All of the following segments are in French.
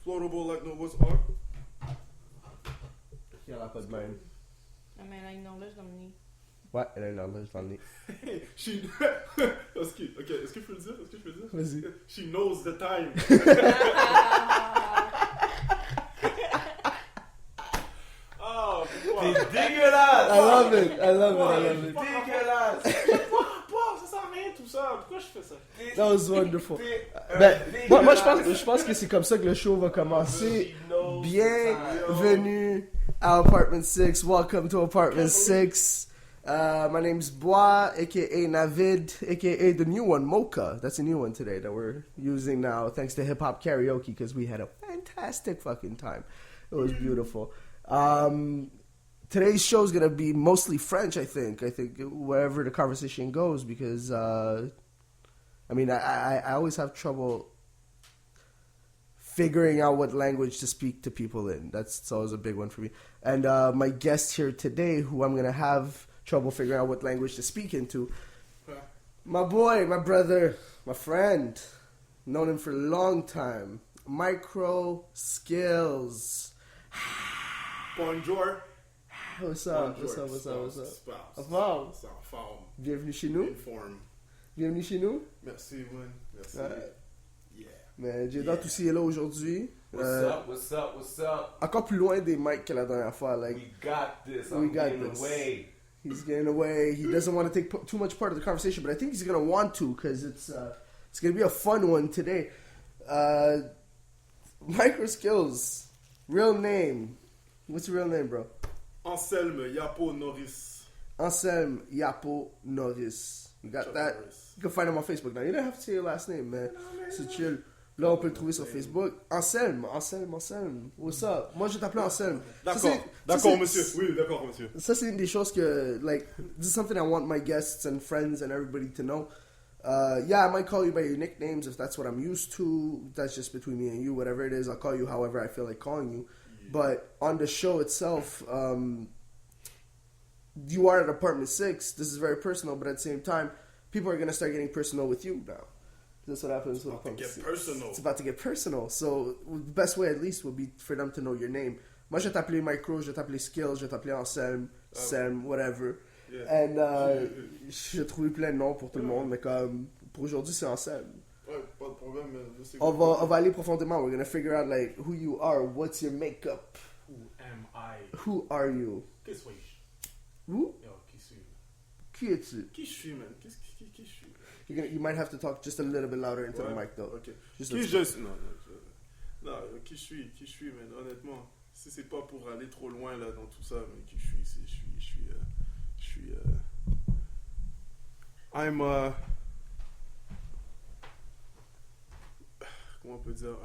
Floatable like no what's art. Il n'y en a pas de même. Ah, mais elle a une horloge dans le nez. Ouais, elle a une horloge dans le nez. Est-ce que je peux le dire? Vas-y. She knows the time. Oh, T'es dégueulasse! I love it. Dégueulasse! Ça sert à rien tout ça. Pourquoi je fais ça? That was wonderful. Moi je pense que c'est comme ça que le show va commencer. Bienvenue à Apartment 6. Welcome to Apartment 6. My name's Bois, aka Navid, aka the new one, Mocha. That's a new one today that we're using now, thanks to Hip Hop Karaoke, because we had a fantastic fucking time. It was beautiful. Today's show is gonna be mostly French, I think. Wherever the conversation goes, because I always have trouble figuring out what language to speak to people in. That's always a big one for me. And my guest here today, who I'm gonna have trouble figuring out what language to speak into, my boy, my brother, my friend, known him for a long time, Micro Skills. Bonjour. What's up? En forme? Bienvenue chez nous. Bienvenue chez nous. Merci, man. Merci. Yeah. Mais J-Dot aussi est là aujourd'hui. What's up? Encore plus loin des mics que la dernière fois. Like, We got this. we I'm got getting this. away. He's getting away. He doesn't want to take too much part of the conversation, but I think he's going to want to because it's going to be a fun one today. Micro Skills. Real name. What's your real name, bro? Anselme Yapo Norris. Anselme Yapo Norris. You got that? You can find him on Facebook now. You don't have to say your last name, man. C'est chill. Là, on peut le trouver sur Facebook. Anselme. What's up? Moi, je vais t'appeler Anselme. D'accord, monsieur. Oui, d'accord, monsieur. Ça, c'est une des choses que, like, this is something I want my guests and friends and everybody to know. Yeah, I might call you by your nicknames if that's what I'm used to. That's just between me and you. Whatever it is, I'll call you however I feel like calling you. But on the show itself, you are at Apartment 6. This is very personal, but at the same time, people are going to start getting personal with you now. That's what happens with Apartment 6. It's about to get personal. So the best way, at least, would be for them to know your name. Moi, je vais t'appeler Micro, je vais t'appeler Skills, je vais t'appeler Anselme, Sam, whatever. Yeah. And j'ai trouvé plein de noms pour tout le monde, mais comme pour aujourd'hui, c'est Anselme. Ouais, pas de problème. Je sais On va aller profondément. We're going to figure out, like, who you are, what's your makeup. Who am I? Who are you? Qui suis-je? Who? Yo, qui suis-je? Qui es-tu? Qui je suis, man? Qui je suis? You might have to talk just a little bit louder into the mic, though. Ok. Just Qui je suis? Non, qui je suis, man? Honnêtement, si c'est pas pour aller trop loin là dans tout ça, mais qui je suis, I'm comment on peut dire,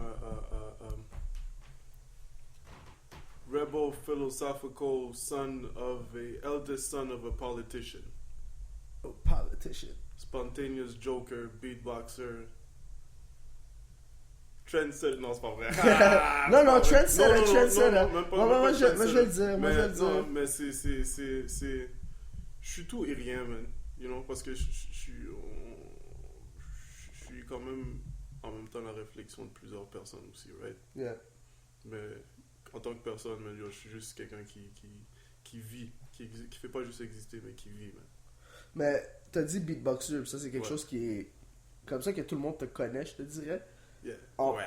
rebel philosophical son of eldest son of a politician. a politician. Spontaneous joker, beatboxer. Trendsetter, non, c'est pas vrai. Non, trendsetter. Non, même pas. Moi, je vais le dire. Non, mais c'est. Je suis tout et rien, man. You know, parce que je suis quand même en même temps la réflexion de plusieurs personnes aussi, right? Yeah. Mais en tant que personne, man, yo, je suis juste quelqu'un qui vit, qui fait pas juste exister, mais qui vit, man. Mais t'as dit beatboxer, ça c'est quelque Ouais. chose qui est comme ça que tout le monde te connaît, je te dirais. Yeah. En Ouais.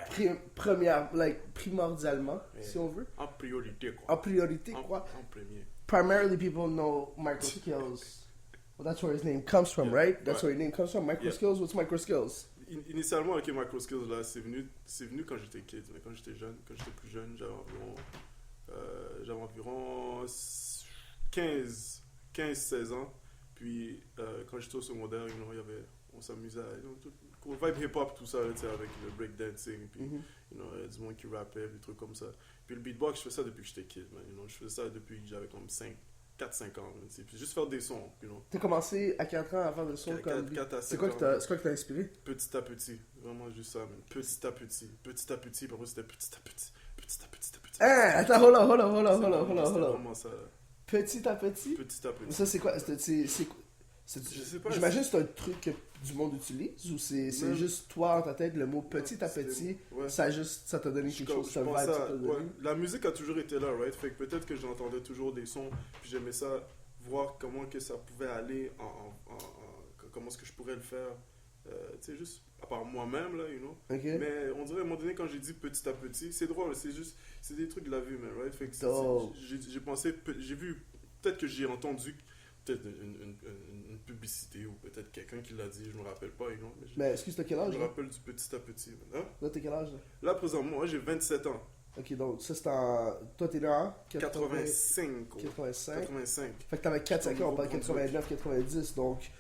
primordialement, Yeah. si on veut. En priorité, quoi. En priorité, quoi. En premier. Primarily, people know Micro Skills. Well, that's where his name comes from, Yeah. right? That's Ouais. where your name comes from. Micro Yeah. Skills. What's Micro Skills? Initialement, avec Micro Skills, là, c'est venu quand j'étais kid, mais quand j'étais plus jeune, j'avais environ 15-16 ans. Puis, quand j'étais au secondaire, you know, on s'amusait à, vibe hip-hop, tout ça, là, avec le breakdancing, puis, you know, il y a du monde qui rappait, des trucs comme ça. Puis le beatbox, je fais ça depuis que j'étais kid, man, you know, je faisais ça depuis que j'avais comme 4-5 ans, man, puis juste faire des sons, you know. T'as commencé à 4 ans à faire le son comme... 4 à 5 C'est quoi qui t'a inspiré? Petit à petit, vraiment juste ça, man. Petit à petit, puis après c'était petit à petit. Hein, attends, hold on. C'était vraiment ça, là. Petit à petit? Petit à petit. Ça, c'est quoi? Je sais pas. J'imagine que c'est un truc que du monde utilise ou c'est Non. juste toi, en ta tête, le mot petit à C'était- petit, ouais. ça t'a donné quelque chose, Je ça vibe, pense ça à- t'a donné. ouais. La musique a toujours été là, right? Fait que peut-être que j'entendais toujours des sons, puis j'aimais ça, voir comment que ça pouvait aller, comment est-ce que je pourrais le faire, tu sais, juste à part moi-même, là, you know? Ok? Mais on dirait à un moment donné, quand j'ai dit petit à petit, c'est drôle, c'est juste, c'est des trucs de la vie, man, right? Fait que Dope. j'ai pensé, j'ai vu, peut-être que j'ai entendu peut-être une publicité ou peut-être quelqu'un qui l'a dit, je me rappelle pas, you know? Mais Mais excuse, t'as quel je âge? me Là, rappelle du petit à petit, man. Hein? là t'as quel âge? Là? Là, présentement, moi, j'ai 27 ans. Ok, donc ça c'est en. Toi t'es né en 85. 85. 85. Fait que t'avais 4-5 ans, on parle Nouveau-Brunswick. 89-90, donc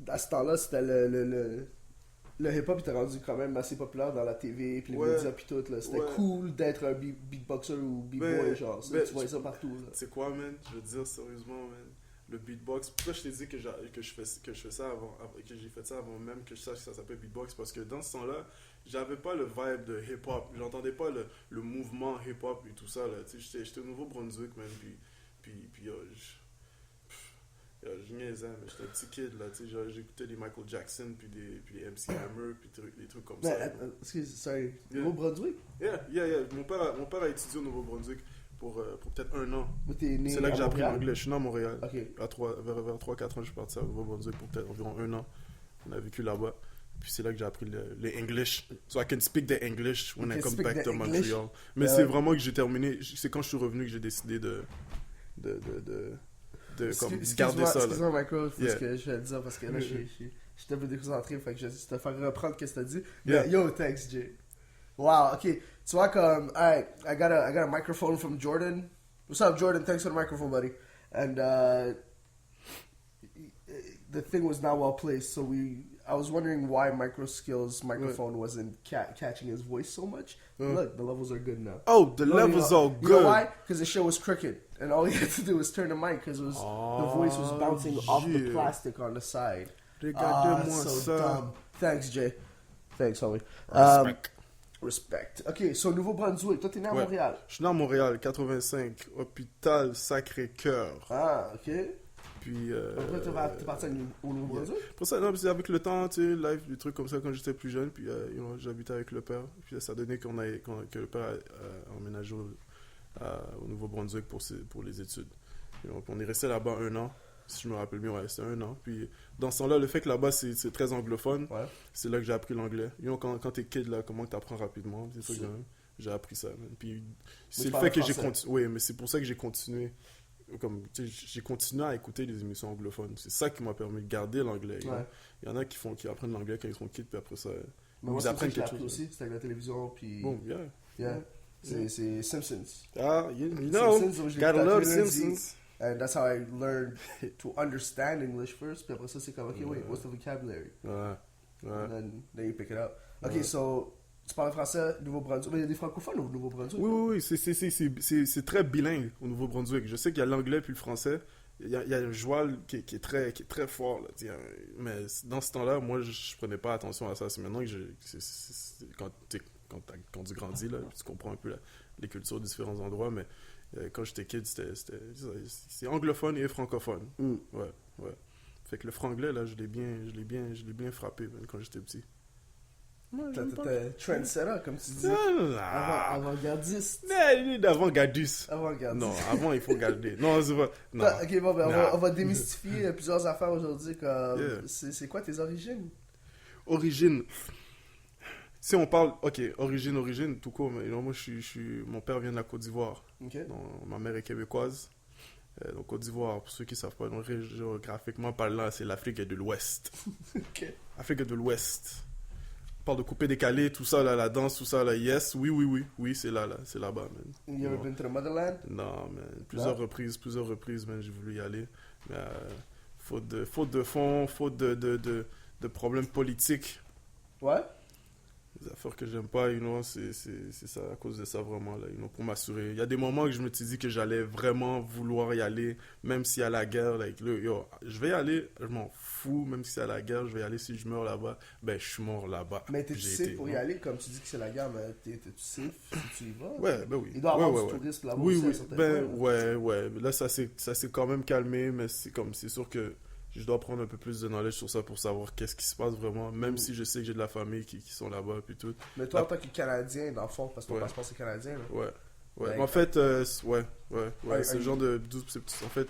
à ce temps-là, c'était le hip-hop était rendu quand même assez populaire dans la TV, puis les Ouais. médias, puis tout. Là. C'était Ouais. cool d'être un beatboxer ou b-boy, Ben, genre. Ça, ben, tu voyais ça partout. Là. C'est quoi, man? Je veux dire, sérieusement, man. Le beatbox. Pourquoi je t'ai dit que je fais ça que j'ai fait ça avant même que je sache que ça s'appelle beatbox? Parce que dans ce temps-là, j'avais pas le vibe de hip-hop. J'entendais pas le mouvement hip-hop et tout ça, là. Tu sais, j'étais au Nouveau-Brunswick, man. Puis je niaisais, mais j'étais un petit kid, là. Tu sais, j'écoutais des Michael Jackson, puis des MC Hammer, puis des trucs comme Mais, ça. excuse, sorry. Yeah. Nouveau-Brunswick? Yeah. Mon père a étudié au Nouveau-Brunswick pour peut-être 1 an. Ou t'es né C'est là que à j'ai appris Montréal? l'anglais. Je suis né à Montréal. Ok. Vers 3-4 ans, je suis parti au Nouveau-Brunswick pour peut-être environ 1 an. On a vécu là-bas. Puis c'est là que j'ai appris les English. So I can speak the English when You I can come speak back the to English? Montreal. Mais Yeah. c'est vraiment que j'ai terminé. C'est quand je suis revenu que j'ai décidé de comme garder ça. Là. Excuse-moi, Michael, parce Yeah. que je vais le dire, parce que là, j'étais un peu déconcentré, fait que je vais te faire reprendre ce que t'as dit. Yeah. Mais yo, thanks, Jay. Wow, ok. Tu vois, comme, alright, I got a microphone from Jordan. What's up, Jordan? Thanks for the microphone, buddy. And the thing was not well placed, so I was wondering why Microskill's microphone wasn't catching his voice so much. Look, the levels are good now. Oh, the No, levels you know, are You know good. why? Because the show was crooked, and all you had to do was turn the mic because the voice was bouncing off the yeah. plastic on the side. Regardez-moi so ça. dumb. Thanks, Jay. Thanks, homie. Respect. Respect. Ok, so Nouveau-Brunswick. Toi, t'es né à Ouais. Montréal. Je suis né à Montréal, 85, hôpital Sacré-Cœur. Ah, ok. Puis. Après, t'es parti au Nouveau-Brunswick? Pour ça, non, c'est avec le temps, tu sais, live, des trucs comme ça quand j'étais plus jeune. Puis j'habitais avec le père. Puis ça a donné que le père a emménagé au Nouveau-Brunswick pour les études. On est resté là-bas 1 an. Si je me rappelle bien, ouais, c'était 1 an. Puis dans ce temps-là, le fait que là-bas, c'est très anglophone, Ouais. c'est là que j'ai appris l'anglais. Quand t'es kid, là, comment tu apprends rapidement, des trucs de même. J'ai appris ça, man. Puis c'est tu le parles fait que j'ai français. continué. Oui, mais c'est pour ça que j'ai continué. Comme, tu sais, j'ai continué à écouter des émissions anglophones. C'est ça qui m'a permis de garder l'anglais. you know. Ouais. Il y en a qui apprennent l'anglais quand ils sont kids, puis après ça. Mais moi, ils c'est apprennent ça que j'ai quelque appris chose. aussi. C'était avec la télévision, puis... Bon, yeah. Yeah. C'est Simpsons. Ah, you know, Simpsons, je l'ai gotta écouté à love tous les lundis. Simpsons. And that's how I learned to understand English first. Puis après ça, c'est comme, ok, wait, what's the vocabulary? Ouais, ouais. And then you pick it up. Ok, Ouais. so, tu parles français, Nouveau-Brunswick. Mais il y a des francophones au Nouveau-Brunswick. Oui, c'est très bilingue au Nouveau-Brunswick. Je sais qu'il y a l'anglais puis le français. Il y a un joual qui est très fort. Là, mais dans ce temps-là, moi, je prenais pas attention à ça. C'est maintenant que quand tu grandis, là, tu comprends un peu les cultures de différents endroits. Mais quand j'étais kid, c'est anglophone et francophone. Mm. Ouais. Fait que le franglais, là, je l'ai bien frappé man, quand j'étais petit. Ouais, j'aime pas. T'es trendsetter, comme tu dis. Ah, Avant-gardiste. Avant-gardiste. Avant-gardiste. Non, avant, il faut garder. Non, c'est pas. Non. Ok, bon, ben, Non. on va démystifier plusieurs affaires aujourd'hui. Comme, Yeah. c'est quoi tes origines? Origine. Si on parle. Ok, origine, tout court. Mais non, moi, mon père vient de la Côte d'Ivoire. Ok. Donc, ma mère est québécoise. Donc, Côte d'Ivoire, pour ceux qui ne savent pas, donc, géographiquement parlant, c'est l'Afrique de l'Ouest. Ok. Afrique de l'Ouest. On parle de couper décalé, tout ça, là, la danse, tout ça, là, yes, oui, c'est là, c'est là-bas, man. You ever Non. been to the motherland? Non, man. Plusieurs reprises, man, j'ai voulu y aller. Mais faute de fonds, faute de problèmes politiques, Ouais. des affaires que j'aime pas, you know, c'est ça, à cause de ça, vraiment, là, you know, pour m'assurer. Il y a des moments que je me suis dit que j'allais vraiment vouloir y aller, même s'il y a la guerre, like, yo, je vais y aller, je m'en fous, même s'il y a la guerre, je vais y aller, si je meurs là-bas, ben, je suis mort là-bas. Mais t'es-tu J'ai safe été, pour y non. aller? Comme tu dis que c'est la guerre, mais t'es-tu safe si tu y vas? Ouais, ben oui. Il doit y avoir Ouais, du ouais. tourisme là-bas Oui, aussi à oui, certains ben points, là. ouais. Là, ça s'est quand même calmé, mais c'est sûr que je dois prendre un peu plus de knowledge sur ça pour savoir qu'est-ce qui se passe vraiment, même si je sais que j'ai de la famille qui sont là-bas puis tout. Mais toi, en tant que Canadien, dans le fond, parce que ton passeport c'est canadien, là. Ouais. Ouais. Ouais. En fait, ouais. C'est le genre de en fait,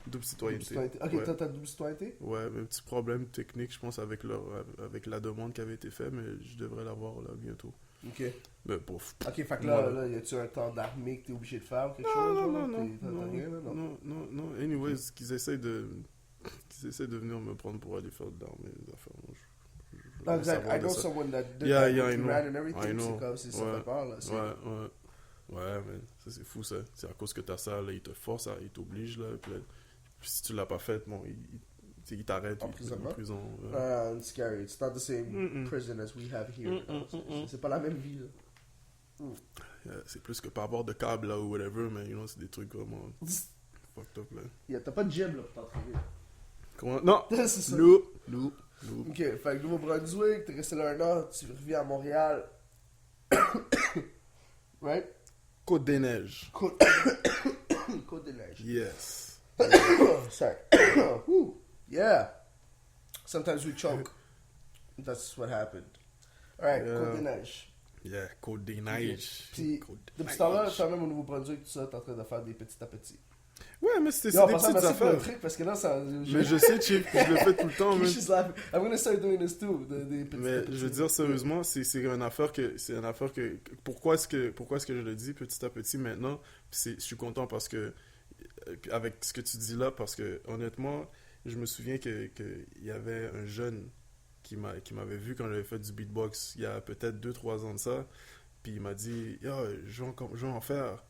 double citoyenneté. Ok, Ouais. toi, t'as double citoyenneté? Ouais, mais un petit problème technique, je pense, avec la demande qui avait été faite, mais je devrais l'avoir là bientôt. Ok. Mais pouf. Ok, fait que Voilà. là, y a-tu un temps d'armée que t'es obligé de faire ou quelque Non, chose? non, genre? non, T'as rien, là, non? non. Anyways, qu'ils essaient de venir me prendre pour aller faire de l'armée, des affaires. Moi, je veux Non, rien exact. savoir I de know ça. someone that did Yeah, that yeah, I with know. Iran and I everything. know. C'est comme si ça Ouais. fait peur, là. Ouais, mais ça c'est fou ça. C'est à cause que t'as ça, là, ils te forcent, ils t'obligent, là. Puis si tu l'as pas fait, bon, ils t'arrêtent. En ils te mettent prison, en prison. Ouais. It's scary. It's not the same Mm-mm. prison as we have here. C'est pas la même vie, là. Yeah, c'est plus que par bord de câble, là, ou whatever, mais c'est des trucs vraiment fucked up, là. Yeah, t'as pas de gym, là, pour t'entraîner. Comment? Non! C'est ça. Nope. Ok, fait que Nouveau-Brunswick, t'es resté là un an, tu reviens à Montréal. Right? Côte-des-Neiges. Côte-des-Neiges. Yes. Sorry. Whew. Yeah. Sometimes we choke. That's what happened. Alright, Yeah. Côte-des-Neiges. Yeah, Côte-des-Neiges. Puis, Côte-des-Neiges. depuis ce temps-là, quand même au Nouveau-Brunswick, tout ça, t'es en train de faire des petits à petits. Ouais, mais c'est Yo, des en passant, petites merci pour le affaires. truc, parce que là, ça... Mais je sais, Chip, je le fais tout le temps, man. She's laughing. I'm gonna start doing this too. Des petits à Mais petits. je veux dire sérieusement, c'est une affaire que pourquoi est-ce que je le dis petit à petit maintenant, je suis content parce que avec ce que tu dis là, parce que honnêtement, je me souviens que il y avait un jeune qui m'avait vu quand j'avais fait du beatbox il y a peut-être 2-3 ans de ça, puis il m'a dit yo, je veux en faire.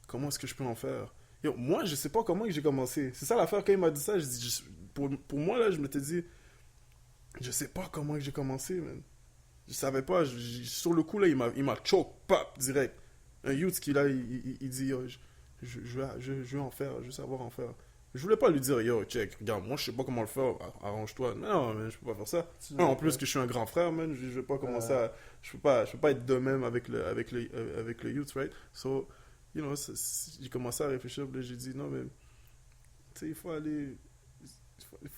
Comment est-ce que je peux en faire? Yo, moi je sais pas comment que j'ai commencé. C'est ça l'affaire. Quand il m'a dit ça, pour moi là, je m'étais dit je sais pas comment que j'ai commencé, man. Je savais pas. Sur le coup, là, il m'a choke, pop, direct. Un youth qui, là, il dit, yo, je veux en faire, je veux savoir en faire. Je voulais pas lui dire, yo, check, regarde, moi, je sais pas comment le faire, arrange-toi. Non, man, je peux pas faire ça. En plus que je suis un grand frère, man, je vais pas commencer à... Je peux pas être de même avec le youth, right? So, j'ai commencé à réfléchir, puis là, j'ai dit, non, mais, tu sais, il faut aller...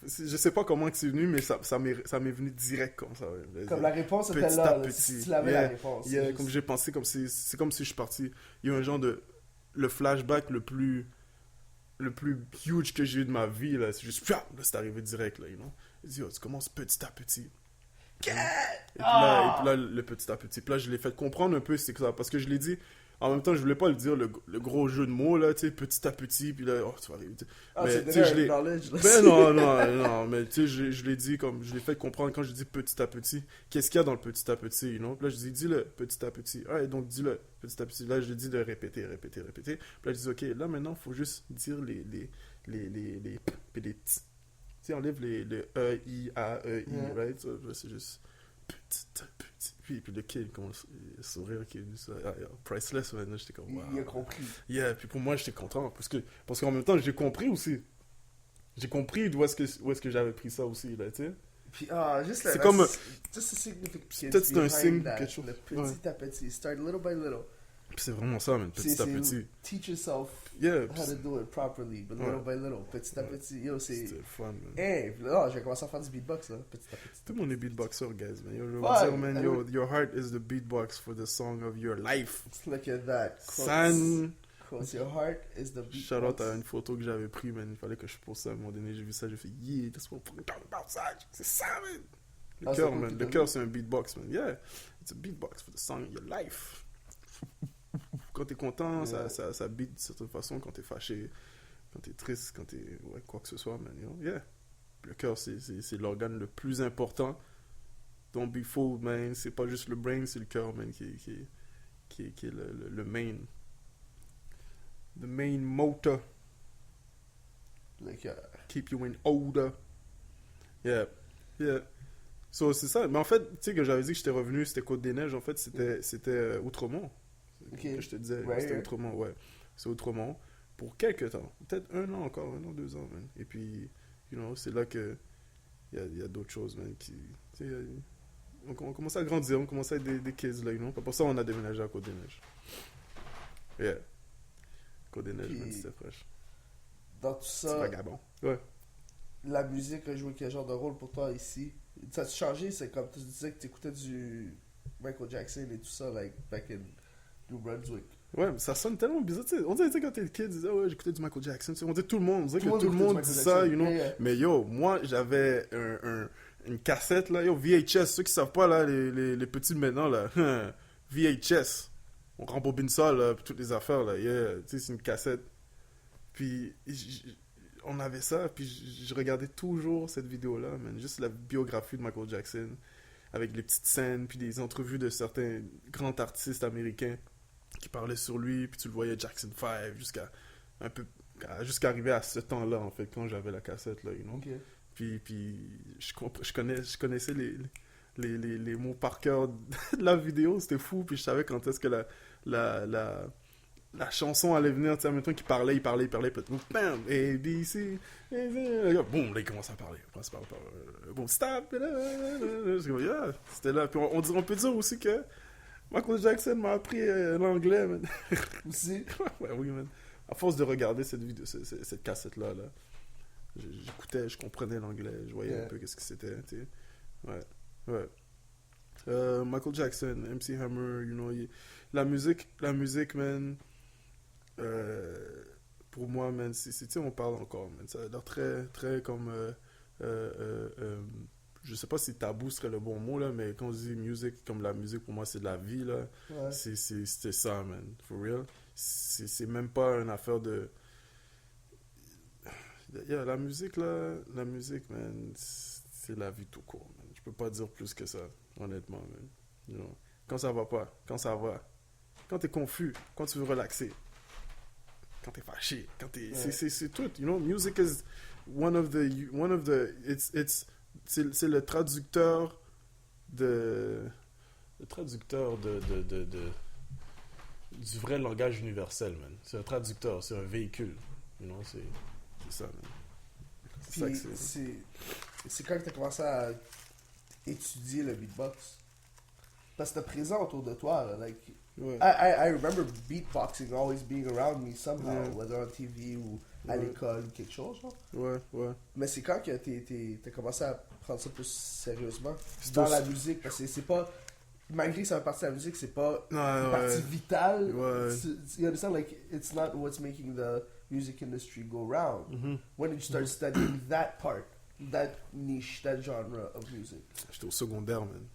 Je sais pas comment que c'est venu, mais ça m'est venu direct comme ça. Ouais. Comme la réponse était Petit là, à là, petit. si tu l'avais la réponse. Yeah, C'est comme juste- j'ai pensé, c'est comme si je suis parti. Il y a un genre de... Le flashback le plus huge que j'ai eu de ma vie, là, c'est juste... Là, c'est arrivé direct, là, you know. Il dit, tu commences petit à petit. Et puis là, le petit à petit. Puis là, je l'ai fait comprendre un peu, c'est que ça. Parce que je l'ai dit... En même temps, je voulais pas le dire, le gros jeu de mots, là, tu sais, petit à petit, puis là, tu vas arriver. Ah, Mais, c'est tu sais, je donné l'ai... un knowledge, là. Ben non, mais tu sais, je l'ai dit comme, je l'ai fait comprendre quand je dis petit à petit, qu'est-ce qu'il y a dans le petit à petit, you know? Puis là, je dis, dis-le petit à petit. Ah, et donc, dis-le petit à petit. Là, je lui dis de répéter. Puis là, je dis, ok, là, maintenant, il faut juste dire les puis les t's. Tu sais, enlève les E, I, A, E, I, Ouais. right? So, là, c'est juste petit à petit. Puis le kid commence à sourire, qui dit ça, priceless, man. Là, j'étais comme, wow. Il a compris. Yeah, puis pour moi, j'étais content. Parce qu'en même temps, j'ai compris aussi. J'ai compris d'où est-ce que j'avais pris ça aussi, là, tu sais. Puis, juste C'est comme- Just a significance Peut-être c'est un behind signe, that, quelque chose. Le petit Ouais. à petit. Start little by little. Puis c'est vraiment ça, man, petit à petit. Teach yourself Yeah, how to do it properly, but little by little. Petit à petit. Yo, c'est... c'était le fun, man. Hey, là, j'ai commencé à faire du beatbox, là. Petit à petit. Tout le monde est beatboxer, guys, man. Yo, je vais Ouais, dire, man, ouais. your heart is the beatbox for the song of your life. Look at that. Quotes. San, Quotes. Your heart is the beatbox. shout out à une photo que j'avais prise, man. Il fallait que je poste ça à un moment donné. J'ai vu ça, j'ai fait, yeah, that's what I'm fucking talking about, ça. C'est ça, man. Le Ah, c'est cœur, cool, man. tout Le à cœur, fait. c'est un beatbox, man. Yeah, it's a beatbox for the song of your life. Quand t'es content, Yeah. ça beat de certaine façon. Quand t'es fâché, quand t'es triste, quand t'es... Ouais, quoi que ce soit, man. You know? Yeah. Le cœur, c'est l'organe le plus important. Don't be fooled, man. C'est pas juste le brain, c'est le cœur, man, qui est le main. The main motor. Le cœur. Keep you in order. Yeah. Yeah. So, c'est ça. Mais en fait, tu sais que j'avais dit que j'étais revenu, c'était Côte-des-Neiges. En fait, c'était Outremont. Ok. Que je te disais. Right C'était here. Outremont, ouais. C'est Outremont. Pour quelques temps. Peut-être 1 an encore, 1 an, 2 ans, man. Et puis, you know, c'est là que il y a d'autres choses, man, qui... Tu sais, on commence à grandir, on commence à être des kids, là, you know. Pour ça, on a déménagé à Côte-des-Neiges. Yeah. Côte-des-Neiges, Puis- man, c'était fraîche. Dans tout C'est ça, vagabond. Ouais. la musique a joué quel genre de rôle pour toi ici? Ça a changé? C'est comme tu disais que tu écoutais du Michael Jackson et tout ça, like, back in New Brunswick. Ouais, mais ça sonne tellement bizarre. Tu sais, on dirait tu sais, quand t'es le kid, tu disais, ouais, j'écoutais du Michael Jackson. Tu sais, on dirait tout le monde. On dirait que tout le monde dit ça, you know. Yeah. Mais yo, moi, j'avais une cassette, là, yo, VHS. Ceux qui savent pas, là, les petits de maintenant, là, VHS. On rembobine ça, là, puis toutes les affaires, là, yeah. Tu sais, c'est une cassette. Puis, on avait ça, puis je regardais toujours cette vidéo-là, man. Juste la biographie de Michael Jackson, avec les petites scènes, puis des entrevues de certains grands artistes américains qui parlaient sur lui, puis tu le voyais Jackson 5 jusqu'à arriver à ce temps-là, en fait, quand j'avais la cassette, là, you know. Ok. Puis je connaissais les mots par cœur de la vidéo, c'était fou, puis je savais quand est-ce que la chanson allait venir, tu sais, en même temps qu'il parlait, puis bam, A, B, C, boum, là, il commence à parler, bon, stop, yeah, c'était là, puis on peut dire aussi que Michael Jackson m'a appris l'anglais, man. Aussi? Ouais, oui, man. À force de regarder cette vidéo, cette cassette-là, là, j'écoutais, je comprenais l'anglais, je voyais un peu qu'est-ce que c'était, tu sais. Ouais. Michael Jackson, MC Hammer, you know, la musique, man, pour moi, man, tu sais, on parle encore, man, ça a l'air très, très comme, je sais pas si tabou serait le bon mot, là, mais quand on dit musique, comme la musique, pour moi, c'est de la vie, là, Ouais. c'était ça, man, for real. C'est même pas une affaire de... Yeah, la musique, man, c'est la vie tout court, man. Je peux pas dire plus que ça, honnêtement, man. You know? Quand ça va pas, quand ça va, quand t'es confus, quand tu veux relaxer, quand t'es fâché, quand t'es... Ouais. C'est tout, you know? Music is one of the c'est le traducteur de... Le traducteur du vrai langage universel, man. C'est un traducteur, c'est un véhicule, you know? C'est ça, man. C'est ça Puis que c'est. c'est quand que t'as commencé à étudier le beatbox? Parce que t'es présent autour de toi, là, like... Ouais. I remember beatboxing always being around me somehow, Yeah. whether on TV ou à Ouais. l'école ou quelque chose, genre. Ouais. Mais c'est quand que t'as commencé à prendre ça plus sérieusement C'est dans aussi- la musique, parce que c'est pas... Malgré que ça fait partie de la musique, c'est pas Non, une partie vitale. Ouais. You understand? Like, it's not what's making the music industry go round. Mhm. When did you start studying that part, that niche, that genre of music? J'étais au secondaire, man.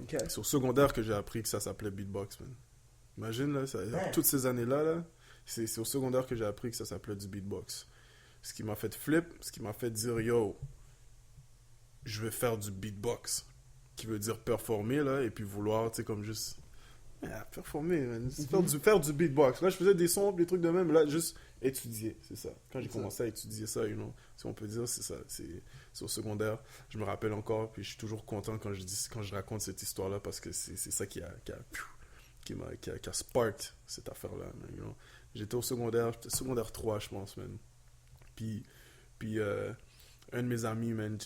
Okay. C'est au secondaire que j'ai appris que ça s'appelait beatbox, man. Imagine, là, Ouais. toutes ces années-là, là, c'est au secondaire que j'ai appris que ça s'appelait du beatbox. Ce qui m'a fait flip, ce qui m'a fait dire, yo, je vais faire du beatbox. Qui veut dire performer, là, et puis vouloir, tu sais, comme juste... Yeah, performer, man. C'est faire du beatbox. Là, je faisais des sons, des trucs de même, là, juste étudier, c'est ça. Quand j'ai C'est ça. commencé à étudier ça, you know, si on peut dire, c'est ça. C'est au secondaire. Je me rappelle encore, puis je suis toujours content quand je raconte cette histoire-là, parce que c'est ça qui a sparked cette affaire-là, man, you know. J'étais au secondaire 3, je pense, man. Puis un de mes amis, man,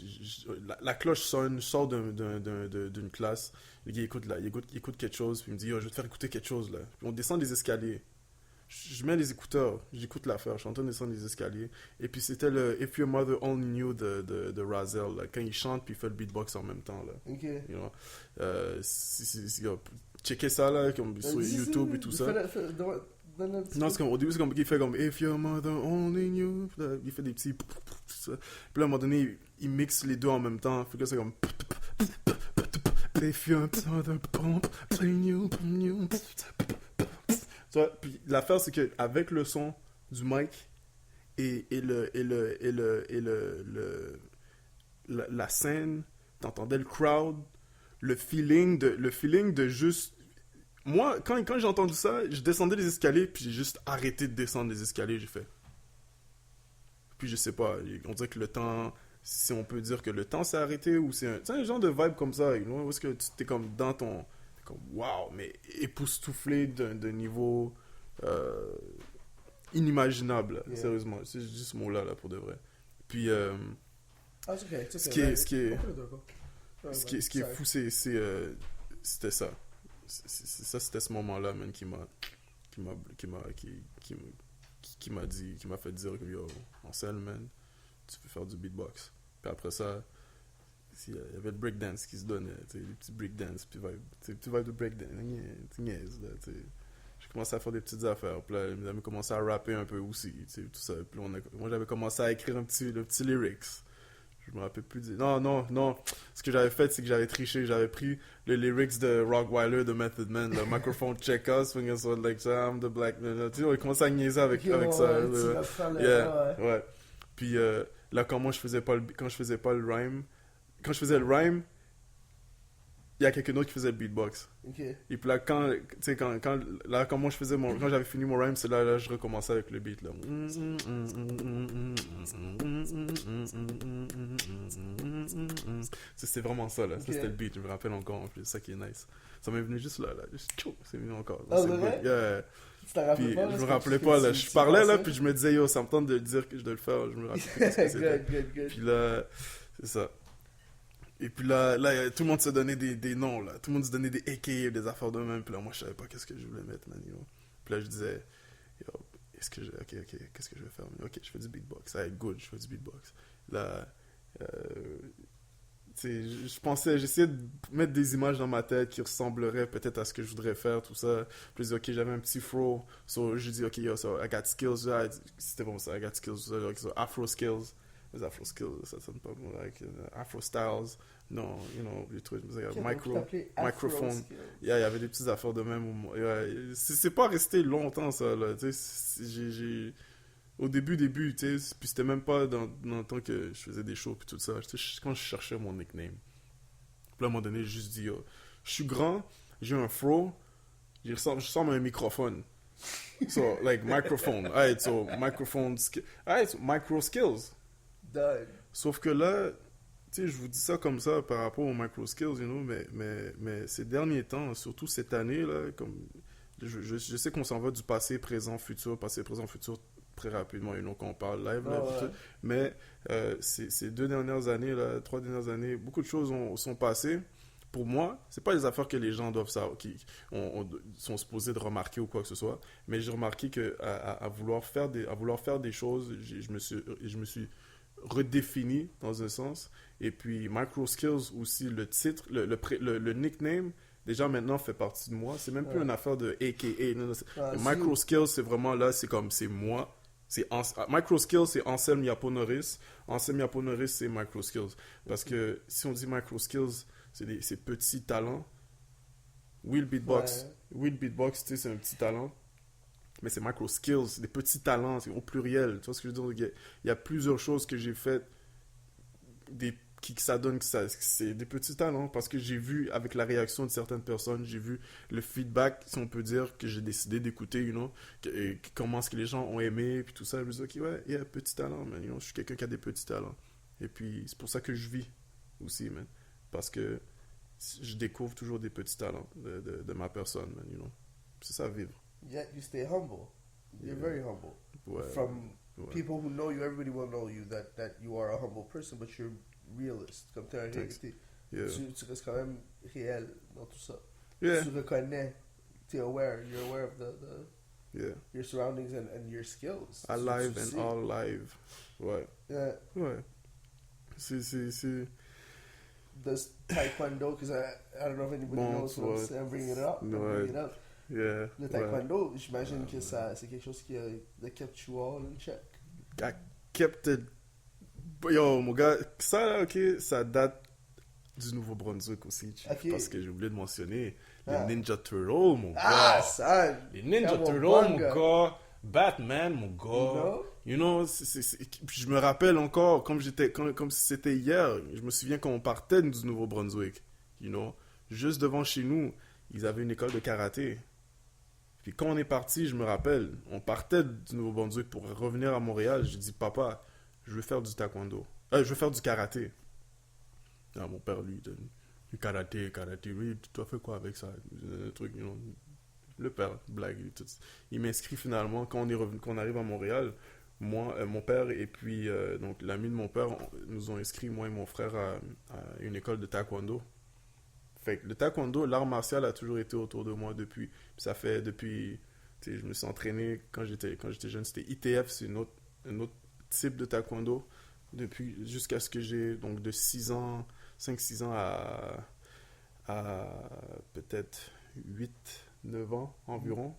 la cloche sonne, je sors d'une classe, le gars il écoute quelque chose, puis il me dit, yo, je vais te faire écouter quelque chose, là. Puis on descend les escaliers. Je mets les écouteurs, j'écoute l'affaire, je suis en train de descendre les escaliers. Et puis c'était le If Your Mother Only Knew de Razel, là, quand il chante puis il fait le beatbox en même temps, là. Ok. You know? Checkez ça, là, comme sur YouTube et tout ça. Non, c'est comme, au début, c'est comme, il fait comme If your mother only knew. Puis là, il fait des petits. Tout ça. Puis là, à un moment donné, il mixe les deux en même temps. Puis là, c'est comme. If your mother only knew. Tu vois, puis l'affaire, c'est qu'avec le son du mic et la scène, t'entendais le crowd, le feeling de juste. Moi, quand j'ai entendu ça, je descendais les escaliers, puis j'ai juste arrêté de descendre les escaliers, j'ai fait. Puis je sais pas, on dirait que le temps, si on peut dire que le temps s'est arrêté, ou c'est un genre de vibe comme ça, you know, où est-ce que tu t'es comme dans ton... T'es comme, wow, mais époustouflé d'un niveau inimaginable, Yeah. sérieusement. C'est juste ce mot-là, là, pour de vrai. Puis, Ah, c'est ok. ce qui est fou, c'était ça. C'était ce moment-là, man, qui m'a fait dire que yo, en scène, man, tu peux faire du beatbox. Puis après ça, il y avait le breakdance qui se donnait, tu sais, les petits breakdance, puis tu vas de breakdance, tu niaises, là, tu sais. J'ai commencé à faire des petites affaires, puis là, mes amis commençaient à rapper un peu aussi, tu sais, tout ça. Puis moi, j'avais commencé à écrire le petit lyrics. Je me rappelle plus de... Non. Ce que j'avais fait, c'est que j'avais triché. J'avais pris le lyrics de Rottweiler de Method Man, le microphone check us, swing us like ça, I'm the black... Tu sais, on commençait à niaiser avec ça. Ouais. Puis là, quand je faisais pas le rhyme, quand je faisais le rhyme, il y a quelqu'un d'autre qui faisait le beatbox. Ok. Et puis là, quand moi je faisais quand j'avais fini mon rhyme, c'est là je recommençais avec le beat, là. C'était vraiment ça, là. Ça, c'était le beat, je me rappelle encore, en plus, c'est ça qui est nice. Ça m'est venu juste là, juste tchou, c'est venu encore. Ah, C'est c'est vrai? good. Yeah. Tu t'en rappelles Puis pas? je me rappelais pas, là. Je parlais, là, puis je me disais, yo, ça me tente de dire que je dois le faire. Je me rappelais plus ce que c'était. Good. Puis là, c'est ça. Et puis là, tout le monde se donnait des noms, là. Tout le monde se donnait des AKA, des affaires de même. Puis là, moi, je savais pas qu'est-ce que je voulais mettre, man, you know. Puis là, je disais, yo, ok, qu'est-ce que je vais faire? Ok, je fais du beatbox. Ah, good, je fais du beatbox. Là, tu sais, j'essayais de mettre des images dans ma tête qui ressembleraient peut-être à ce que je voudrais faire, tout ça. Puis je dis, ok, j'avais un petit fro. So, je dis, ok, yo, so I got skills. C'était bon ça, I got skills. So, afro skills. Les afro skills, ça sonne pas bon. Like, afro styles. Non, you know, les trucs. Microphone. Yeah, il y avait des petites affaires de même. C'est pas resté longtemps, ça, là. Tu sais, au début, tu sais, puis c'était même pas dans le temps que je faisais des shows puis tout ça. Quand je cherchais mon nickname. Puis là, à un moment donné, j'ai juste dit, yo, je suis grand, j'ai un fro, je ressemble à un microphone. So, like, microphone. Alright, so, microphone, alright, so, micro skills. Done. Sauf que là, tu sais, je vous dis ça comme ça par rapport aux micro skills, you know, mais ces derniers temps, surtout cette année, là, comme, je sais qu'on s'en va du passé, présent, futur, très rapidement, you know, qu'on parle live, là, ouais. mais ces 2 dernières années, là, 3 dernières années, beaucoup de choses sont passées. Pour moi, c'est pas les affaires que les gens doivent savoir, sont supposés de remarquer ou quoi que ce soit, mais j'ai remarqué que à vouloir faire des choses, je me suis redéfini dans un sens. Et puis micro skills aussi, le titre, le nickname, déjà maintenant fait partie de moi. C'est même plus une affaire de AKA. Non, micro skills, c'est vraiment là, c'est moi. Micro skills, c'est Anselme Yaponoris. Anselme Yaponoris, c'est micro skills. Parce que si on dit micro skills, c'est petits talents. Oui, le beatbox, tu sais, c'est un petit talent. Mais c'est micro skills, c'est des petits talents, c'est au pluriel. Tu vois ce que je veux dire? Il y a plusieurs choses que j'ai faites ça donne que c'est des petits talents parce que j'ai vu avec la réaction de certaines personnes, j'ai vu le feedback, si on peut dire, que j'ai décidé d'écouter, you know, comment est-ce que les gens ont aimé, puis tout ça. Je me dis, ok, ouais, il y a petit talent, man, you know, je suis quelqu'un qui a des petits talents. Et puis, c'est pour ça que je vis aussi, man, parce que je découvre toujours des petits talents de ma personne, man, you know. C'est ça, vivre. Yet you stay humble. You're very humble. Ouais. From people who know you, everybody will know you that you are a humble person, but you're realist. Comme tu es un réalité. Tu restes quand même réel dans tout ça. Yeah. Tu reconnais, you're aware of your surroundings and your skills. Alive and all live. Ouais. Yeah. Ouais. C'est... Does Taekwondo, because I don't know if anybody knows what I'm bringing it up. Yeah. Le Taekwondo, j'imagine que c'est quelque chose qui a kept you all in check. I kept it. Yo, mon gars, ça là, ok, ça date du Nouveau-Brunswick aussi, okay. Parce que j'ai oublié de mentionner les Ninja Turtles, mon gars. Ça! Les Ninja Turtles, mon gars. Batman, mon gars. You know, je me rappelle encore, comme si c'était hier, je me souviens quand on partait du Nouveau-Brunswick, you know, juste devant chez nous, ils avaient une école de karaté. Puis quand on est parti, je me rappelle, on partait du Nouveau-Brunswick pour revenir à Montréal. J'ai dit, papa, je veux faire du taekwondo. Je veux faire du karaté. Ah, mon père, lui, du karaté. Oui, tu as fait quoi avec ça? Un truc, you know. Le père, blague. Tout. Il m'inscrit finalement, quand on arrive à Montréal, moi, mon père et puis donc l'ami de mon père nous ont inscrit, moi et mon frère, à une école de taekwondo. Fait que le taekwondo, l'art martial a toujours été autour de moi depuis. Puis ça fait depuis... Tu sais, je me suis entraîné quand j'étais jeune. C'était ITF, c'est un autre type de taekwondo. jusqu'à ce que j'ai, donc de 6 ans, 5-6 ans à peut-être 8-9 ans environ.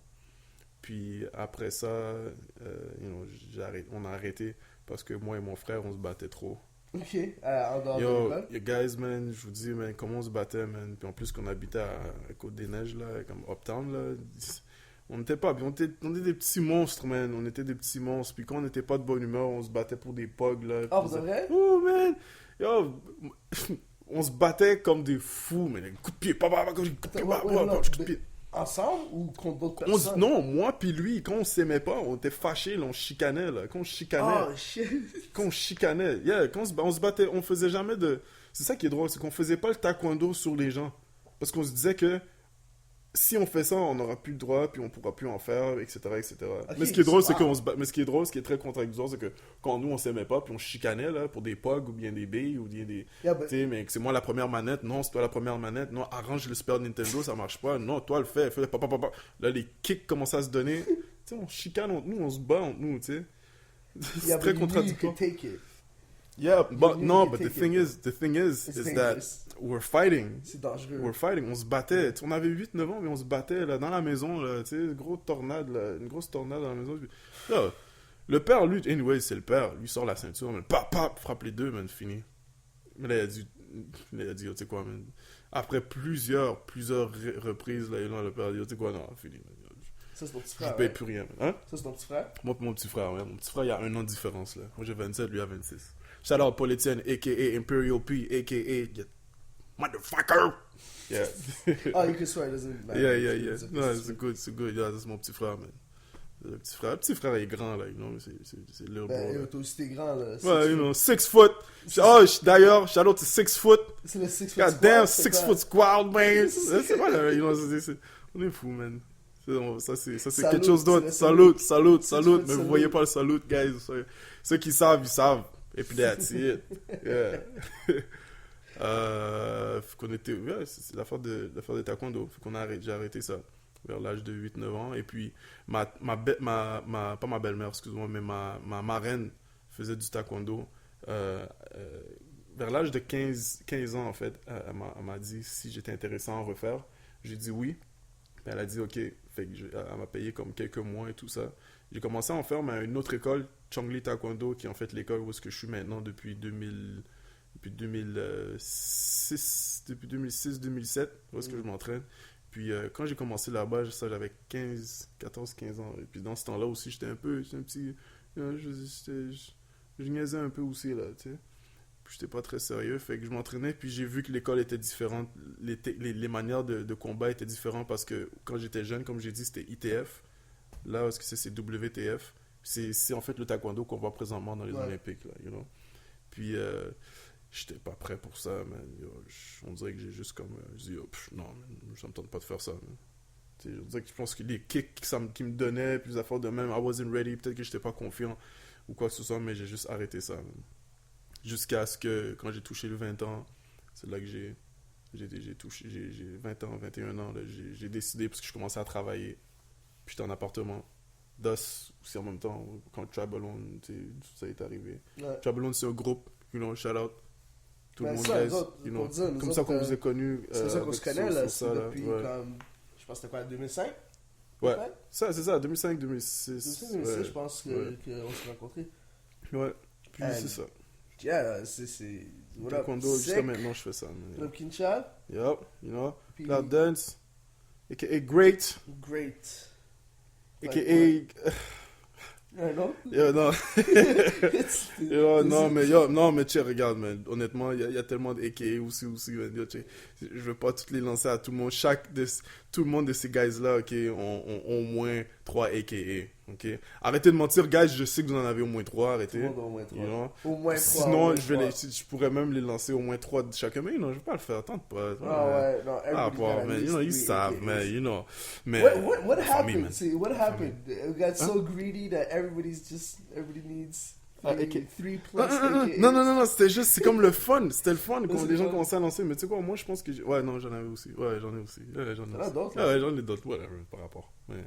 Puis après ça, on a arrêté parce que moi et mon frère, on se battait trop. Ok, en dehors de Yo, l'école. guys, man, je vous dis, man, comment on se battait, man. Puis en plus qu'on habitait à Côte-des-Neiges, là, comme Uptown, là. On n'était pas bien. On était des petits monstres, man. On était des petits monstres. Puis quand on n'était pas de bonne humeur, on se battait pour des pogs, là. Ah, Puis vous vrai? oh, man! Yo, on se battait comme des fous, man. Coup de pied, papa, coup de pied, coup de pied. Ensemble ou contre d'autres On personnes? non, moi puis lui, quand on s'aimait pas, on était fâchés, là, on chicanait, là. Quand on chicanait, Oh, shit. quand on chicanait, yeah, quand on se battait, on faisait jamais de... C'est ça qui est drôle, c'est qu'on faisait pas le taekwondo sur les gens. Parce qu'on se disait que si on fait ça, on n'aura plus le droit, puis on pourra plus en faire, etc., etc. Ok, mais ce qui est drôle, c'est wow. qu'on se bat... Mais ce qui est drôle, ce qui est très contradictoire, c'est que quand nous, on s'aimait pas, puis on chicanait, là, pour des pogs, ou bien des billes, ou bien des... Yeah, but- Tu sais, mais c'est moi la première manette, non, c'est toi la première manette, non, arrange le Super Nintendo, ça marche pas, non, toi le fais, fais papa, papa. Là, les kicks commencent à se donner. Tu sais, on chicane entre nous, on se bat entre nous, tu sais. C'est Yeah, très but you knew you contradictoire. could take it. Yeah, but knew no, you but could the take thing it. is It's that dangerous. we're fighting. C'est dangereux. We're fighting, on se battait. Tu sais, on avait 8-9 ans, mais on se battait là, dans la maison, là, tu sais, une grosse tornade dans la maison. Puis, là, le père, lui, anyway, c'est le père, lui sort la ceinture, man, pap, frappe les deux, man, fini. Mais là, il a dit, tu sais quoi, man. Après plusieurs reprises, là, le père a dit, tu sais quoi, non, fini, man. Ça, c'est ton petit Je frère. paye right? plus rien, man. Hein? Ça, c'est ton petit frère. Moi et mon petit frère, ouais. Mon petit frère, il y a 1 an de différence, là. Moi, j'ai 27, lui a 26. Shout out Paul Etienne, a.k.a. Imperial P, a.k.a. Motherfucker! Yeah. Oh, you can swear, it doesn't matter. Yeah. It's Non, c'est good. Yeah, c'est mon petit frère, man. Le petit frère est grand, là, you know, c'est little bro. Ben, là. yo, toi aussi, t'es grand, là. Ouais, you know, 6 foot. Oh, d'ailleurs, shout out to 6 foot. C'est le 6 foot God squad, damn, c'est 6 quoi? foot squad, man. C'est pas là, you know, on est fous, man. Ça, c'est Salut, quelque chose d'autre. c'est le Salut. Mais salut. vous voyez pas le salut, guys. Ceux qui savent, ils savent. Et puis, that's it. Yeah. C'est l'affaire de taekwondo. J'ai arrêté ça vers l'âge de 8-9 ans. Et puis, pas ma belle-mère, excuse-moi, mais ma marraine faisait du taekwondo. Vers l'âge de 15 ans, en fait, elle m'a dit si j'étais intéressé à en refaire. J'ai dit oui. Puis elle a dit OK. Fait que elle m'a payé comme quelques mois et tout ça. J'ai commencé à en faire, mais à une autre école, Chongli Taekwondo, qui est en fait l'école où est-ce que je suis maintenant depuis 2006, 2007, où est-ce que je m'entraîne. Puis quand j'ai commencé là-bas, j'avais 14-15 ans. Et puis dans ce temps-là aussi, j'étais un petit... Je niaisais un peu aussi, là, tu sais. Puis j'étais pas très sérieux, fait que je m'entraînais, puis j'ai vu que l'école était différente, les manières de combat étaient différentes parce que quand j'étais jeune, comme j'ai dit, c'était ITF. Là, est-ce que c'est WTF? C'est en fait le taekwondo qu'on voit présentement dans les Olympiques, là, you know. Puis j'étais pas prêt pour ça, man. Yo, on dirait que j'ai juste comme... je dis, non, man, ça me tente pas de faire ça, man. Je dirais que je pense que les kicks qu'ils me donnaient, puis les affaires de même, I wasn't ready, peut-être que j'étais pas confiant ou quoi que ce soit, mais j'ai juste arrêté ça, man. Jusqu'à ce que, quand j'ai touché le 20 ans, c'est là que j'ai 20 ans, 21 ans, là, j'ai décidé, parce que je commençais à travailler, puis j'étais en appartement. DOS, aussi en même temps, quand Trabalone, ça est arrivé. Ouais. Trabalone, c'est un groupe, you know, shout out. Tout le Ben monde, ça, guys, nous autres, you pour know, dire, nous comme autres, ça qu'on vous a connus. C'est ça qu'on se connaît, là, c'est ça, depuis ouais. comme... Je pense que c'était quoi, 2005? Ouais, ça, c'est ça, 2005, 2006. 2006, ouais. je pense qu'on s'est rencontrés. Ouais, puis And- c'est ça. Yeah, c'est... What up, Taekwondo, jusqu'à sick. maintenant, je fais ça. Man. What up, Kinshal? Yup, you know. Puis- Cloud Dance, a.k.a. Great, Great. a.k.a. Ouais, non? Yo, non. It's- Non, mais tu sais, regarde, man. Honnêtement, il y a tellement d'AKA aussi, man. Yo, tu sais, je veux pas toutes les lancer à tout le monde. Tout le monde de ces guys-là, ok, ont au moins 3 AKA, ok. Arrêtez de mentir, guys, je sais que vous en avez au moins 3, arrêtez. Tout le monde a au moins 3. You know? Au moins 3. Sinon, je pourrais même les lancer au moins 3 de chacun, mais non, je vais pas le faire, tente pas. Ah ouais, non, everybody's got at man, least you know, ils 3 saved, AKAs. man, you know. Mais, What la famille, happened? man. See, what happened? We got so greedy that everybody needs Ah, 3 AK. plus AKAs. Non, c'était juste, c'est comme le fun. C'était le fun quand c'est les gens fun. commençaient à lancer. Mais tu sais quoi, moi je pense que. Ouais, non, j'en avais aussi. Ouais, j'en ai aussi. Ouais, j'en ai T'en as aussi. d'autres, Ah là? ouais, j'en ai d'autres, whatever, par rapport. Mais.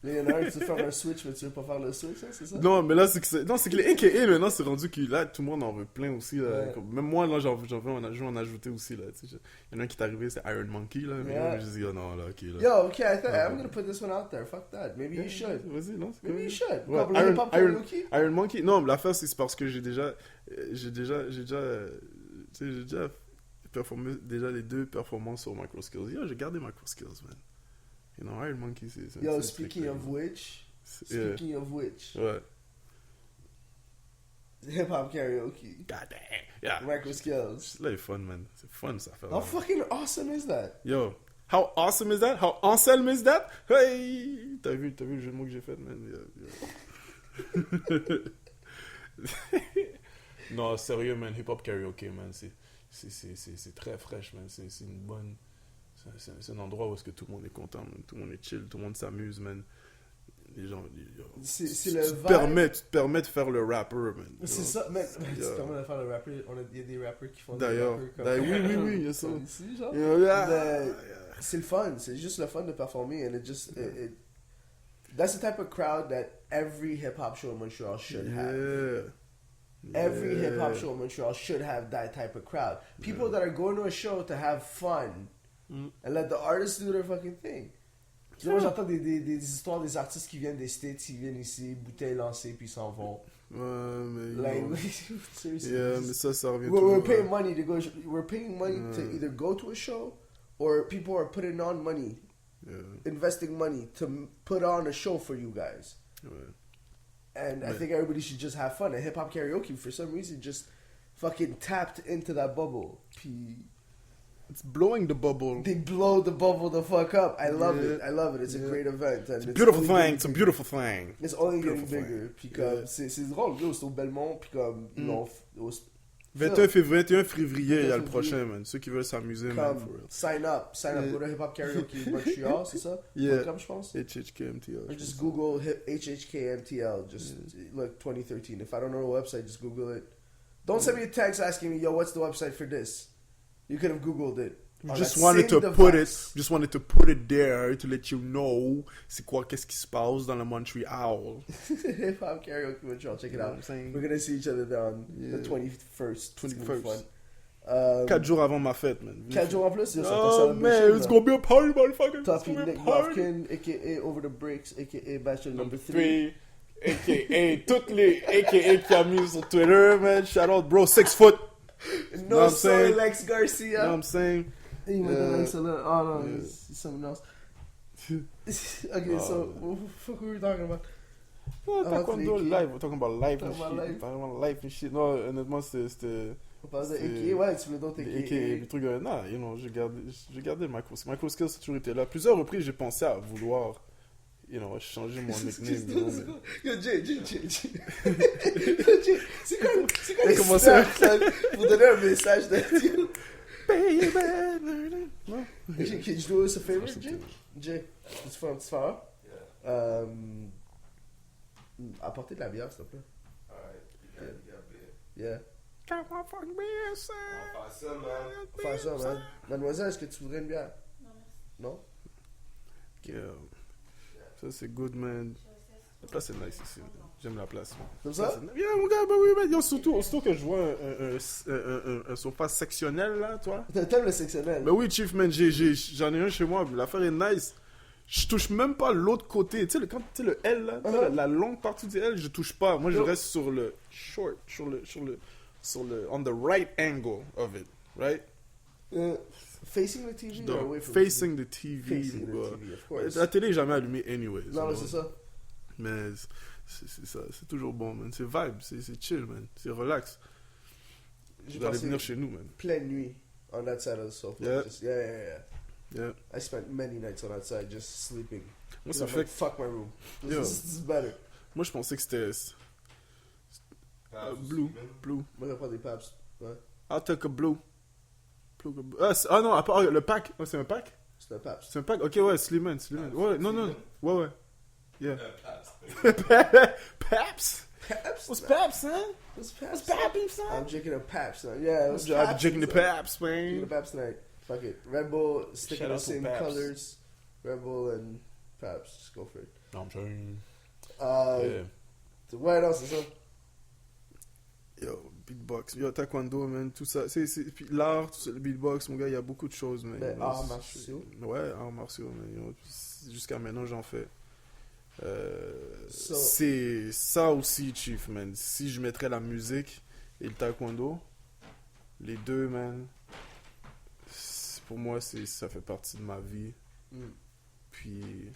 Il y en a un qui veut faire un switch, mais tu veux pas faire le switch, hein, c'est ça? Non, mais là, c'est que les AKA, maintenant, c'est rendu que là, tout le monde en veut plein aussi. Là. Ouais. Comme, même moi, là, j'en veux en ajouter aussi. Là, tu sais. Il y en a un qui est arrivé, c'est Iron Monkey. Là, mais Yeah. là, je dis, oh non, là, ok. Là. Yo, okay, I'm gonna put this one out there. Fuck that. Maybe you should. Vas-y, non, c'est Maybe you correct. should. Ouais, Couple of hip-hop karaoke. Iron Monkey. Non, mais l'affaire, c'est parce que j'ai déjà performé déjà les 2 performances sur Micro Skills. Yo, j'ai gardé Micro Skills, man. You know, Iron Monkey, c'est Yo, c'est speaking of which, Yeah. Ouais. hip-hop karaoke. God damn. Yeah. Micro Skills. Là, c'est fun, man. C'est fun, ça fait. How fucking awesome is that? Yo, how awesome is that? How awesome is that? Hey! T'as vu le jeu de mots que j'ai fait, man? Yeah. Non, sérieux, man. Hip-hop karaoke, man. C'est très fraîche, man. C'est une bonne... C'est un endroit où est-ce que tout le monde est content, man. Tout le monde est chill, tout le monde s'amuse, man. Les gens... C'est tu, le tu vibe. tu te permets de faire le rapper, man. C'est ça, mais tu Yeah. te permets de faire le rapper. Il y a des rappers qui font D'ailleurs, des rappers oui, il y a ça. comme ici, genre. Yeah. Mais c'est le fun, c'est juste le fun de performer, and that's the type of crowd that every hip hop show in Montreal should have. Every hip hop show in Montreal should have that type of crowd. People that are going to a show to have fun and let the artists do their fucking thing. Tu sais, moi j'entends des histoires des artistes qui viennent des States, qui viennent ici, bouteilles lancées, puis s'en vont. Ouais, mais... Like, seriously. Yeah, mais ça revient We're toujours, paying hein. money to go. We're paying money to either go to a show, or people are putting on money, investing money to put on a show for you guys. Ouais. And I think everybody should just have fun. And hip hop karaoke, for some reason, just fucking tapped into that bubble. Puis It's blowing the bubble. they blow the bubble the fuck up. I love Yeah. it. I love it. It's a great event. And It's a beautiful only thing. getting It's a bigger. beautiful thing. It's only getting beautiful bigger. thing. Puis comme, Yeah. c'est drôle, yo, c'est au Belmont. Puis comme, you know, it was 21 février, il y a le 21 prochain, man. Ceux qui veulent s'amuser, man, for come, real. sign up. Go to Hip Hop Karaoke Montreal, c'est ça? Yeah. Comme je pense. HHKMTL. Or just Google HHKMTL. Just look 2013. If I don't know the website, just Google it. Don't send me a text asking me, yo, what's the website for this? You could have Googled it. On Just that wanted same to put device. it, just wanted to put it there to let you know qu'est-ce qui se passe dans le Montreal. Hip Hop Karaoke Montreal. Check it You know what out. I'm saying? We're gonna see each other there on the Yeah. 21st. It's gonna be 21st. fun. 4 jours avant ma fête, man. 4 jours en plus, yo, ça Oh, man, it's gonna be a party, motherfucker. Toppy It's gonna be Nick a party. Lofkin, aka Over the Bricks, aka Bachelor Number Number 3. 3, a.k.a. toutes les a.k.a. qui a mis sur Twitter, man. Shout out, bro. 6 foot. Know No what I'm Soy saying? Lex You know what Garcia. I'm saying? He went to Yeah. Lex a little. Oh no, Yeah. it's something else. Okay, so what the fuck were we talking about? Oh, Taekwondo live. We're talking about life and Talking shit. about life. Talking about life and shit. Non, honnêtement, c'était... On parlait de C'est- AKA, ouais, tu voulais donc Les AKA. trucs, non, you know, j'ai gardé le Micro Skills, c'est toujours été là. Plusieurs reprises, j'ai pensé à vouloir, you know, changer mon nickname. You know, mais- Yo, Jay. Yo, Jay, c'est quoi Il a les commencé snaps, là, pour donner un message de Baby, non? Jay, can you do us a favor, Jay? Jay, tu fais un petit faveur? Apportez de la bière, s'il te plaît. Alright, Yeah. Come on, fuck me, on va faire ça, man. Faire ça, man. Mademoiselle, est-ce que tu voudrais une bière? Non, merci. Non? Yeah. Ça, c'est good, man. La place est nice ici. J'aime la place. Comme ça? Yeah, mon gars, bah oui, man. Yo, surtout que je vois un sofa sectionnel, là, toi. T'aimes le sectionnel? Ben oui, Chief, man, j'en ai un chez moi. L'affaire est nice. Je touche même pas l'autre côté. Tu sais, quand tu sais, le L, là, tu sais, la longue partie du L, je touche pas. Moi, je reste sur le short, sur le, on the right angle of it, right? Facing the TV or away from Facing the TV. Facing the TV, of course. La télé est jamais allumée anyways. Non, mais you know. c'est ça. Mais c'est ça, c'est toujours bon, man. C'est vibe, c'est chill, man. C'est relax. J'ai Vous allez passé venir chez nous, man. pleine nuit on that side of the sofa. Yeah. Just, yeah. Yeah. I spent many nights on that side just sleeping. Moi, I'm ça like, fait... fuck my room. Yo. This is better. Moi, je pensais que c'était... Blue. Moi, je prends des paps. Ouais. I'll take a blue. Ah non, à part le pack. Oh, c'est un pack? C'est un paps. C'est un pack? Ok, ouais, Slimane. Ouais, non. Ouais. Yeah. Paps? Paps? What's Paps, hein? What's paps? Pappy, son? I'm drinking a paps now. Yeah, it was I'm paps. drinking the Paps, Drinking man. the paps tonight. Fuck it. Red Bull, sticking Shout the out to same Paps. colors. Red Bull and perhaps just go for it. I'm saying. Yeah. Ouais, non, c'est ça. Yo, beatbox, yo, taekwondo, man, tout ça. Puis l'art, tout ça, le beatbox, mon gars, il y a beaucoup de choses, man. Ben, arts martiaux. Ouais, arts martiaux, man. Jusqu'à maintenant, j'en fais. So- C'est ça aussi, Chief, man. Si je mettrais la musique et le taekwondo, les deux, man, pour moi, ça fait partie de ma vie. Mm. Puis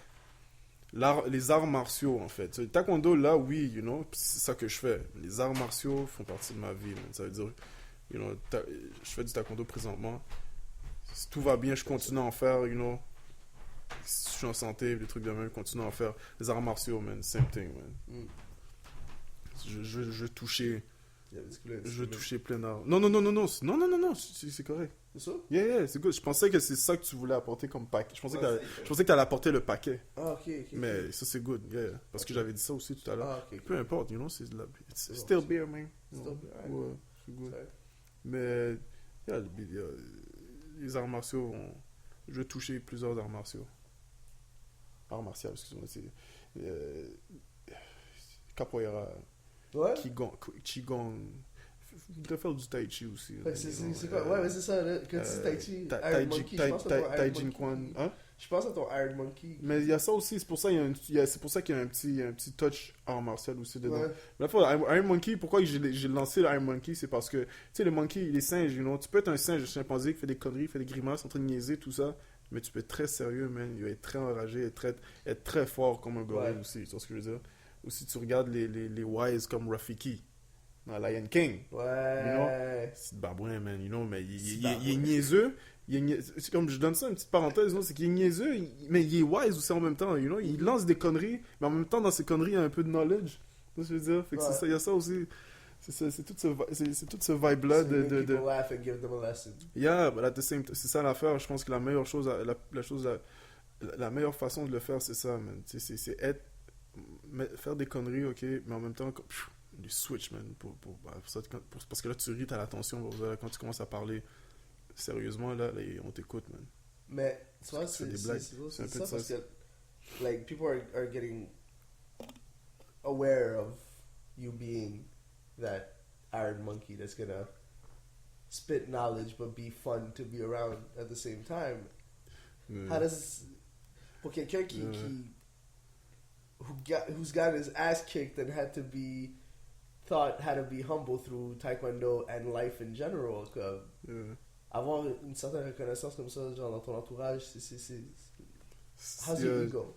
les arts martiaux, en fait. Le taekwondo, là, oui, you know, c'est ça que je fais. Les arts martiaux font partie de ma vie, man. Ça veut dire, you know, je fais du taekwondo présentement. Si tout va bien, je continue à en faire, you know. Si je suis en santé, des trucs de même, je continue à en faire. Les arts martiaux, man, same thing, man. Mm. Je veux toucher... Il y avait du coup, Je veux toucher plein d'arts. Non, c'est correct. C'est ça? Yeah, c'est good. Je pensais que c'est ça que tu voulais apporter comme paquet. Je pensais que t'allais apporter le paquet. Ah, ok. Mais ça, c'est good. Yeah. Parce que j'avais dit ça aussi tout à l'heure. Ah, ok. Peu importe, you know, c'est de la... It's bon, still c'est- beer, man. Still beer, alright. Ouais, c'est good. Sorry. Mais, les arts martiaux, je veux toucher plusieurs arts martiaux. Arts martiaux, excuse-moi, c'est... Capoeira, Ouais? Qigong. Je voudrais faire du Tai Chi aussi. Fait que c'est quoi? Ouais, mais c'est ça, là. Quand tu dis Tai Chi, Iron Monkey, je pense à ton Iron Tai Chi Monkey. Kwan. Hein? Je pense à ton Iron Monkey. Mais il y a ça aussi, c'est pour ça c'est pour ça qu'il y a un petit touch art martial aussi dedans. Ouais. Mais la fois, Iron Monkey, pourquoi j'ai lancé le Iron Monkey, c'est parce que, tu sais, le monkey, les singes, you know, tu peux être un singe, un chimpanzé qui fait des conneries, fait des grimaces, en train de niaiser, tout ça, mais tu peux être très sérieux, man, il va être très enragé, être très fort comme un gorille Ouais. aussi, tu vois ce que je veux dire? Ou si tu regardes les wise comme Rafiki, dans Lion King, Ouais. c'est de babouin, man, you know, mais il C'est est babouin. niaiseux. C'est comme je donne ça une petite parenthèse, non, c'est qu'il est niaiseux, mais il est wise aussi en même temps, you know, il lance des conneries, mais en même temps, dans ces conneries, il y a un peu de knowledge. Tu vois ce que je veux dire? Fait que Ouais. c'est ça, il y a ça aussi. C'est tout ce vibe-là So de, you make de, people de... laugh and give them a lesson. Yeah, but at the same c'est ça l'affaire. Je pense que la meilleure chose, la meilleure façon de le faire, c'est ça, man. C'est faire des conneries, ok, mais en même temps, du switch, man. Parce que là, tu ris, t'as l'attention. Quand tu commences à parler sérieusement, là on t'écoute, man. Mais, tu vois, Tu fais des blagues. C'est un peu ça de ça. parce que, like, people are getting aware of you being that Iron Monkey that's gonna spit knowledge but be fun to be around at the same time. How does... Pour quelqu'un who's got his ass kicked and had to be humble through taekwondo and life in general, comme, Yeah. avoir une certaine reconnaissance comme ça, genre dans ton entourage, how's your ego?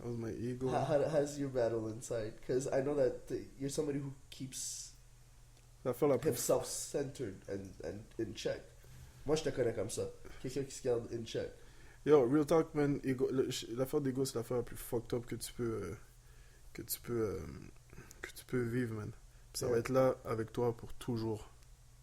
How's my ego? How's your battle inside? Because I know that you're somebody who keeps L'affaire la plus himself centered and in check. Moi, je te connais comme ça. Quelqu'un qui se garde in check. Yo, real talk, man. L'affaire d'ego, c'est l'affaire la plus fucked up que tu peux vivre, man. Puis ça va Ouais. être là avec toi pour toujours.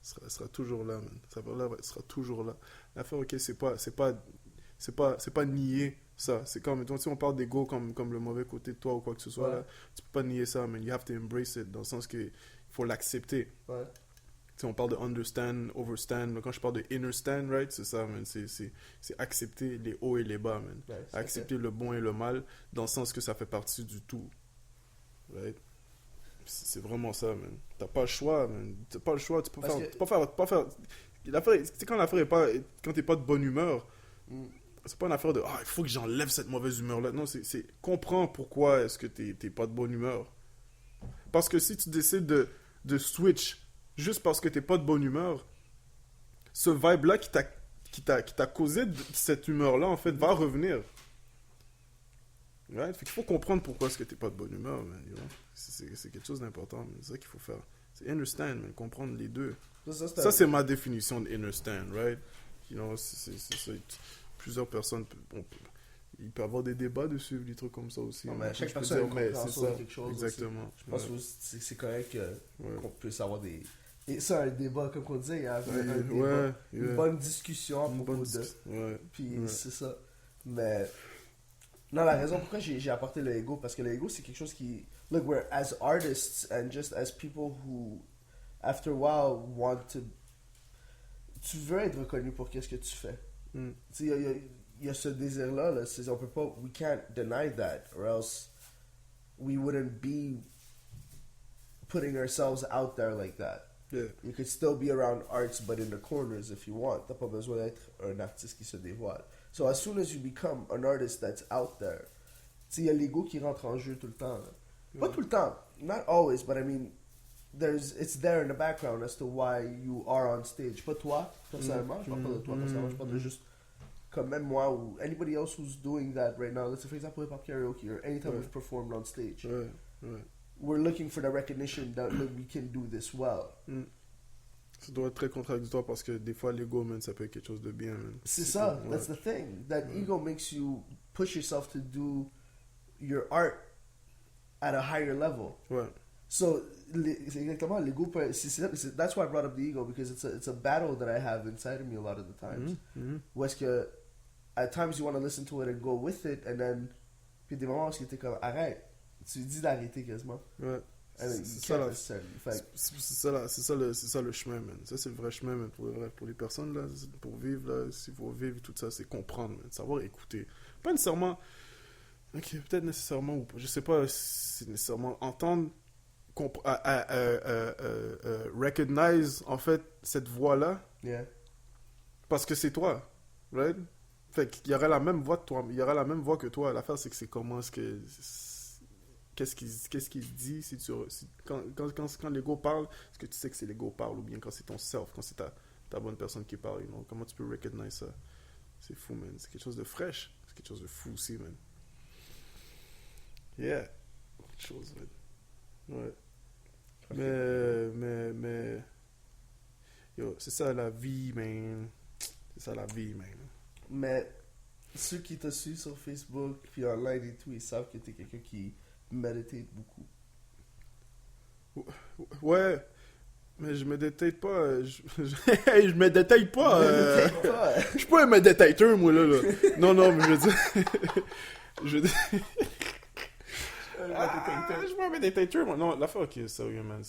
Ça sera toujours là, man. Ça sera toujours là. L'affaire, ok, c'est pas nier ça. C'est comme, mettons, si on parle d'ego comme le mauvais côté de toi ou quoi que ce soit, Ouais. là, tu peux pas nier ça, man. You have to embrace it, dans le sens que il faut l'accepter. Ouais. Tu sais, on parle de understand, overstand. Mais quand je parle de inner stand, right, c'est ça, man. C'est accepter les hauts et les bas, man. Nice. Accepter le bon et le mal, dans le sens que ça fait partie du tout. Right? C'est vraiment ça, man. T'as pas le choix, man. T'as pas le choix. Tu peux Parce faire, que- pas faire. L'affaire, tu sais, quand l'affaire est pas, quand t'es pas de bonne humeur, Mm. c'est pas une affaire de il faut que j'enlève cette mauvaise humeur là. Non, c'est comprends pourquoi est-ce que t'es pas de bonne humeur. Parce que si tu décides de switch juste parce que t'es pas de bonne humeur, ce vibe là qui t'a causé cette humeur là en fait va revenir. Right? Fait qu'il faut comprendre pourquoi est-ce que t'es pas de bonne humeur, man, you know? C'est quelque chose d'important, man. C'est ça qu'il faut faire. C'est understand, man, comprendre les deux. Ça, c'est ma définition de understand, right? You know, c'est plusieurs personnes, il peut y avoir des débats dessus, des trucs comme ça aussi. Non, hein. mais chaque Je peux personne a une mais compréhension c'est de ça, quelque chose aussi. exactement. Je pense Ouais. que c'est correct Ouais. qu'on puisse avoir des... Et ça, un débat, comme on disait, il y a un débat, Ouais, une yeah. bonne discussion à Une propos bonne de... ouais. Puis Ouais. c'est ça. Mais... Non, la raison pourquoi j'ai apporté le ego, parce que le ego, c'est quelque chose qui... Look, we're as artists and just as people who, after a while, want to... Tu veux être reconnu pour qu'est-ce que tu fais. Mm. Tu sais, il y a ce désir-là, là, on peut pas, we can't deny that, or else we wouldn't be putting ourselves out there like that. Yeah. You could still be around arts, but in the corners if you want. T'as pas besoin d'être un artiste qui se dévoile. So as soon as you become an artist that's out there, tu sais, il y a l'ego qui rentre en jeu tout le temps. Là. Pas tout le temps, not always, but I mean, it's there in the background as to why you are on stage. Pas toi, personnellement, je parle pas de toi personnellement, je parle de juste comme même moi ou anybody else who's doing that right now. Let's say, for example, hip-hop karaoke or anytime we've performed on stage. Ouais. We're looking for the recognition that look, we can do this well. Ça doit être très contradictoire parce que des fois, l'ego, man, ça peut être quelque chose de bien, man. C'est ça, that's the thing. That ego makes you push yourself to do your art at a higher level. Ouais. So, c'est exactement, l'ego, that's why I brought up the ego, because it's a battle that I have inside of me a lot of the times. Où est-ce que, at times you want to listen to it and go with it, and then, puis des moments où t'es comme, arrête. Tu dis d'arrêter quasiment. Ouais. And C'est ça le chemin, man. Ça, c'est le vrai chemin, man, pour les personnes, là, pour vivre, là, s'il faut vivre tout ça, c'est comprendre, man, savoir écouter. Pas nécessairement, ok, peut-être nécessairement, ou je sais pas si c'est nécessairement entendre, recognize, en fait, cette voix-là, Yeah. parce que c'est toi, right? Fait qu'il y aura la même voix de toi, il y aura la même voix que toi. L'affaire, c'est que c'est comment est-ce que... Qu'est-ce qu'il dit quand l'ego parle, est-ce que tu sais que c'est l'ego parle ou bien quand c'est ton self, quand c'est ta bonne personne qui parle, you know? Comment tu peux recognize ça? C'est fou, man. C'est quelque chose de fraîche. C'est quelque chose de fou aussi, man. Yeah. Quelque chose, man. Ouais. Mais... Yo, c'est ça la vie, man. C'est ça la vie, man. Mais ceux qui te suivent sur Facebook puis online et tout, ils savent que t'es quelqu'un qui médite beaucoup. Ouais, mais je me détaille pas. Je me détaille pas. Je suis pas un méditateur, moi, là. Non, mais je veux dire... je veux dire... je suis pas un méditateur, moi. Non, l'affaire, ok, sérieux, man.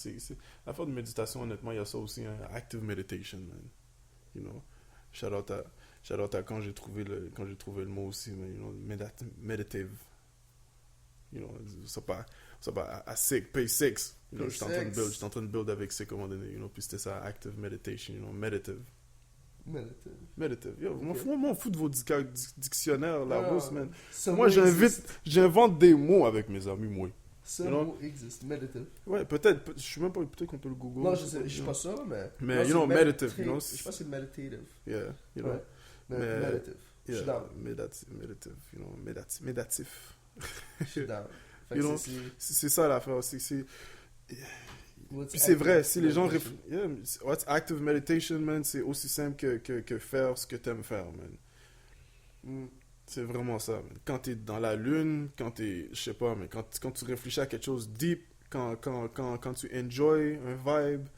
L'affaire de méditation, honnêtement, il y a ça aussi, hein. Active meditation, man. You know? Shout out à quand j'ai trouvé le mot aussi, man. You know, meditative. You know, c'est pas à SIG, pay 6. You know, j'étais en train de build avec SIG à un moment donné, you know, puis c'était ça, active meditation, you know, meditative. Yo, m'en fous de vos dictionnaires, la rousse, man. Moi, j'invente des mots avec mes amis, moi. Ce mot existe, meditative. Ouais, peut-être, je sais même pas, peut-être qu'on peut le Google. Non, je suis pas sûr, mais... Mais, you know, meditative, you know. Je pense que c'est meditative. Yeah, you know. Ouais. Meditative. Je suis down. Meditative, you know, médatif. Je suis down. You know, c'est ça l'affaire aussi. Puis c'est vrai, si les gens what's active meditation, man, c'est aussi simple que faire ce que t'aimes faire, man. C'est vraiment ça, man. Quand t'es dans la lune, je sais pas, mais quand tu réfléchis à quelque chose deep, quand tu enjoy un vibe,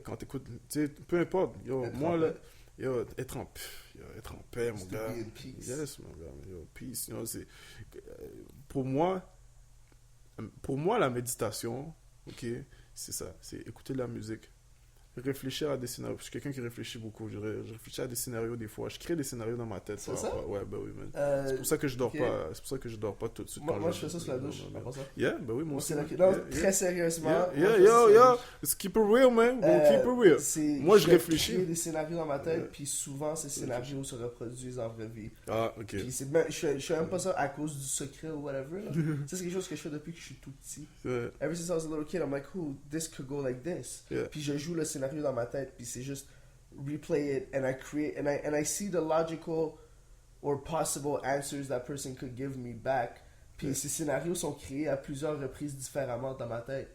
quand t'écoutes, tu sais, peu importe, yo, moi là, yo, être en paix, mon gars. Yes, mon gars, yo, peace, you know, c'est pour moi, la méditation, ok, c'est ça, c'est écouter de la musique, réfléchir à des scénarios. Je suis quelqu'un qui réfléchit beaucoup, je réfléchis à des scénarios des fois, je crée des scénarios dans ma tête. C'est ça? Ouais, ben oui, man. C'est pour ça que je dors pas, tout de suite. Moi, je fais ça sur la douche, en passant. Yeah, ben oui, moi aussi. Très sérieusement. Yo, let's keep it real, man. Keep it real. Moi, je réfléchis. Je crée des scénarios dans ma tête, puis souvent, ces scénarios se reproduisent en vraie vie. Ah, ok. Puis je fais même pas ça à cause du secret ou whatever. Là. C'est quelque chose que je fais depuis que je suis tout petit. Ever since I was a little kid, I'm like, this could go like this. Puis je joue le scénario dans ma tête, puis c'est juste replay it, and I create, and I see the logical or possible answers that person could give me back. Puis ces scénarios sont créés à plusieurs reprises différemment dans ma tête.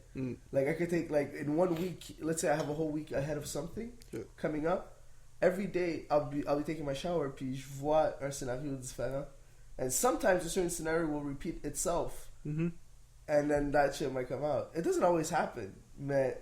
Like I could take, like in 1 week, let's say I have a whole week ahead of something coming up. Every day I'll be taking my shower, puis je vois un scénario différent. And sometimes a certain scenario will repeat itself. And then that shit might come out. It doesn't always happen, mais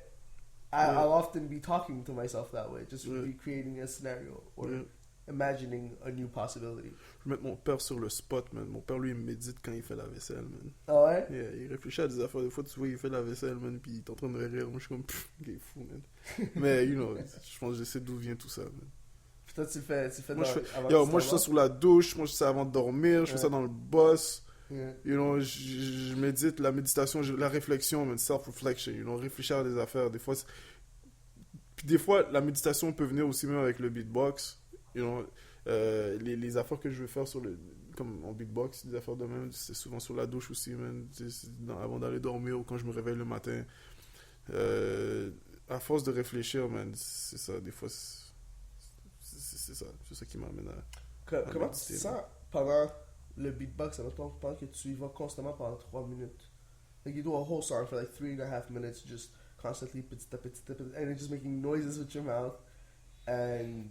I'll often be talking to myself that way, just recreating a scenario or imagining a new possibility. Je vais mettre mon père sur le spot, man. Mon père, lui, il médite quand il fait la vaisselle, man. Ah ouais? Yeah, il réfléchit à des affaires. Des fois, tu vois, il fait la vaisselle, man, puis il est en train de rire. Moi, je suis comme, il est fou, man. Mais, you know, je pense que je sais d'où vient tout ça, man. Toi, tu fais Moi, dans, je fais, avant yo, que tu moi, je fais t'en ça sur la douche, moi, je fais ça avant de dormir, je fais Ouais. ça dans le bus. vas. Yeah. You know, je médite, la méditation, la réflexion, man, self-reflection, you know, réfléchir à des affaires. Puis des fois, la méditation peut venir aussi même avec le beatbox. You know, les affaires que je veux faire comme en beatbox, des affaires de même, c'est souvent sur la douche aussi, man. Avant d'aller dormir ou quand je me réveille le matin. À force de réfléchir, man, c'est ça, des fois, c'est ça qui m'amène à... Comment tu te sens pendant le beatbox, admettons, pendant que tu y vas constamment pendant 3 minutes? Like you do a whole song for like 3.5 minutes, just constantly petit à petit, and you're just making noises with your mouth, and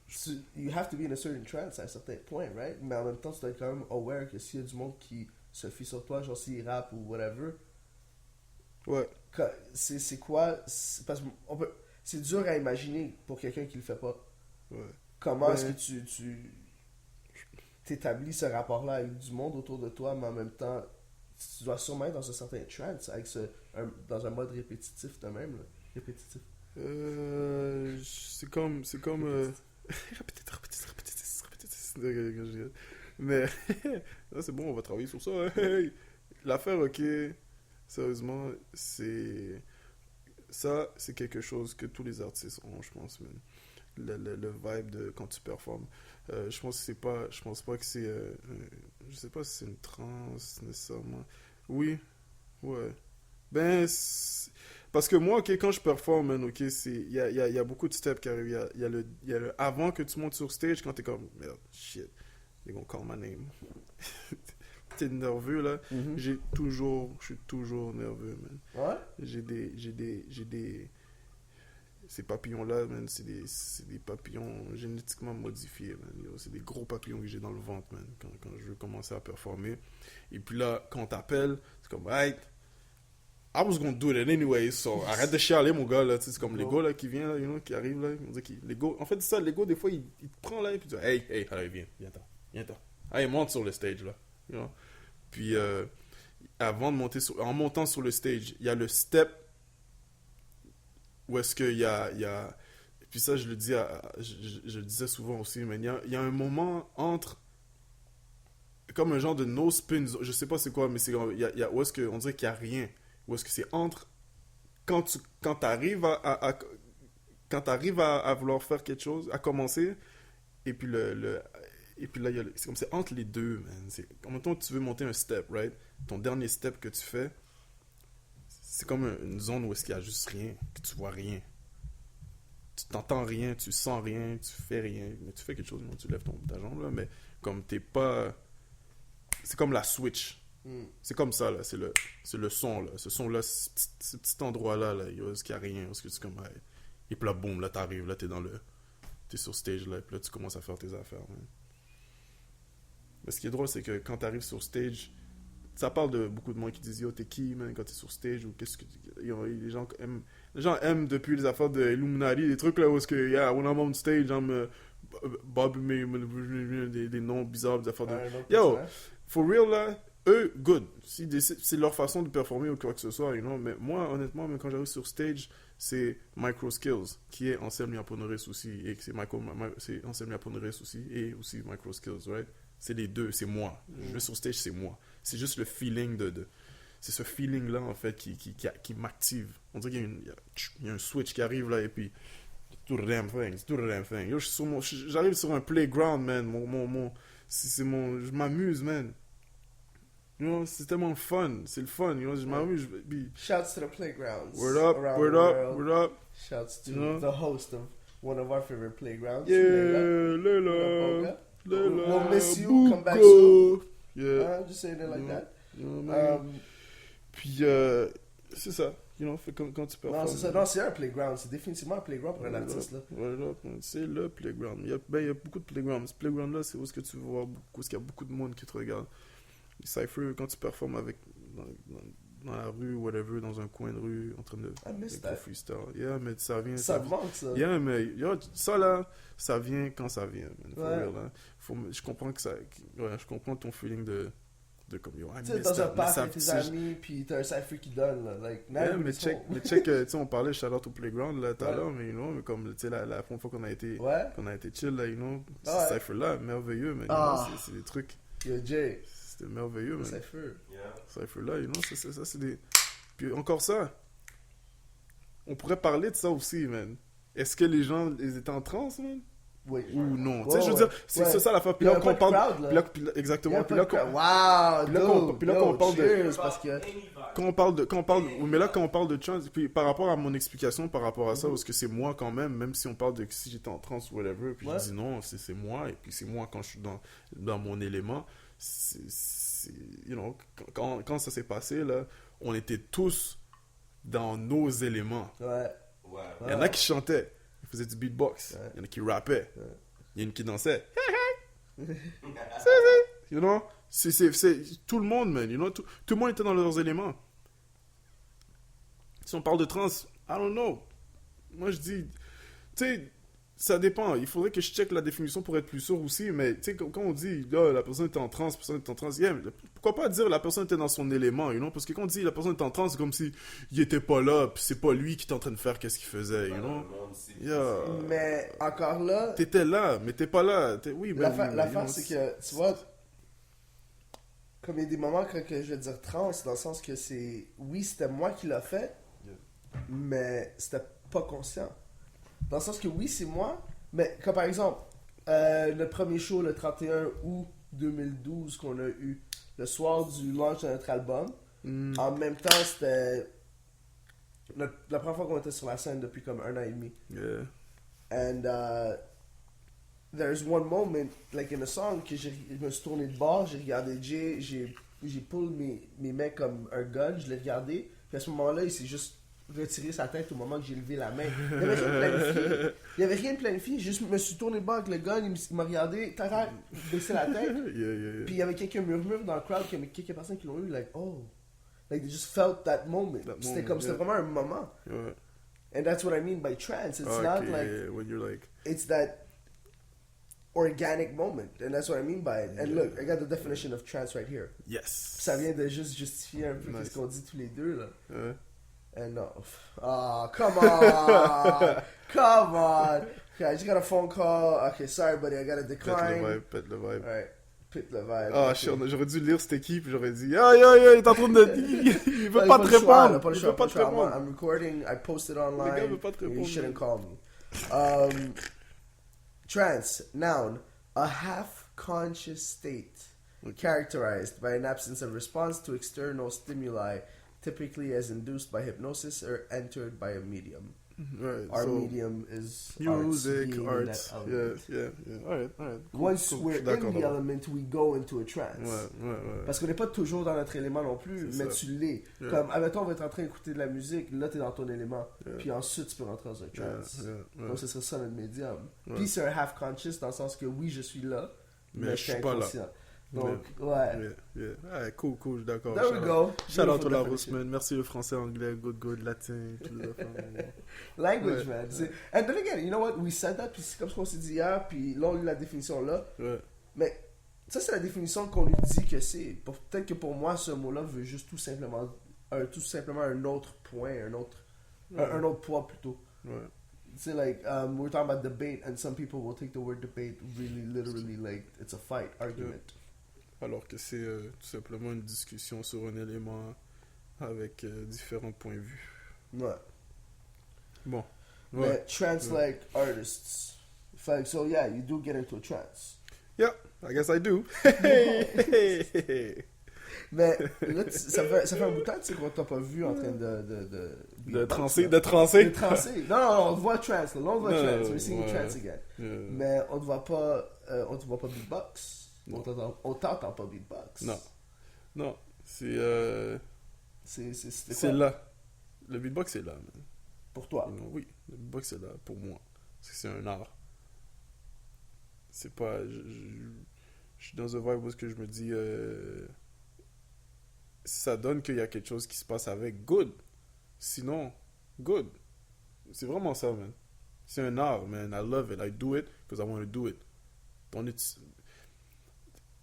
so you have to be in a certain trance at a certain point, right? Mais en même temps, tu dois être quand même aware que s'il y a du monde qui se fie sur toi, genre s'il rappe ou whatever, Ouais. c'est quoi? Parce que c'est dur à imaginer pour quelqu'un qui le fait pas. Ouais. Comment Ouais. est-ce que tu t'établis ce rapport-là avec du monde autour de toi, mais en même temps, tu dois sûrement être dans un certain trance, dans un mode répétitif de même, là. Répétitif. C'est comme répétitif. Mais là, c'est bon, on va travailler sur ça. Hein. Hey. L'affaire, ok, sérieusement, c'est quelque chose que tous les artistes ont, je pense, man. Le vibe de quand tu performes. Je pense pas que c'est je sais pas si c'est une transe nécessairement. Oui, ouais. Parce que moi, ok, quand je performe, man, ok, il y a beaucoup de steps qui arrivent. Il y a le avant que tu montes sur stage, quand t'es comme, merde, shit, they gonna call my name. T'es nerveux, là. Je suis toujours nerveux, man. Ouais? J'ai des ces papillons-là, man, c'est des papillons génétiquement modifiés, man. Yo, c'est des gros papillons que j'ai dans le ventre, man, quand je veux commencer à performer. Et puis là, quand on t'appelle, c'est comme, right, I was gonna do it anyway, so arrête de chialer, mon gars, là. Tu sais, c'est comme l'ego, là, qui vient, là, you know, qui arrive, là. On dit l'ego, en fait, c'est ça, l'ego, des fois, il te prend, là, et puis tu dis, hey, allez, viens-t'en. Allez, monte sur le stage, là. You know? Puis, en montant sur le stage, il y a le step où est-ce qu'il y a... Et puis ça, je le disais souvent aussi, mais il y a un moment entre... Comme un genre de no spin, je sais pas c'est quoi, mais il y a où est-ce qu'on dirait qu'il y a rien. Où est-ce que c'est entre... Quand t'arrives quand t'arrives à vouloir faire quelque chose, à commencer, et puis et puis là, c'est comme c'est entre les deux, man. En même temps, tu veux monter un step, right? Ton dernier step que tu fais, c'est comme une zone où est-ce qu'il y a juste rien, que tu vois rien. Tu t'entends rien, tu sens rien, tu fais rien. Mais tu fais quelque chose, tu lèves ta jambe, là, mais comme t'es pas... C'est comme la switch. C'est comme ça, là. C'est le son, là. Ce son-là, ce petit endroit-là, là, où est-ce qu'il y a rien, où est-ce que tu comme... Hey. Et puis là, boum, là, t'arrives, là, t'es sur stage, là, et puis là, tu commences à faire tes affaires, man. Mais ce qui est drôle, c'est que quand t'arrives sur stage, ça parle de beaucoup de monde qui disent, yo, t'es qui, man, quand t'es sur stage, ou qu'est-ce que... Yo, les gens aiment depuis les affaires de Illuminati, des trucs, là, où est-ce que, yeah, when I'm on stage, Bob, des noms bizarres, des affaires de... Yo, for real, là, eux, good. C'est leur façon de performer ou quoi que ce soit, you know. Mais moi, honnêtement, même quand j'arrive sur stage, c'est Micro Skills, qui est Anselme Yaponeris aussi, et c'est Anselme Yaponeris aussi, et aussi Micro Skills, right? C'est les deux, c'est moi. Je vais sur stage, c'est moi. C'est juste le feeling c'est ce feeling-là, en fait, qui m'active. On dirait qu'il y a un switch qui arrive, là, et puis... Do the damn thing. Yo, j'arrive sur un playground, man. Je m'amuse, man. You know, c'est tellement fun. C'est le fun, you know, je m'amuse. Shouts to the playgrounds. Word up. Shouts to You know? the host of one of our favorite playgrounds. Yeah, Layla. Layla. We'll miss you. Buko. Come back soon. Yeah. Just saying it like that. You know what I mean? Puis, c'est ça. You know, fait quand tu performes. Non, c'est ça. Non, c'est un playground. C'est définitivement un playground pour un artiste, là. C'est le playground. Il y a beaucoup de playgrounds. Ce playground-là, c'est où est-ce que tu vas voir beaucoup, est-ce qu'il y a beaucoup de monde qui te regarde. Les cyphers, quand tu performes dans la rue, whatever, dans un coin de rue, en train de freestyle. Yeah, mais ça vient. Ça manque, ça. Yeah, mais ça là, ça vient quand ça vient, man. For Ouais. real, hein. Je comprends je comprends ton feeling de de comme, yo, I Tu sais, miss dans un that, mais parc ça- avec tes c'est- amis, puis t'as un cypher qui donne, là. Like, now Yeah, everybody's home. mais check, tu sais, on parlait shout-out au playground, là, tout à Ouais. l'heure, mais, you know, mais comme, tu sais, la première fois Ouais. qu'on a été chill, là, you know, Ah ouais. ce cypher-là, merveilleux, mais, you Ah. know, c'est des trucs, Yo, Jay, c'était merveilleux, le man. cypher. Yeah. Cypher-là, you know, ça, c'est des... Puis encore ça, on pourrait parler de ça aussi, man. Est-ce que les gens, ils étaient en transe, man? Oui. Ou non? Ouais, Tu sais, je veux ouais. dire, c'est Ouais. c'est ça la fin. Puis Il y là, a quand on pas de parle... crowd, là. puis là, exactement. Y a Puis pas là, de quand, crowd. Wow, puis là, quand- dude, puis là, yo, quand on parle de- cheers, parce que... quand on parle, oui, mais là, quand on parle de trans, puis par rapport à mon explication, par rapport à ça, parce que c'est moi quand même si on parle de si j'étais en trans ou whatever, puis Ouais. je dis non, c'est moi, et puis c'est moi quand je suis dans mon élément, you know, quand ça s'est passé, là, on était tous dans nos éléments. Ouais. Ouais. Il y en a qui chantaient, ils faisaient du beatbox, Ouais. il y en a qui rappaient, Ouais. il y en a qui dansaient. You know, c'est tout le monde, man, you know, tout le monde était dans leurs éléments. Si on parle de trans, I don't know. Moi, je dis, tu sais, ça dépend. Il faudrait que je check la définition pour être plus sûr aussi, mais tu sais, quand on dit, là, la personne était en trans, la personne était en trans, yeah, pourquoi pas dire la personne était dans son élément, you know, parce que quand on dit la personne était en trans, c'est comme si il était pas là, puis c'est pas lui qui était en train de faire qu'est-ce qu'il faisait, you Le know. monde sait qui Yeah. Mais encore là, T'étais là, mais t'es pas là. Oui, mais l'affaire, oui, mais, l'affaire, you know, c'est que, tu vois, comme il y a des moments que je vais dire trans, dans le sens que c'est, oui, c'était moi qui l'a fait, mais c'était pas conscient. Dans le sens que oui, c'est moi, mais comme par exemple, le premier show le 31 août 2012 qu'on a eu, le soir du launch de notre album, Mm, en même temps, c'était la première fois qu'on était sur la scène depuis comme 1 an et demi. yeah. And there's one moment, like in a song, que je me suis tourné de bord, j'ai regardé Jay, j'ai pull mes mains comme un gun, je l'ai regardé, puis à ce moment-là, il s'est juste retiré sa tête au moment que j'ai levé la main. Il n'y avait rien de planifié. Il n'y avait rien de planifié, juste me suis tourné de bord avec le gun, il m'a regardé, tac, baissé la tête, Yeah. puis il y avait quelques murmures dans le crowd, quelques personnes qui l'ont eu, like, oh, like they just felt that moment. That C'était moment, comme, c'était yeah. vraiment un moment. Ouais. And that's what I mean by trance. It's not Okay, like, yeah, when you're like, it's that organic moment, and that's what I mean by it. And look, I got the definition of trance right here. yes. Ça vient de juste justifier un peu Nice. ce qu'on dit tous les deux là. Ouais. And no, ah, come on, come on. Okay, I just got a phone call. Okay, sorry, buddy, I gotta Pète decline. le vibe. Alright, pit the vibe. Ah, Okay. j'aurais dû lire cette équipe, j'aurais dit, aïe, il est en train de. Il veut Là, pas il te le choix, répondre. là, pas le Il choix, veut pas le te choix. répondre. I'm recording. I posted Le gars online. veut pas te You répondre. shouldn't call me. Trance, noun, a half-conscious state characterized by an absence of response to external stimuli, typically as induced by hypnosis or entered by a medium. Right, Our so, medium is music, being in arts. that Yeah, element. yeah. Alright. Cool, Once cool, we're je suis d'accord, in the d'accord. element, we go into a trance. Ouais. Parce qu'on n'est pas toujours dans notre élément non plus, C'est mais ça. tu l'es. Yeah. Comme, admettons, on va être en train d'écouter de la musique, là, t'es dans ton élément. Yeah. Puis ensuite, tu peux rentrer dans un trance. Yeah. Donc, ce serait ça notre médium. Ouais. Puis c'est un half-conscious dans le sens que oui, je suis là, Mais je suis pas là. inconscient. Donc, ouais. Yeah. Ah, cool, je suis d'accord. There we go. Shout out Beautiful to la definition. man. Merci le français, anglais, good, latin, tout les affaires. Language, Ouais. man. And then again, you know what? We said that, puis c'est comme ce qu'on s'est dit hier, puis là, on a eu la définition là. Ouais. Mais ça, c'est la définition qu'on nous dit que c'est. Peut-être que pour moi, ce mot-là veut juste tout simplement un autre point, un autre poids plutôt. Ouais. C'est like, we're talking about debate, and some people will take the word debate really literally like it's a fight, argument. Alors que c'est tout simplement une discussion sur un élément avec différents points de vue. Ouais. Bon. Mais Ouais. trance like artists. Like, so yeah, you do get into a trance. Yeah, I guess I do. Mais là, ça fait un bout de temps, tu sais, qu'on t'a pas vu en train De transer, de transer. De transer. Non, on te voit trance, là. Là, on te voit Non, trance. We're seeing ouais. trance again. Yeah. Mais on te voit pas beatbox. Non. On t'entend pas beatbox. Non, c'est C'était c'est quoi là. Le beatbox c'est là, man. pour toi? Oui, le beatbox c'est là pour moi. Parce que c'est un art. C'est pas. Je suis dans un vibe où est-ce que je me dis. Si ça donne qu'il y a quelque chose qui se passe avec, good. Sinon, good. C'est vraiment ça, man. C'est un art, man. I love it. I do it because I want to do it.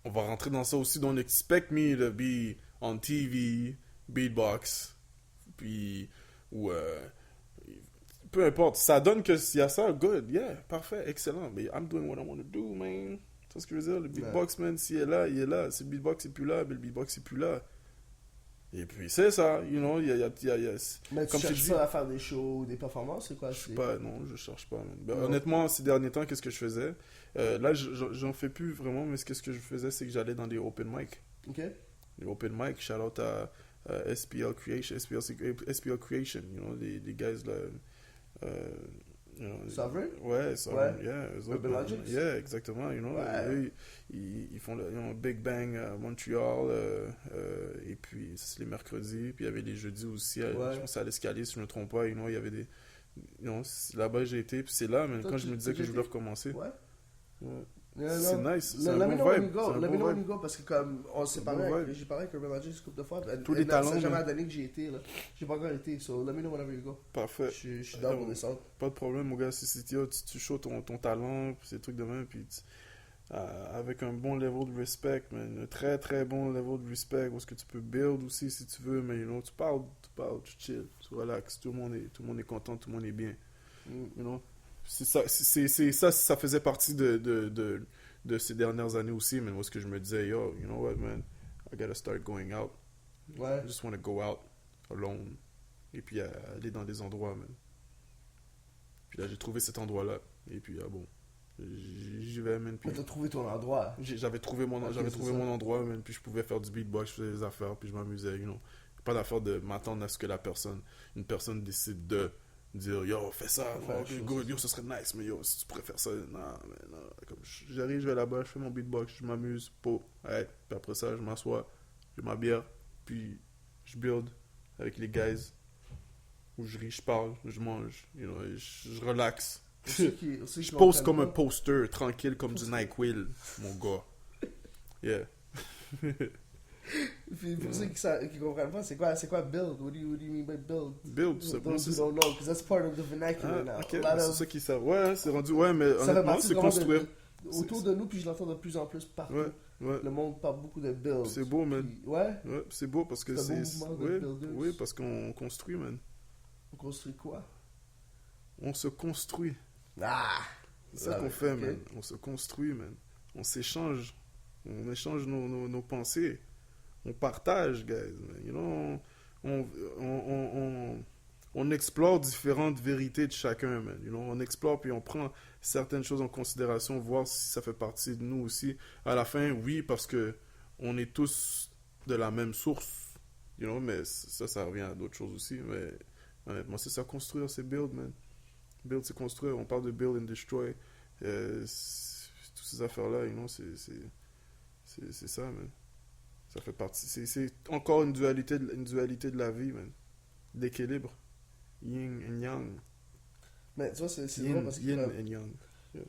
on va rentrer dans ça aussi. Don't expect me to be on TV, beatbox, puis, ou, peu importe. Ça donne que s'il y a ça, good, yeah, parfait, excellent. Mais I'm doing what I want to do, man. Tu vois ce que je veux dire? Le beatbox, man, s'il est là, il est là. Si le beatbox est plus là, ben le beatbox est plus là. Et puis, c'est ça, you know, il y a Mais tu comme je te cherches dis, pas à faire des shows, des performances, c'est quoi? je sais pas, non, je cherche pas. Man. Ben, Non. honnêtement, ces derniers temps, qu'est-ce que je faisais? Là, j'en fais plus vraiment, mais qu'est-ce que je faisais, c'est que j'allais dans des open mic. Ok? Les open mic, shout out à SPL Creation, SPL Creation, you know, les guys là. You know, Sovereign? Ouais, Sovereign, Ouais. yeah. eux Urban autres, Logics? yeah, exactement, you know. Ouais. Eux, ils font le Big Bang à Montréal, et puis ça c'est les mercredis, puis il y avait les jeudis aussi, Ouais. je pense à l'Escalier, si je me trompe pas, you know, il y avait des... Non, là-bas j'ai été, puis c'est là, mais Toi, quand je me disais tu que je voulais étais? recommencer. Ouais. Ouais. Yeah, C'est non. nice, c'est un Let me bon know when vibe. you go. c'est un Let me bon know when vibe. you go parce que comme on s'est C'est un parlé, bon avec- vibe. j'ai parlé avec Urban Logic une couple de fois. Tous les talents, Ça n'a jamais man. donné que j'y étais là. J'ai pas encore été, so let me know whenever you go. Parfait. Je suis down pour descendre. Pas de problème, mon gars. Si tu shows ton talent, puis ces trucs de même, puis avec un bon level de respect, man, un très très bon level de respect, où est-ce que tu peux build aussi si tu veux, mais you know, tu parles, tu chill, tu relaxes, tout le monde est content, tout le monde est bien, you know. C'est ça, ça faisait partie de ces dernières années aussi, mais où est-ce que je me disais, yo, you know what, man, I gotta start going out. Ouais. I just want to go out alone. Et puis aller dans des endroits, man. Puis là, j'ai trouvé cet endroit-là. Et puis, bon, j'y vais, man. Puis Mais t'as trouvé ton endroit. j'avais trouvé mon Ok, j'avais c'est trouvé ça. mon endroit, man. Puis je pouvais faire du beatbox, je faisais des affaires, puis je m'amusais, you know. Pas d'affaire de m'attendre à ce que une personne décide de dire, yo, fais ça, Faut faire ok, la chose. good, yo, ce serait nice, mais yo, si tu pourrais faire ça, non, mais non. Comme j'arrive, je vais là-bas, je fais mon beatbox, je m'amuse, ouais. Puis après ça, je m'assois, j'ai ma bière, puis je build avec les guys, où je ris, je parle, je mange, you know, et je relaxe. Je pose comme un poster, tranquille, comme du NyQuil, mon gars. Yeah. Puis pour ceux qui comprennent pas, c'est quoi build? What do you mean by build? Build, tout simplement, Those who c'est don't know, because that's part of the vernacular now. Ah, ok, A lot c'est of- ça qui sert. Ouais, c'est rendu. Ouais, mais ça fait honnêtement, partie c'est vraiment construire. autour de nous, puis je l'entends de plus en plus partout. Ouais, ouais. Le monde parle beaucoup de build. C'est beau, man. Puis, ouais, Ouais, c'est beau parce que C'est un c'est. beau mouvement de Ouais, builders. oui, parce qu'on construit, man. on construit quoi? On se construit. Ah! C'est ça Ah, qu'on fait, ok. man. On se construit, man. On s'échange. On échange nos pensées. On partage, guys. Man. You know, on explore différentes vérités de chacun, man. You know, on explore puis on prend certaines choses en considération, voir si ça fait partie de nous aussi. À la fin, oui, parce que on est tous de la même source. You know, mais ça revient à d'autres choses aussi. Mais honnêtement, c'est ça, construire, c'est build, man. Build, c'est construire. On parle de build and destroy. Toutes ces affaires-là, you know, c'est ça, man. Ça fait partie. C'est encore une dualité de la vie, man. D'équilibre. Yin and yang. Mais tu vois, c'est drôle Yin, parce que yin comme- and yang.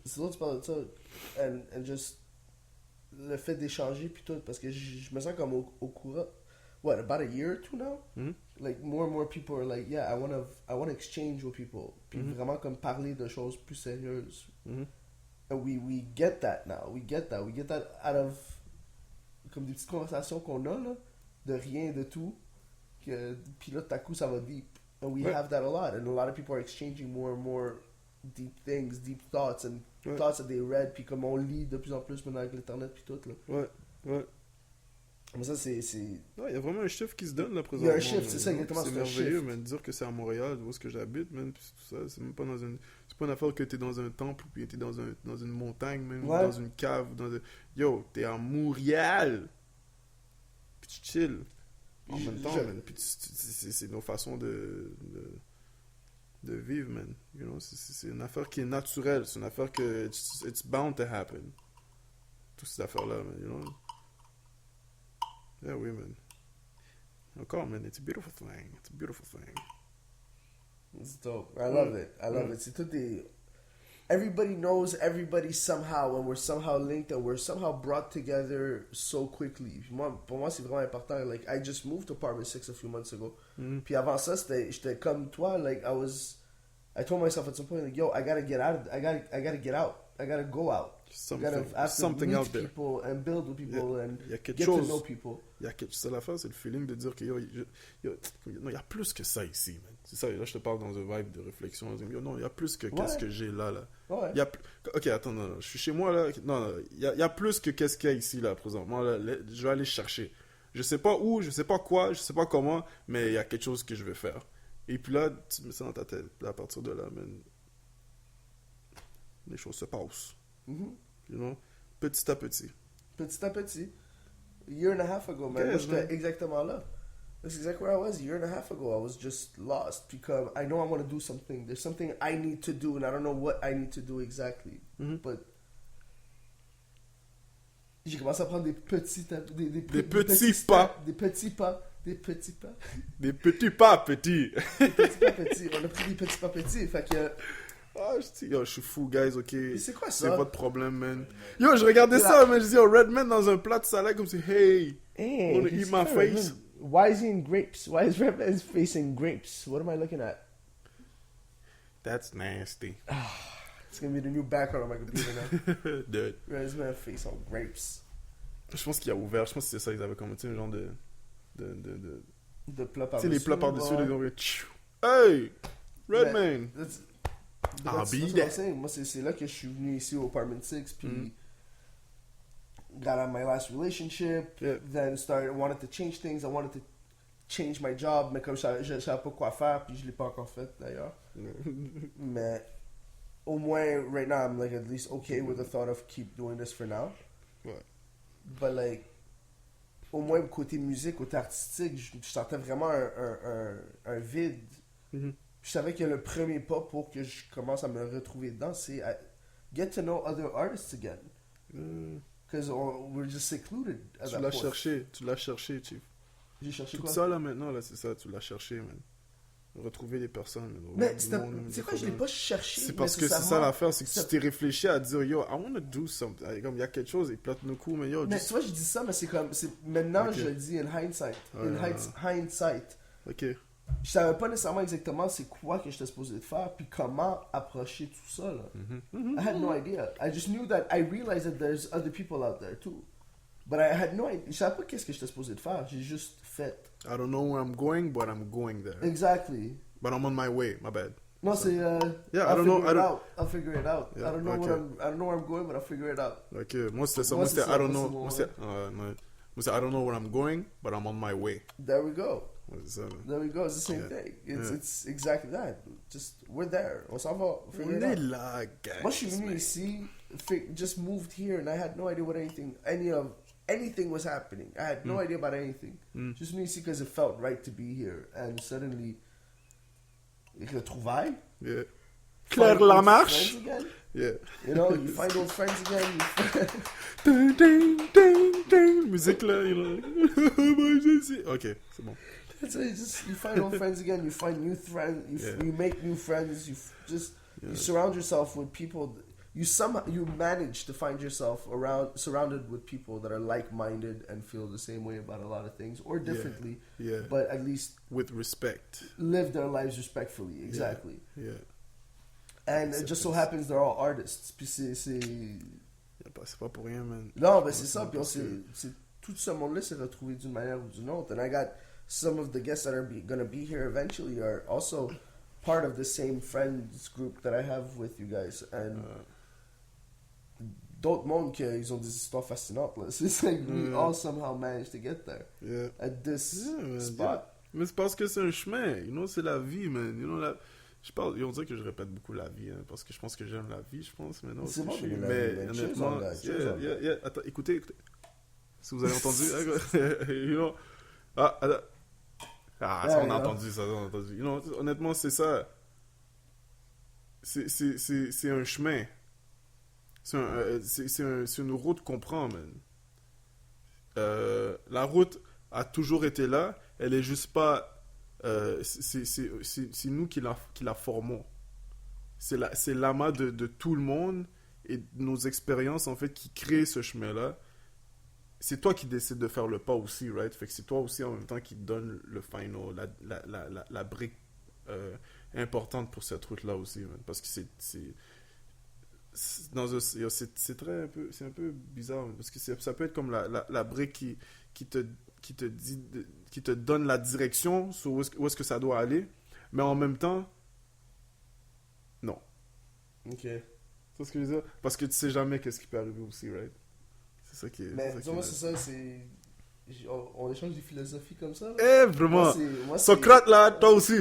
c'est drôle que tu parles de ça. And just le fait d'échanger puis tout, parce que je me sens comme au courant. What, about a year or two now? Mhm. Like more and more people are like, yeah, I wanna exchange with people. Puis Mhm. vraiment comme parler de choses plus sérieuses. Mhm. And we get that now. We get that out of comme des petites conversations qu'on a là, de rien, de tout. Puis là, tout à coup, ça va deep. And we Ouais. have that a lot. And a lot of people are exchanging more and more deep things, deep thoughts, and Ouais. thoughts that they read. Puis comme on lit de plus en plus maintenant avec l'internet puis tout là. Ouais. Mais ça, c'est Il y a vraiment un chiffre qui se donne là Il présentement. y a un shift, man. c'est ça, exactement, C'est c'est un merveilleux, shift. man. Dire que c'est à Montréal, où est-ce que j'habite, man, puis tout ça, c'est même pas dans une... C'est pas une affaire que t'es dans un temple, puis t'es dans une montagne, même, ou Ouais. dans une cave, Yo, t'es à Montréal! Puis tu chill. En même temps, man. Puis c'est nos façons de vivre, man. You know, c'est une affaire qui est naturelle. C'est une affaire que it's bound to happen. Toutes ces affaires-là, man, you know. Yeah, oui, man. Encore, man, it's a beautiful thing. It's a beautiful thing. It's dope. I love it. I love it. C'est tout des... Everybody knows everybody somehow, and we're somehow linked, and we're somehow brought together so quickly. Puis pour moi, c'est vraiment important. Like, I just moved to apartment 6 a few months ago. Mhm. Puis avant ça, j'étais comme toi. Like, I told myself at some point, like, yo, I gotta get out. I gotta get out. I gotta go out. I gotta have to something meet out there. people and build with people and Il y a quelque get chose. to know people. C'est l'affaire, c'est le feeling de dire que non, il y a plus que ça ici, man. C'est ça, là je te parle dans un vibe de réflexion. Non, il y a plus que qu'est-ce que j'ai là. Ouais. Il y a ok, attends, non, je suis chez moi là. Non, il y a plus que qu'est-ce qu'il y a ici là, présentement. Là, je vais aller chercher. Je sais pas où, je sais pas quoi, je sais pas comment, mais il y a quelque chose que je vais faire. Et puis là, tu mets ça dans ta tête. Puis à partir de là, man, les choses se passent. Mhm. You know? Petit à petit. Petit à petit. A year and a half ago, man. Yes, Moi, j'étais man. exactement là. That's exactly where I was a year and a half ago. I was just lost because I know I want to do something. There's something I need to do, and I don't know what I need to do exactly. Mhm. But j'ai commencé à prendre des petits pas. Des petits pas. Des petits pas. Des petits pas. Des petits pas petits. Des petits pas petits. On a pris des petits pas petits. Fait que... Ah, je suis fou, guys, ok. Mais c'est quoi C'est ça? votre problème, man. Yo, je regardais ça, man. Je dis, oh, Redman dans un plat de salade, comme si, hey, Hey, wanna he's eat my fair, face? man. Why is he in grapes? Why is Redman's facing grapes? What am I looking at? That's nasty. It's gonna be the new background on my computer now. Dude. Redman's face on grapes. Je pense qu'il a ouvert, je pense que c'est ça, ils avaient commenté un genre de De plats tu par sais, les plats par-dessus, ouais. les ont fait, hey, Redman. That's- I'll that's be what I'm there. saying. Moi, c'est là que je suis venu ici au Apartment 6, puis Mm. got out of my last relationship, Yeah. then wanted to change things, I wanted to change my job, mais comme je savais pas quoi faire, puis je l'ai pas encore fait d'ailleurs. Mais au moins, right now, I'm like at least okay with the thought of keep doing this for now. Ouais. But like, au moins côté musique, côté artistique, je sentais vraiment un vide. Mhm. Je savais que le premier pas pour que je commence à me retrouver dedans, c'est get to know other artists again. Because we're just secluded at Tu that l'as point. cherché, Chief. J'ai cherché Tout quoi? ça là maintenant, là, c'est ça, tu l'as cherché, man. Retrouver des personnes, man. Mais Du c'est monde, man, c'est des quoi, je l'ai problèmes. pas cherché. C'est parce que c'est ça nécessairement. l'affaire, c'est que Ça- tu t'es réfléchi à dire, yo, I wanna do something. Comme il y a quelque chose, et plate nos coups, mais yo, Mais just... tu vois, je dis ça, mais c'est comme. Maintenant, Ok. je le dis in hindsight. Ouais, In ouais, hindsight. Ok. Je savais pas nécessairement exactement c'est quoi que j'étais supposé de faire, puis comment approcher tout ça, là. Mm-hmm. I had no idea. I just knew that I realized that there's other people out there too. But I had no idea. Je savais pas qu'est-ce que j'étais supposé de faire. J'ai juste fait. I don't know where I'm going, but I'm going there. Exactly. But I'm on my way, my bad. No, c'est. Yeah, I I'll don't know, figure I it don't- out. I'll figure it out. Yeah, I don't know okay. I don't know where I'm going, but I'll figure it out. Ok, moi c'était ça, Moi, moi c'était c'est I ça, don't moi, know, c'est mon- moi c'était non. Moi c'est I don't know where I'm going, but I'm on my way. There we go. Ouais, c'est ça. là. There we go. It's the same Yeah. thing. Yeah. It's exactly that. Just we're there. On s'en va. On Figure it est out. là, guys. Moi, je suis venu man. ici, just moved here, and I had no idea what anything was happening. I had no idea about anything. Just venu ici because it felt right to be here, and suddenly, retrouvailles. Yeah. Find Claire old Lamarche. friends again. Yeah. You know, you find old friends again. Ding, ding, ding, ding. Musique là, you know. Ok, c'est bon. You find old friends again. You find new friends. Yeah. You make new friends. You surround yourself with people. You manage to find yourself surrounded with people that are like-minded and feel the same way about a lot of things or differently, Yeah. but at least With respect. live their lives respectfully. Exactly. Yeah. And it just so happens they're all artists. Puis c'est C'est pas pour rien, man. non, mais c'est Ouais, ça. Puis parce que- c'est tout ce monde-là s'est retrouvé d'une manière ou d'une autre. And I got some of the guests that are gonna be here eventually are also part of the same friends group that I have with you guys. And d'autres mondes qu'ils ont des histoires fascinantes. Là. C'est like we all somehow managed to get there Yeah. at this Yeah, man, spot. Mais c'est parce que c'est un chemin, you know, c'est la vie, man. You know, on dirait que je répète beaucoup la vie, hein, parce que je pense que j'aime la vie, je pense, mais non, C'est parce bon que je suis... d'aimer la vie, Mais man. honnêtement, Cheers on that, cheers on that. yeah. Attends, écoutez. Si vous avez entendu, you know, attends. Ça, Yeah, on a yeah. entendu, ça, on a entendu. You know, honnêtement, c'est ça. C'est un chemin. C'est une route qu'on prend, man. La route a toujours été là, elle est juste pas... c'est nous qui la formons. C'est l'amas de tout le monde et de nos expériences, en fait, qui créent ce chemin-là. C'est toi qui décides de faire le pas aussi, right? Fait que c'est toi aussi, en même temps, qui te donne le final, la brique importante pour cette route-là aussi, man. Parce que c'est très un peu, c'est un peu bizarre parce que ça peut être comme la brique qui te dit qui te donne la direction sur où est-ce que ça doit aller, mais en même temps non. Ok. C'est ce que je veux dire, parce que tu sais jamais qu'est-ce qui peut arriver aussi, right? C'est ça qui est. Mais c'est ça qui dis-moi, est- c'est ça, c'est. On échange des philosophies comme ça. Vraiment. Moi, c'est- Socrate là, toi aussi.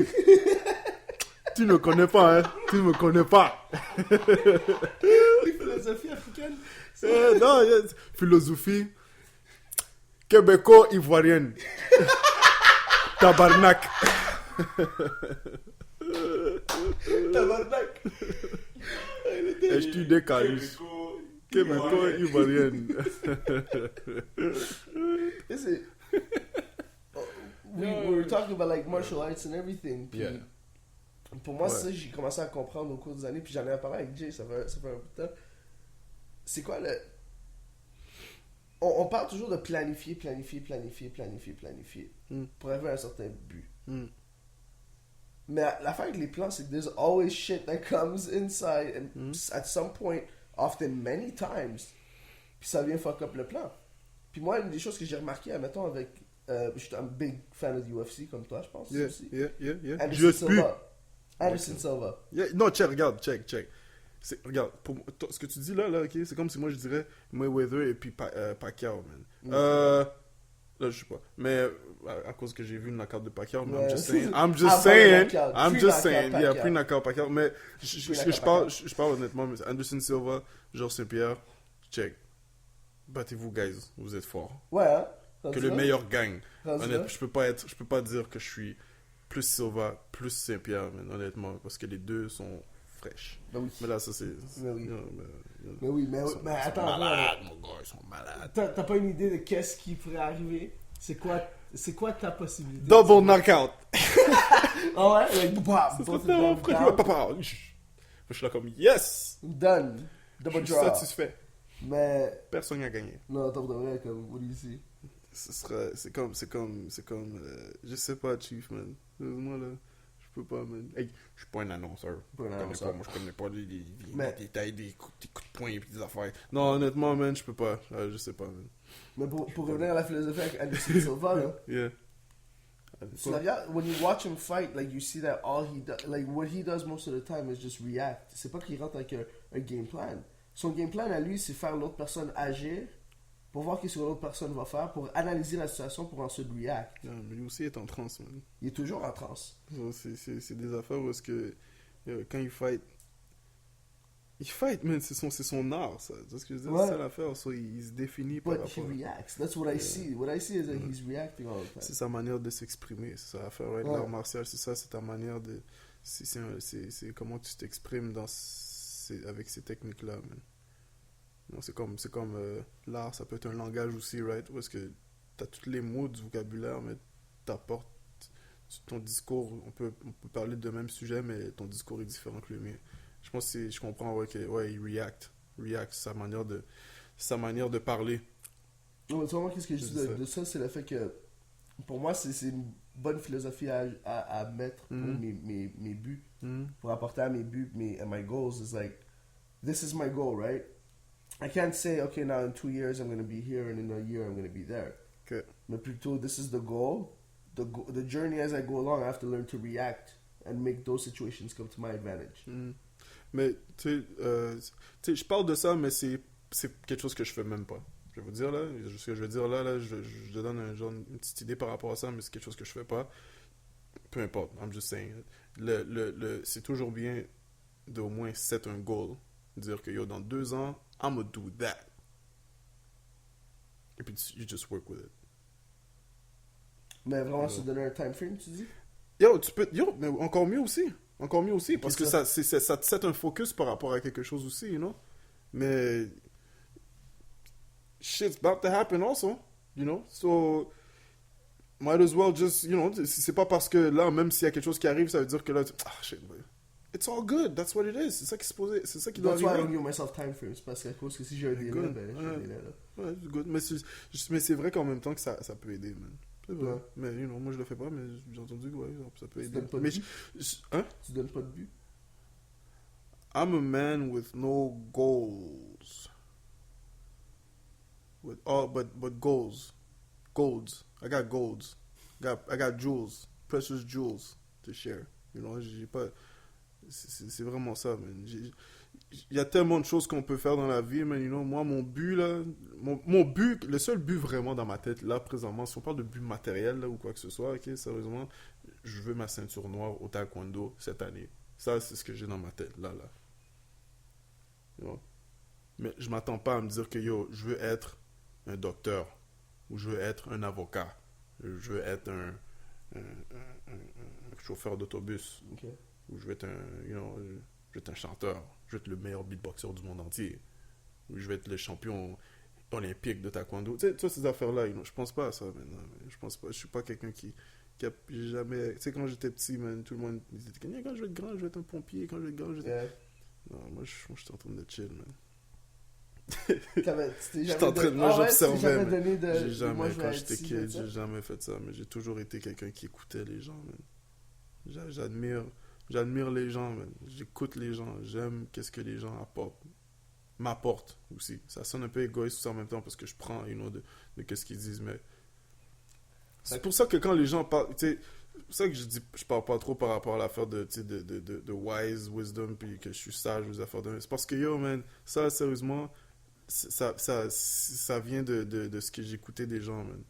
Tu ne me connais pas, hein? Tu ne me connais pas. Les philosophies africaines. Non, philosophie québéco-ivoirienne. Tabarnak. Tabarnak. HTD Carus. Québéco-ivoirienne. Listen, we were talking about like martial arts and everything. Puis, Yeah. pour moi, Ouais. c'est ça que j'ai commencé à comprendre au cours des années. Puis j'en ai parlé avec Jay, ça fait un bout de temps. C'est quoi le. On parle toujours de planifier Mm. pour arriver à un certain but. Mm. Mais l'affaire avec les plans, c'est que there's always shit that comes inside and Mm. at some point, often many times, puis ça vient fuck up le plan. Puis moi, une des choses que j'ai remarqué, admettons, avec. Je suis un big fan de UFC comme toi, je pense. Yeah, Aussi. yeah. Anderson Je suis. Silva. Anderson Silva. Yeah. Non, check. Regarde, ce que tu dis là, ok, c'est comme si moi je dirais Mayweather et puis Pacquiao, man. Là, je sais pas. Mais à cause que j'ai vu une knockout de Pacquiao, mais Ouais. I'm just saying. Avant le knockout. Yeah, Pre-knockout pre-knockout Pacquiao. Mais je parle honnêtement, mais Anderson Silva, Georges Saint-Pierre, check. Battez-vous, guys. Vous êtes forts. Ouais, hein? Que le meilleur gagne. Rendu Honnêtement, là. je peux pas dire que je suis plus Silva, plus Saint-Pierre, man, honnêtement, parce que les deux sont fraîches. Ben oui. Mais là, ça c'est. Mais oui. Yeah, Mais oui, mais, ils sont attends, malades, mon gars, ils sont malades. t'as pas une idée de qu'est-ce qui pourrait arriver? C'est quoi ta possibilité? Double knockout. Ah ouais? Like, bam, Ça both serait of them tellement down. papa. Je suis là comme yes. Done. Je Double suis draw. satisfait. Mais, Personne n'a gagné. non, attends, de vrai, comme, what do you see? C'est comme, je sais pas, Chief, man. Moi, là, je peux pas, man. Hey, je suis pas un annonceur. Pas un Je connais annonceur. pas, moi, je connais pas les Mais- détails, des coups de poing et des affaires. Non, honnêtement, man, je peux pas. Je sais pas, man. Mais pour revenir à la philosophie avec Anderson Silva, là, Yeah. tu la regardes, when you watch him fight, like, you see that all he does, like, what he does most of the time is just react. C'est pas qu'il rentre avec un game plan. Son game plan à lui, c'est faire l'autre personne agir pour voir qu'est-ce que l'autre personne va faire, pour analyser la situation, pour ensuite react. Yeah, mais lui aussi est en transe, man. Il est toujours en transe. Ça, c'est des affaires où est-ce que quand il fight, man, c'est son art, ça. Tu sais ce que je veux dire? Ouais. C'est ça l'affaire, so, il se définit par But he rapport. reacts. That's what I see. What I see is that he's reacting all the time. C'est sa manière de s'exprimer, c'est ça l'affaire, right? Ouais. L'art martial, c'est ça, c'est ta manière de. C'est comment tu t'exprimes avec ces techniques-là, man. Non, c'est comme l'art, ça peut être un langage aussi, right? Où est-ce que t'as tous les mots du vocabulaire, mais t'apportes ton discours. On peut parler de même sujet, mais ton discours est différent que le mien. Je pense que je comprends, ouais, il react. React, c'est sa manière de parler. Non, mais tu vois, moi, qu'est-ce que je dis C'est ça. de ça, c'est le fait que, pour moi, c'est une bonne philosophie à mettre pour mes buts, pour apporter à mes buts, my goals. Is like, this is my goal, right? I can't say, okay, now in 2 years I'm going to be here, and in a year I'm going to be there. Okay. Mais plutôt, this is the goal. The journey as I go along, I have to learn to react and make those situations come to my advantage. Mais, tu sais, je parle de ça, mais c'est quelque chose que je fais même pas. Je vais vous dire, là, ce que je veux dire là je te donne une petite idée par rapport à ça, mais c'est quelque chose que je fais pas. Peu importe, I'm just saying. C'est toujours bien d'au moins set un goal. Dire que, yo, dans 2 ans, I'm gonna do that. Et puis, you just work with it. Mais vraiment, se donner un time frame, tu dis? Mais encore mieux aussi. Encore mieux aussi, parce que ça. ça te set un focus par rapport à quelque chose aussi, you know? Mais shit's about to happen also, you know? So, might as well just, you know, c'est pas parce que là, même s'il y a quelque chose qui arrive, ça veut dire que là, shit, it's all good, that's what it is. C'est ça qui se posait, c'est ça qui doit That's why I arriver. don't give myself time frames, parce qu'à cause que si j'ai un délai, Good. ben, j'ai un délai, là. Ouais, c'est good. Mais c'est vrai qu'en même temps que ça peut aider, man. C'est vrai. Ouais. Mais, you know, moi je le fais pas, mais j'ai entendu que ouais, ça peut Tu aider. donnes pas de Mais but? hein? Tu donnes pas de but? I'm a man with no goals. With all but goals. Golds. I got golds. I got jewels. Precious jewels to share. You know, j'ai pas... C'est vraiment ça, man. Il y a tellement de choses qu'on peut faire dans la vie, man. You know, moi, mon but, là... Mon but, le seul but vraiment dans ma tête, là, présentement, si on parle de but matériel, là, ou quoi que ce soit, ok, sérieusement, je veux ma ceinture noire au taekwondo cette année. Ça, c'est ce que j'ai dans ma tête, là. You know? Mais je m'attends pas à me dire que, yo, je veux être un docteur, ou je veux être un avocat, je veux être un chauffeur d'autobus, Ok. ou je veux être je veux être un chanteur, je veux être le meilleur beatboxer du monde entier, ou je veux être le champion olympique de taekwondo. Tu sais, ces affaires-là, je pense pas à ça maintenant. Je pense pas, je suis pas quelqu'un qui a jamais... Tu sais, quand j'étais petit, man, tout le monde disait que quand je vais être grand, je vais être un pompier, quand je vais être grand, je vais être... Yeah. Non, moi, je suis en train de chill, man. J'étais en train de... Moi, j'observais, man. donné de... J'ai jamais, moi, je vais quand être j'étais ci, kid, ça. j'ai jamais fait ça, mais j'ai toujours été quelqu'un qui écoutait les gens, man. J'admire les gens, man. J'écoute les gens, j'aime qu'est-ce que les gens m'apportent aussi. Ça sonne un peu égoïste tout ça en même temps parce que je prends, de qu'est-ce qu'ils disent, mais... C'est pour ça que quand les gens parlent, tu sais, c'est pour ça que je parle pas trop par rapport à l'affaire de wise wisdom puis que je suis sage aux affaires de... C'est parce que, yo, man, ça, sérieusement, ça vient de ce que j'écoutais des gens, man.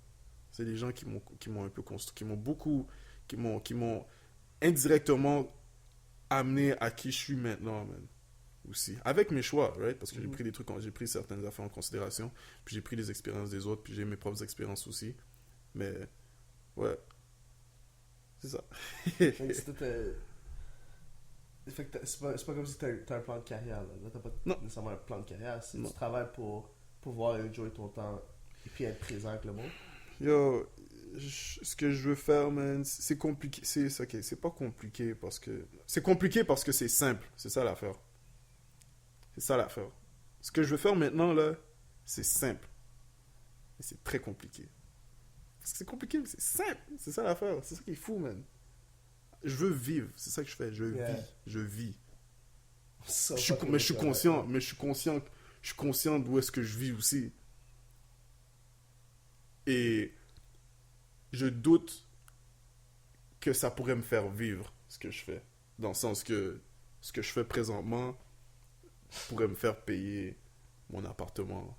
C'est des gens qui m'ont un peu construit, qui m'ont indirectement amené à qui je suis maintenant, man. Aussi. Avec mes choix, right? Parce que j'ai pris certaines affaires en considération, puis j'ai pris les expériences des autres, puis j'ai mes propres expériences aussi. Mais, ouais. C'est ça. Fait que c'est pas comme si t'as un plan de carrière, là. Là, t'as pas nécessairement un plan de carrière. C'est tu travailles pour pouvoir enjoy ton temps et puis être présent avec le monde. Yo, ce que je veux faire, man, c'est compliqué. C'est pas compliqué parce que... C'est compliqué parce que c'est simple. C'est ça l'affaire. C'est ça l'affaire. Ce que je veux faire maintenant, là, c'est simple. Mais c'est très compliqué. Parce que c'est compliqué, mais c'est simple. C'est ça l'affaire. C'est ça qui est fou, man. Je veux vivre. C'est ça que je fais. Je vis. Mais je suis conscient. Je suis conscient d'où est-ce que je vis aussi. Et je doute que ça pourrait me faire vivre ce que je fais. Dans le sens que ce que je fais présentement pourrait me faire payer mon appartement,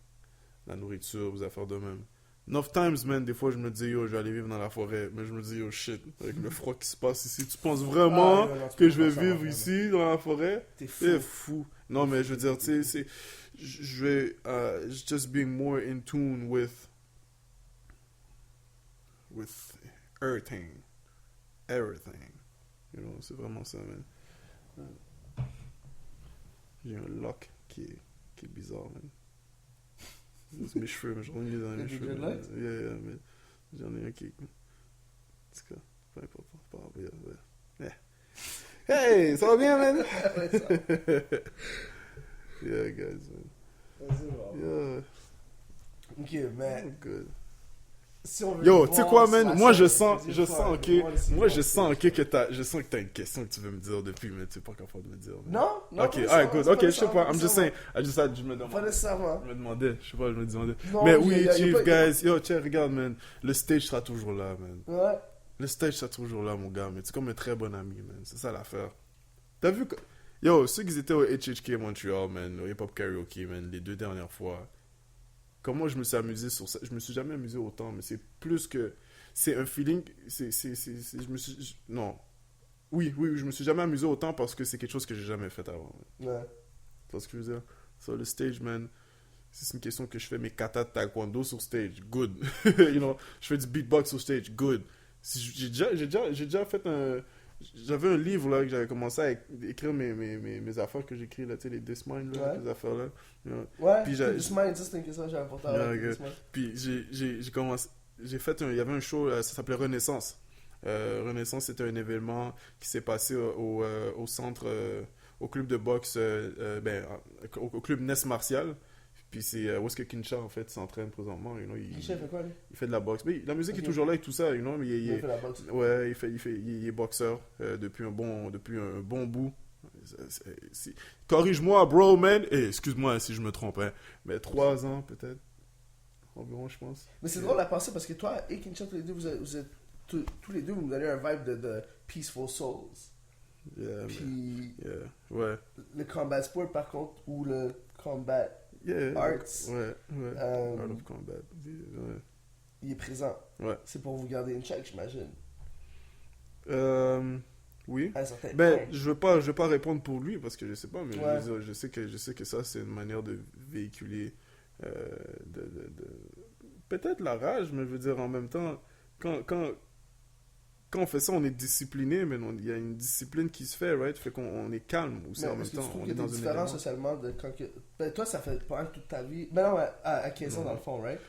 la nourriture, les affaires de même. Enough times, man, des fois je me dis, yo, je vais aller vivre dans la forêt. Mais je me dis, yo, shit, avec le froid qui se passe ici, tu penses vraiment que je vais vivre ici, dans la forêt? T'es fou. T'es fou. Non, mais je veux dire, tu sais, je vais just being more in tune with everything. You know, c'est vraiment ça, man. J'ai un lock qui est bizarre, man. C'est mes cheveux, mais j'en ai mis dans mes cheveux. Yeah, mais j'en ai un qui... En tout cas, peu importe. Pas grave, yeah. Hey, ça va bien, man? Yeah, guys, man. Yeah. Ok, mais... Oh, good. Si on veut Yo, tu sais quoi, voir man? la Moi, je scène, sens deuxième que t'as une question que tu veux me dire depuis, mais tu es pas capable de me dire. Man. Non? Ok, alright, good. Ok, je sais pas. I'm just saying. Je me demandais. Pas nécessairement. Je me demandais. Je sais pas, je me demandais. Non, Mais y a- oui, y a Chief, pas- guys. Yo, tiens, regarde, man. Le stage sera toujours là, man. Ouais. Le stage sera toujours là, mon gars. Mais c'est comme un très bon ami, man. C'est ça l'affaire. T'as vu que... Yo, ceux qui étaient au HHK Montreal, man, au Hip Hop Karaoke, man, les 2 dernières fois... Comment je me suis amusé sur ça? Je me suis jamais amusé autant, mais c'est plus que... C'est un feeling... Je me suis... Non. Oui, je me suis jamais amusé autant parce que c'est quelque chose que j'ai jamais fait avant. Man. Ouais. Tu vois ce que je veux dire? Sur le stage, man, c'est une question que je fais mes katas de taekwondo sur stage. Good. You know, je fais du beatbox sur stage. Good. J'ai déjà fait un... J'avais un livre là que j'avais commencé à écrire mes affaires que j'écris là, tu sais, les Dismind là, Ouais. les affaires là. You know. Ouais, Puis puis ça c'était une question que j'avais portée Yeah, avec okay. Dismind. Puis j'ai commencé, il y avait un show, ça s'appelait Renaissance. Renaissance, c'était un événement qui s'est passé au centre, au club de boxe, au club Ness Martial. Puis c'est où est-ce que Kinsha en fait s'entraîne présentement. You know, Il fait quoi, lui? il fait de la boxe. Mais la musique Ok. est toujours là et tout ça, you know, mais Il fait la boxe. ouais, il est boxeur depuis un bon bout. Corrige-moi, bro, man. Excuse-moi si je me trompe, hein. Mais 3 ans, peut-être. Environ, je pense. Mais c'est drôle à penser parce que toi et Kinshasa, tous les deux, vous êtes tous les deux, vous me donnez un vibe de Peaceful Souls. Yeah, man. Puis Yeah, ouais. le combat sport, par contre, ou le combat, Yeah. Arts. Ouais. Euh, Art of Combat. Ouais. il est présent. Ouais. C'est pour vous garder une check, j'imagine. Oui. À un certain Ben, point. je veux pas répondre pour lui parce que je sais pas, mais Ouais. je veux dire, je sais que ça c'est une manière de véhiculer peut-être la rage, mais je veux dire en même temps quand on fait ça, on est discipliné, mais il y a une discipline qui se fait, right? Fait qu'on est calme aussi Mais en même est-ce que tu temps. trouves On qu'il y est a dans des une différences élément. socialement de quand que... Ben, toi, ça fait pas toute ta vie. Ben non, à 15 ans, dans le fond, right?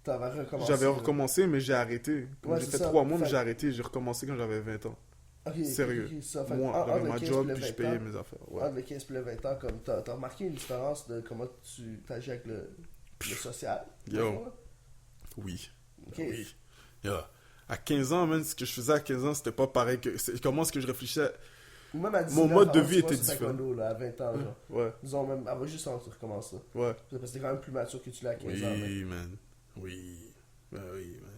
T'avais recommencé. J'avais recommencé, mais j'ai arrêté. Comme Ouais, j'ai c'est fait ça. 3 mois, mais Fait- j'ai arrêté. J'ai recommencé quand j'avais 20 ans. Ok, Sérieux. ok, ça fait- Moi, entre j'avais le ma 15 job, puis le puis je 20 payais ans, mes affaires. Ouais. Entre le 15 et le 20 ans, comme t'as remarqué une différence de comment tu agis avec le social? Yo. dans le fond, là? Oui. Ok. Oui. Yeah. À 15 ans, man, ce que je faisais à 15 ans, c'était pas pareil que. Comment est-ce que je réfléchissais? Ou même à 19 Mon mode de ans, vie tu vois, était sur différent. taekwondo, là, à 20 ans, genre. Ouais, Disons même, avant juste avant que tu recommences, là. ouais. Parce que t'es quand même plus mature que tu l'as à 15 ans. mais- Oui, man. Oui. Ben oui, man.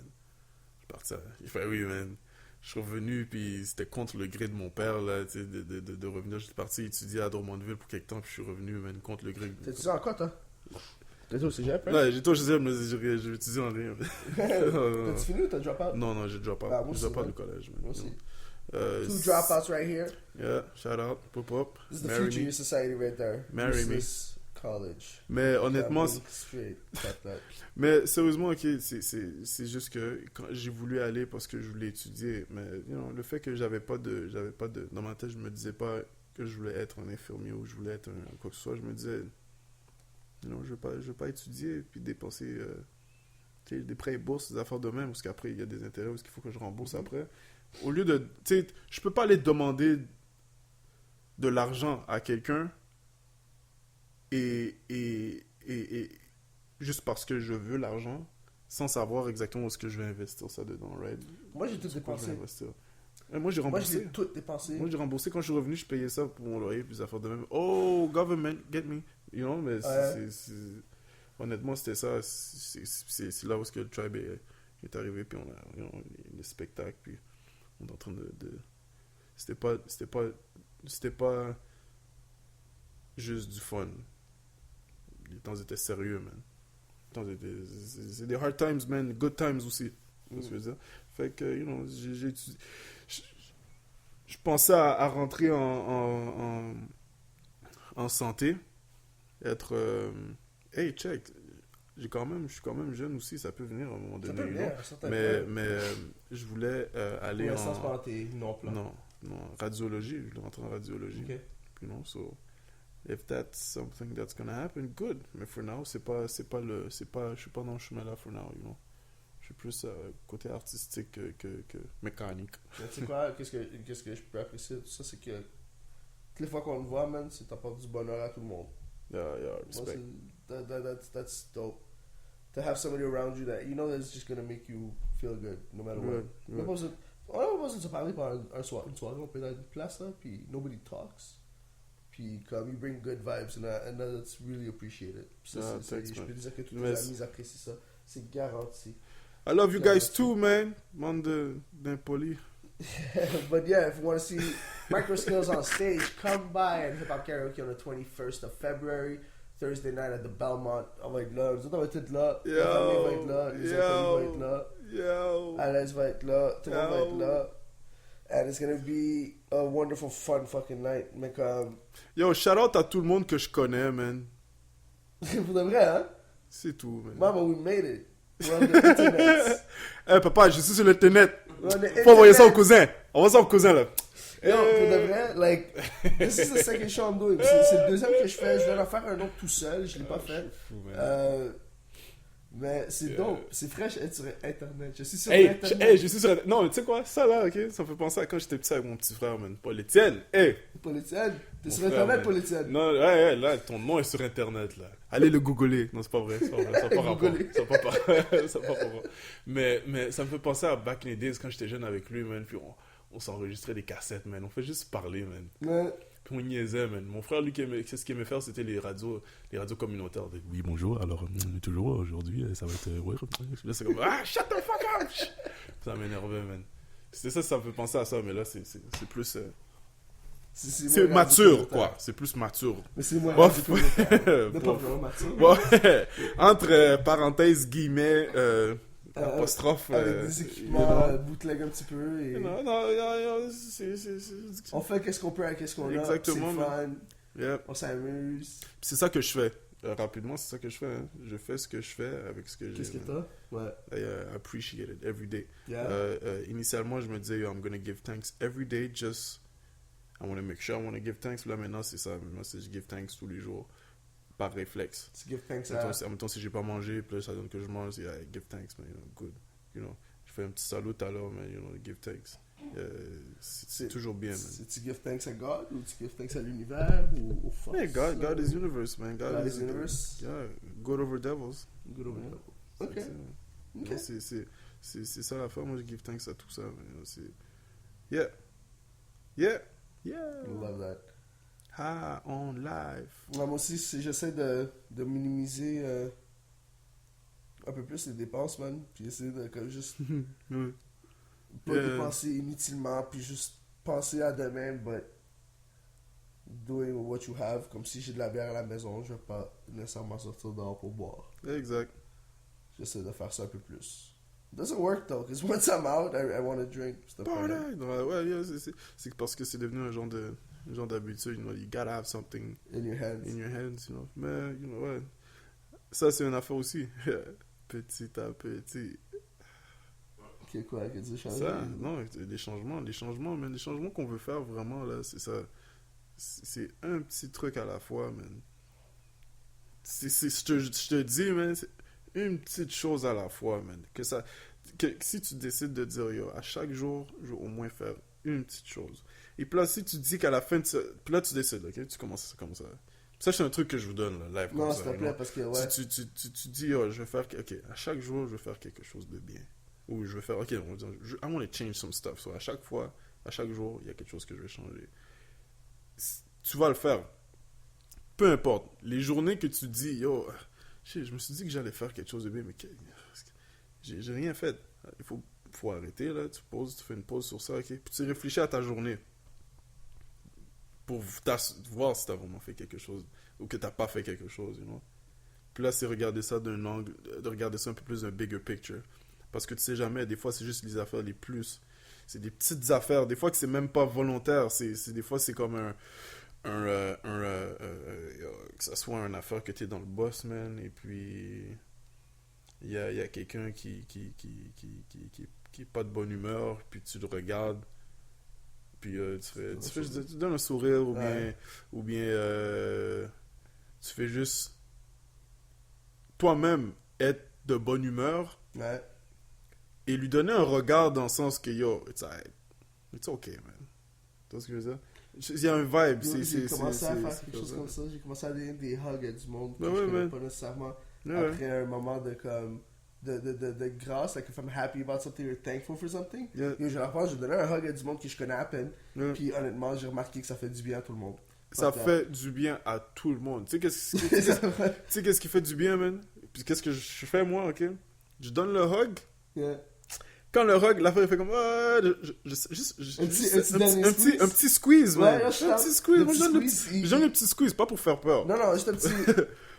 Je suis parti. Il fait oui, man. Je suis revenu, puis c'était contre le gré de mon père, là, tu sais, de revenir. J'étais parti étudier à Drummondville pour quelque temps, puis je suis revenu, man, contre le gré. T'es étudié en quoi, toi? T'es au cégep, hein? Ouais, j'ai tout chez mais j'ai étudié en rien. T'as-tu fini ou t'as drop out? Non, j'ai drop out. Ah, moi J'ai drop aussi, out du collège, man. Moi aussi. Euh, Two dropouts right here. Yeah, shout out, pop up. This is the Marry future of me. your society right there. Marry me. Useless college. Mais honnêtement, Family, straight, cut that. mais sérieusement, ok, c'est juste que quand j'ai voulu aller parce que je voulais étudier, mais le fait que j'avais pas de, dans ma tête, je me disais pas que je voulais être un infirmier ou je voulais être un quoi que ce soit. Je me disais, je veux pas étudier puis dépenser tu sais, des prêts et bourses, des affaires de même, parce qu'après il y a des intérêts, parce qu'il faut que je rembourse après. Au lieu de, tu sais, je peux pas aller demander de l'argent à quelqu'un et juste parce que je veux l'argent, sans savoir exactement où est-ce que je vais investir ça dedans, right? Moi, j'ai tout Sur quoi je vais dépensé. investir. Et moi, j'ai Moi, remboursé. j'ai tout dépensé. Moi, j'ai remboursé. Quand je suis revenu, je payais ça pour mon loyer, puis des affaires de même. Oh, government, get me. You know, mais Ouais. honnêtement, c'était ça. C'est là où est-ce que le tribe est arrivé, puis on a les spectacles, puis on est en train de... C'était pas juste du fun. Les temps étaient sérieux, man. Les temps c'est des hard times, man. Good times aussi. Tu vois ce que je veux dire? Fait que, j'ai étudié. Je pensais à rentrer en santé. Être... hey, check. Je suis quand même jeune aussi. Ça peut venir à un moment Ça donné. peut you venir, know. à un certain Mais point. je voulais aller Pour l'instant, c'est pas en... dans tes non-plans. Non, radiologie. Je voulais rentrer en radiologie. Ok. So if that's something that's gonna happen, good. Mais for now, je suis pas dans le chemin là for now, Je suis plus côté artistique que mécanique. Mais tu sais quoi, qu'est-ce que je peux apprécier de tout ça, c'est que toutes les fois qu'on te voit, man, c'est t'apportes du bonheur à tout le monde. Yeah, Moi, respect. that's dope. To have somebody around you that you know that's just gonna make you feel good, no matter what. On n'a pas besoin de se parler pendant une soirée, on peut être dans une place là, puis nobody talks. Puis comme you bring good vibes, and that's really appreciated. Ça, Thanks, je man. peux dire que tous Mais tes amis apprécient ça. C'est garanti. I love you guys too, man. Monde d'impoli. But yeah, if you want to see Micro Skills on stage, come by at Hip Hop Karaoke on the 21st of February, Thursday night at the Belmont. On va être là, nous autres on va être là, la famille va être là, les employés vont être là, Yo. Alex va être là, tout le monde va être là. And it's gonna be a wonderful, fun fucking night. Mais comme, Yo, shout out à tout le monde que je connais, man. pour de vrai, hein? C'est tout, man. Mama, we made it. We're on the internet. Hey, papa, je suis sur l'internet. We're on the Faut envoyer ça au internet. cousin. Envoie ça au cousin, là. Yo, pour de vrai, like, this is the second show I'm doing. C'est le deuxième que je fais. Je vais en faire un autre tout seul. Je l'ai pas fait. Fou, man. Mais c'est dope. C'est fraîche être sur Internet. Je suis sur Hey, Internet. je suis sur... Non, mais tu sais quoi? Ça, là, OK? Ça me fait penser à quand j'étais petit avec mon petit frère, man. Paul Etienne. Hey! Paul Etienne. T'es Mon sur frère, Internet, man. Paul Etienne. Non, ouais, là, ton nom est sur Internet, là. Allez le googler. Non, c'est pas vrai. C'est pas vrai. Ça n'a pas rapport. Googler. Ça n'a pas rapport. Mais ça me fait penser à back in the days quand j'étais jeune avec lui, man. Puis on s'enregistrait des cassettes, man. On fait juste parler, man. Ouais. Puis on niaisait, man. Mon frère, lui, ce qu'il aimait faire, c'était les radios communautaires. Oui, bonjour, alors, toujours aujourd'hui, ça va être... ouais. Là, c'est comme, shut the fuck up! Ça m'énervait, man. C'était ça me fait penser à ça, mais là, c'est plus... c'est moins mature, radio quoi. C'est plus mature. Mais c'est moins Bof. radio communautaire. Mais pas Bof. vraiment mature. Bon, entre parenthèses, guillemets, apostrophe. Avec des équipements bootleg un petit peu. Et... Non, On fait qu'est-ce qu'on peut avec qu'est-ce qu'on a. Exactement, C'est fun. Yep. On s'amuse. C'est ça que je fais. Rapidement, c'est ça que je fais. Hein. Je fais ce que je fais avec ce que j'ai. Qu'est-ce que t'as? Ouais. I appreciate it every day. Yeah. Initialement, je me disais, I'm gonna give thanks every day, just I want to make sure I want to give thanks. Là, maintenant, c'est ça. Maintenant, c'est je give thanks tous les jours, par réflexe. Tu give thanks En même temps, si j'ai pas mangé, puis là, ça donne que je mange, I give thanks, man, good. Je fais un petit salut tout à l'heure, man, give thanks. C'est toujours bien, man. Tu give thanks à God ou tu give thanks à l'univers ou au force? Yeah, God is universe, man. God is universe. Yeah, good over devils. Good over devils. Ok. Yeah, c'est ça l'affaire. Moi, je give thanks à tout ça. Yeah. Love that. On live. Moi aussi, j'essaie de minimiser un peu plus les dépenses, man. Puis essayer de comme, juste pas dépenser inutilement, puis juste penser à demain, but doing what you have. Comme si j'ai de la bière à la maison, je vais pas nécessairement sortir dehors pour boire. Exact. J'essaie de faire ça un peu plus. It doesn't work though, because once I'm out, I want to drink. C'est le problème. Ouais, yeah, c'est parce que c'est devenu un genre d'habitude, you gotta have something In your hands. Mais, ouais. Ça, c'est une affaire aussi. Petit à petit. Ok, quoi, qu'est-ce que tu changes? Ça, non, les changements qu'on veut faire vraiment, là, c'est ça. C'est un petit truc à la fois, man. Je te dis, man, c'est une petite chose à la fois, man. Que si tu décides de dire, yo, à chaque jour, je vais au moins faire une petite chose. Et puis là, si tu dis qu'à la fin de ça, puis là, tu décides, ok? Tu commences comme ça. Ça, c'est un truc que je vous donne, là, live. Non, comme s'il ça, te plaît, parce que, ouais. Tu dis, oh, je vais faire, ok, à chaque jour, je vais faire quelque chose de bien. Ou je vais faire, ok, on va dire, I want to change some stuff. So, à chaque jour, il y a quelque chose que je vais changer. Tu vas le faire. Peu importe. Les journées que tu dis, yo, je me suis dit que j'allais faire quelque chose de bien, mais j'ai rien fait. Il faut arrêter, là. Tu fais une pause sur ça, ok? Puis tu réfléchis à ta journée. Pour voir si tu as vraiment fait quelque chose ou que tu n'as pas fait quelque chose, Puis là, c'est regarder ça d'un angle, de regarder ça un peu plus d'un bigger picture. Parce que tu sais jamais, des fois, c'est juste les affaires les plus... C'est des petites affaires, des fois que c'est même pas volontaire. Des fois, c'est comme que ça soit une affaire que tu es dans le boss, man, et puis il y a quelqu'un qui est pas de bonne humeur, puis tu le regardes, puis tu donnes un sourire, ou bien tu fais juste toi-même être de bonne humeur, et lui donner un regard dans le sens que yo, it's okay, man. Tu vois ce que je veux dire? Il y a un vibe. J'ai commencé à faire quelque chose comme ça. J'ai commencé à donner des hugs à du monde que je connais pas nécessairement. Après un moment de grâce, like if I'm happy about something or thankful for something, je donnais un hug à du monde que je connais à peine. Puis honnêtement, j'ai remarqué que ça fait du bien à tout le monde. Ça fait du bien à tout le monde. Tu sais qu'est-ce qui fait du bien, man? Puis qu'est-ce que je fais, moi, ok? Je donne le hug. Quand le hug, l'affaire, il fait comme... un petit squeeze, man. Un petit squeeze. Moi, je donne un petit squeeze, pas pour faire peur. Non, juste un petit...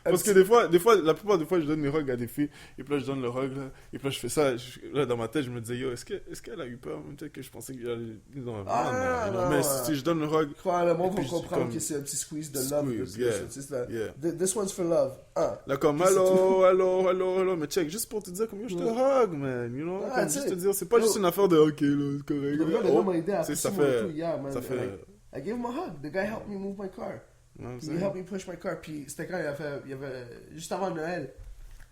Parce que des fois, la plupart des fois, je donne mes hugs à des filles, et puis là, je donne le hug, là, et puis là, je fais ça, là, dans ma tête, je me disais, yo, est-ce qu'elle a eu peur? Peut-être que je pensais qu'elle allait... Non, mais si je donne le hug... Le monde va comprendre que c'est un petit squeeze de love. This one's for love. Là, comme, hello, mais check, juste pour te dire, comme, je te hug, man, comme juste te dire, c'est pas juste une affaire de, ok, là, c'est correct. Le gars m'a aidé à ça fait... I gave him a hug. The guy helped me move my car. He helped me push my car. Puis c'était quand il y avait juste avant Noël,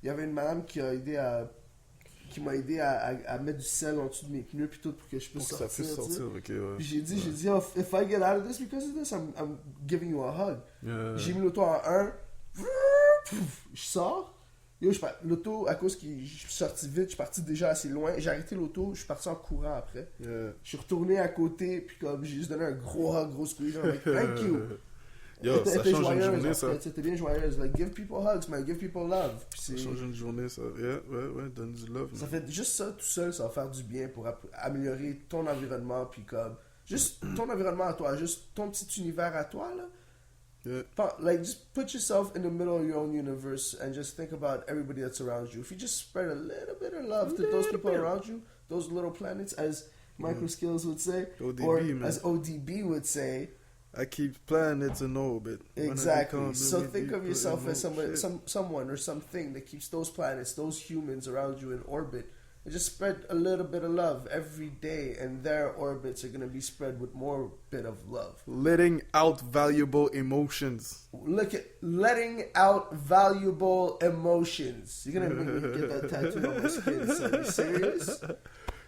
il y avait une madame qui m'a aidé à mettre du sel en dessous de mes pneus puis tout pour que je puisse sortir. Ça puisse sortir, ok, ouais. Puis j'ai dit, oh, if I get out of this because of this, I'm giving you a hug. J'ai mis l'auto en 1, je sors, Yo, l'auto, à cause que je suis sorti vite, je suis parti déjà assez loin. J'ai arrêté l'auto, je suis parti en courant après. Yeah. Je suis retourné à côté, puis comme j'ai juste donné un gros hug, gros squeeze. I'm like, thank you. Yo, ça change une journée, en ça. fait, c'était bien joyeuse. Like, give people hugs, man, give people love. Puis Ça c'est- change une journée, ça. Yeah, ouais, donne du love. Ça man. fait juste ça tout seul, ça va faire du bien pour améliorer ton environnement, puis comme juste ton environnement à toi, juste ton petit univers à toi là. Yeah. Like just put yourself in the middle of your own universe and just think about everybody that's around you. If you just spread a little bit of love to those people around you, those little planets, as Micro Skills would say, ODB, or man. as ODB would say. I keep planets in orbit. When I Exactly. become So really think of deep yourself in as shit. someone or something that keeps those planets, those humans around you in orbit. And just spread a little bit of love every day, and their orbits are going to be spread with more bit of love. Letting out valuable emotions. Look at letting out valuable emotions. You're going to make me get that tattoo on my skin. So are you serious?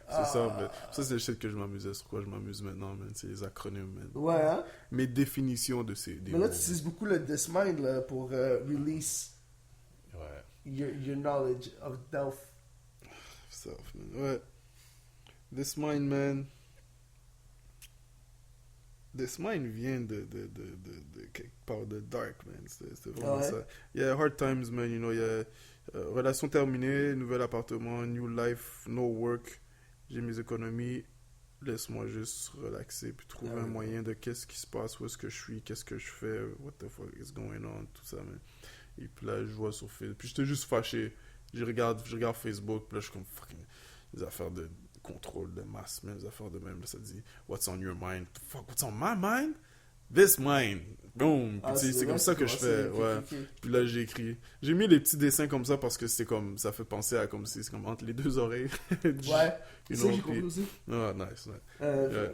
C'est ça, man. Ça, c'est le shit que je m'amusais. Sur quoi je m'amuse maintenant, man. C'est les acronymes, man. Ouais, hein? Mes définitions de ces des Mais là, mots. tu utilises beaucoup le Dismind là, pour release Ouais. your knowledge of Delph. Stuff, man. Ouais. This mind, man. This mind vient de quelque part de dark, man. C'est vraiment Ah ouais? ça. Il y a hard times, man. You know, il y a relation terminée, nouvel appartement, new life, no work. J'ai mes économies. Laisse-moi juste relaxer puis trouver Ah ouais. un moyen de qu'est-ce qui se passe, où est-ce que je suis, qu'est-ce que je fais, what the fuck is going on, tout ça, man. Et puis là, je vois sur Facebook. Puis j'étais juste fâché. Je regarde Facebook, puis là, je suis comme fucking. Des affaires de contrôle de masse, même des affaires de même. Là, ça dit, what's on your mind? Fuck, what's on my mind? This mind. Boom. Puis tu sais, c'est comme ça que je fais. Ouais. Puis là, j'ai écrit. J'ai mis les petits dessins comme ça parce que c'est comme. Ça fait penser à comme si c'est comme entre les deux oreilles. Ouais. You C'est ça know, que j'ai puis- compris aussi. Ah, nice, ouais.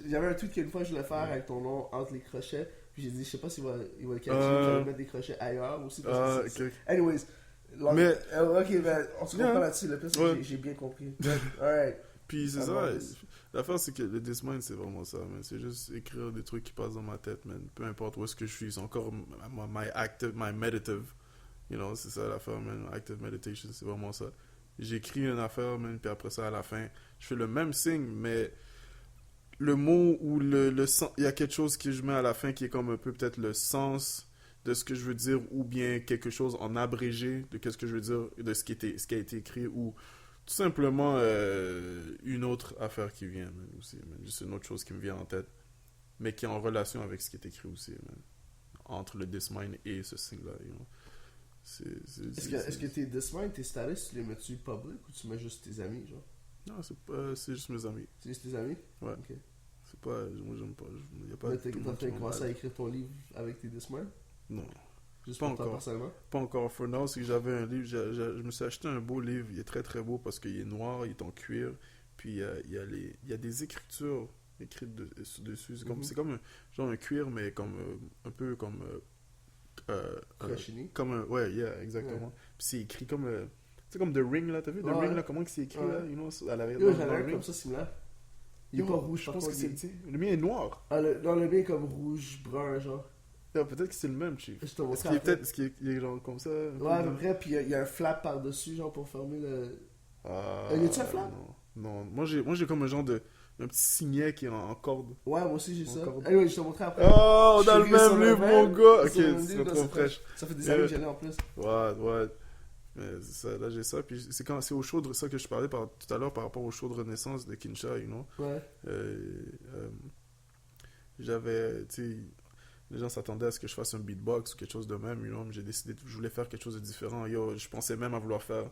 J'avais un tweet qu'une fois je voulais faire avec ton nom entre les crochets. Puis j'ai dit, je sais pas s'il va le catcher. J'allais mettre des crochets ailleurs aussi. Parce Ah, que c'est- ok. Anyways. Mais- Ok, ben, on se comprend Yeah. là-dessus. Le plus, c'est que Ouais. j'ai bien compris. Alright. Puis c'est Ah, ça. bon, L'affaire, c'est que le Dismind, c'est vraiment ça, man. C'est juste écrire des trucs qui passent dans ma tête, man. Peu importe où est-ce que je suis. C'est encore my meditative. You know, c'est ça l'affaire, man. Active meditation, c'est vraiment ça. J'écris une affaire, man, puis après ça, à la fin, je fais le même signe, mais le mot ou le sens, il y a quelque chose que je mets à la fin qui est comme un peu peut-être le sens de ce que je veux dire, ou bien quelque chose en abrégé de qu'est-ce que je veux dire, de ce qui a été écrit, ou tout simplement une autre affaire qui vient, man, aussi, man. Juste une autre chose qui me vient en tête, mais qui est en relation avec ce qui est écrit aussi, man. Entre le Dismind et ce signe-là, you know. Est-ce que tes Dismind, tes status, tu les mets-tu public ou tu mets juste tes amis, genre? Non, c'est juste mes amis. C'est juste tes amis? Ouais. Ok. C'est pas... Moi, j'aime pas... Il y a pas... Mais t'as tout le monde qui commencé à m'en écrire ton livre avec tes Dismind? Non. Juste Pas pour toi encore. personnellement? Pas encore. For now, c'est que j'avais un livre. Je me suis acheté un beau livre. Il est très très beau parce qu'il est noir, il est en cuir. Puis il y a des écritures écrites dessus. C'est comme un, genre un cuir, mais comme un peu comme. Crachini? Comme un. Ouais, yeah, exactement. Ouais. Puis c'est écrit comme. C'est comme The Ring là, t'as vu The Ouais. Ring là, comment que c'est écrit Ouais. là, you know, à l'arrière Yo, dans j'en ai le un ring. comme ça similaire. Il est Yo, pas rouge, je par pense que contre, c'est. il- tu sais, le mien est noir. Ah, dans le bien comme rouge, brun, genre. Ah, peut-être que c'est le même, Chief. Je te montre Est-ce qu'il est après. peut-être. Est-ce qu'il est, il est genre comme ça un peu Ouais, à peu dans- près, puis il y a un flap par-dessus, genre, pour fermer le... Ah, Y a-tu un flap? Non. Moi, j'ai comme un genre de. Un petit signet qui est en corde. Ouais, moi aussi, j'ai ça. Encore. Anyway, je te montrerai après. Oh, Je on a le suis sur même le livre, même. mon gars! Ok, Sur le même c'est livre, trop c'est fraîche. Ça fait des années que j'en ai en plus. Ouais. Mais c'est ça, là, j'ai ça. Puis c'est au show de ça que je parlais tout à l'heure par rapport au show de Renaissance de Kinshasa, you know. Ouais. J'avais, tu sais, les gens s'attendaient à ce que je fasse un beatbox ou quelque chose de même, you know. Mais j'ai décidé, je voulais faire quelque chose de différent. Yo, je pensais même à vouloir faire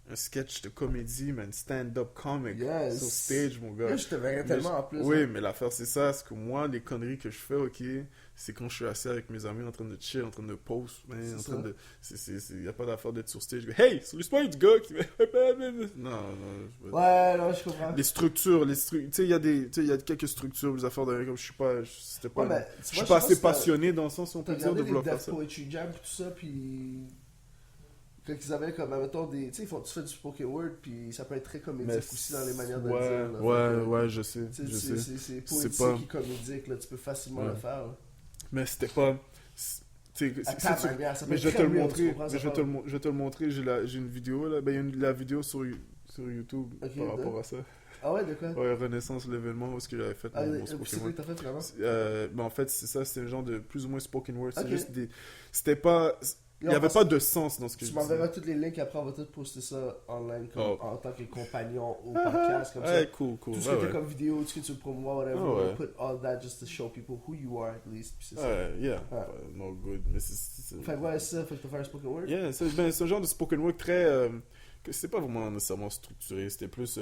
un sketch de comédie, man, stand-up comic Yes. sur stage, mon gars. Là, je te verrais tellement en plus. Oui, hein. mais l'affaire, c'est ça. C'est que moi, les conneries que je fais, ok, c'est quand je suis assis avec mes amis en train de chill, en train de post, man, en C'est train ça. de. Il n'y a pas d'affaire d'être sur stage. Hey, c'est l'histoire du gars qui. Non. Ouais, non, je comprends. Les structures, tu sais, il y a quelques structures, des affaires de. Comme je suis pas. C'était pas. Ouais, mais, je tu suis vois, pas je assez pense que passionné dans le sens où on T'as peut dire de regardé les vouloir faire Death ça. Poetry Jam pis tout ça, pis... Quand ils avaient comme, mettons, des... Tu sais, tu fais du spoken word, puis ça peut être très comédique Mais aussi dans les manières de ouais, dire. là. Fait que, ouais, je sais. tu sais, Je sais. c'est C'est poétique pas- et comédique, là, tu peux facilement Ouais. le faire. Là. Mais c'était pas. tu sais, À si table, tu- man, yeah, ça peut mais être je vais te très le real, montrer. tu comprends, Mais ça je vais parle. je vais te le montrer. J'ai une vidéo là. Ben, il y a la vidéo sur YouTube Ok, par rapport à ça. Ah ouais, de quoi? Ouais, Renaissance, l'événement où ce que j'avais fait Ah, mon c'est spoken quoi word. que t'as fait finalement? Ben en fait, c'est ça, c'était un genre de plus ou moins spoken word. C'est Ok. juste des. C'était pas. Il n'y avait pas de sens dans ce que je Tu disais. m'enverras tous les links, après on va tout poster ça online comme, Oh. en tant que compagnon au podcast, comme ça. Ouais, cool. Tout ce Ouais, que t'as ouais. comme vidéo, tout ce que tu veux promouvoir, whatever, Ah ouais. we'll put all that just to show people who you are at least. Puis c'est ça. Ouais, yeah. Ouais. No good. Mais Fait que ouais, c'est ça, fait que t'as fait un spoken word. Yeah, c'est un genre de spoken word très. Que c'est pas vraiment nécessairement structuré. C'était plus.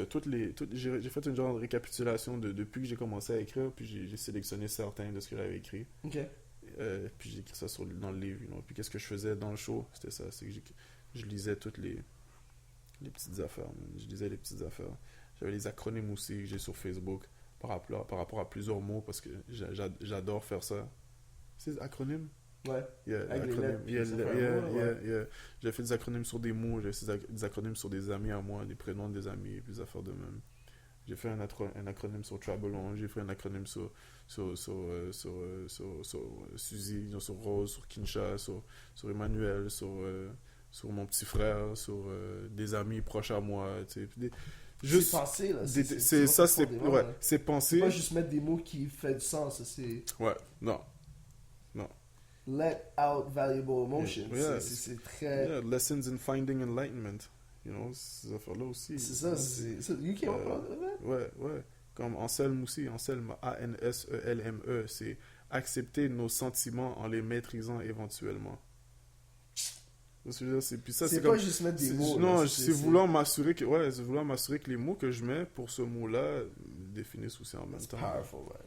J'ai fait une genre de récapitulation depuis que j'ai commencé à écrire, puis j'ai sélectionné certains de ce que j'avais écrit. Ok. Puis j'ai écrit ça dans le livre. Puis qu'est-ce que je faisais dans le show? C'était ça. C'est que je lisais toutes les petites affaires. Man. Je lisais les petites affaires. J'avais les acronymes aussi que j'ai sur Facebook par rapport à plusieurs mots parce que j'adore faire ça. C'est des acronymes? Ouais. Yeah, Avec les acronymes. lettres, puis ça fait un mot, ouais. J'ai fait des acronymes sur des mots, j'ai fait des acronymes sur des amis à moi, des prénoms des amis, puis des affaires de même. J'ai fait un acronyme sur Trabalon, j'ai fait un acronyme sur Suzy, sur Rose, sur Kinshasa, sur Emmanuel, sur mon petit frère, sur des amis proches à moi, tu sais. C'est pensé, là. C'est ça, c'est ouais, c'est pensé. C'est pas juste mettre des mots qui font du sens, c'est Ouais, non. let out valuable emotions. Yeah. C'est très. Yeah, lessons in finding enlightenment. You know, ces affaires-là aussi. C'est ça, c'est. You came up with that? Ouais. Comme Anselme aussi, Anselme, A-N-S-E-L-M-E, c'est accepter nos sentiments en les maîtrisant éventuellement. Puis ça, C'est c'est pas comme. juste mettre des c'est- mots. Non, là, c'est vouloir m'assurer que les mots que je mets pour ce mot-là me définissent aussi en même It's temps. powerful, man.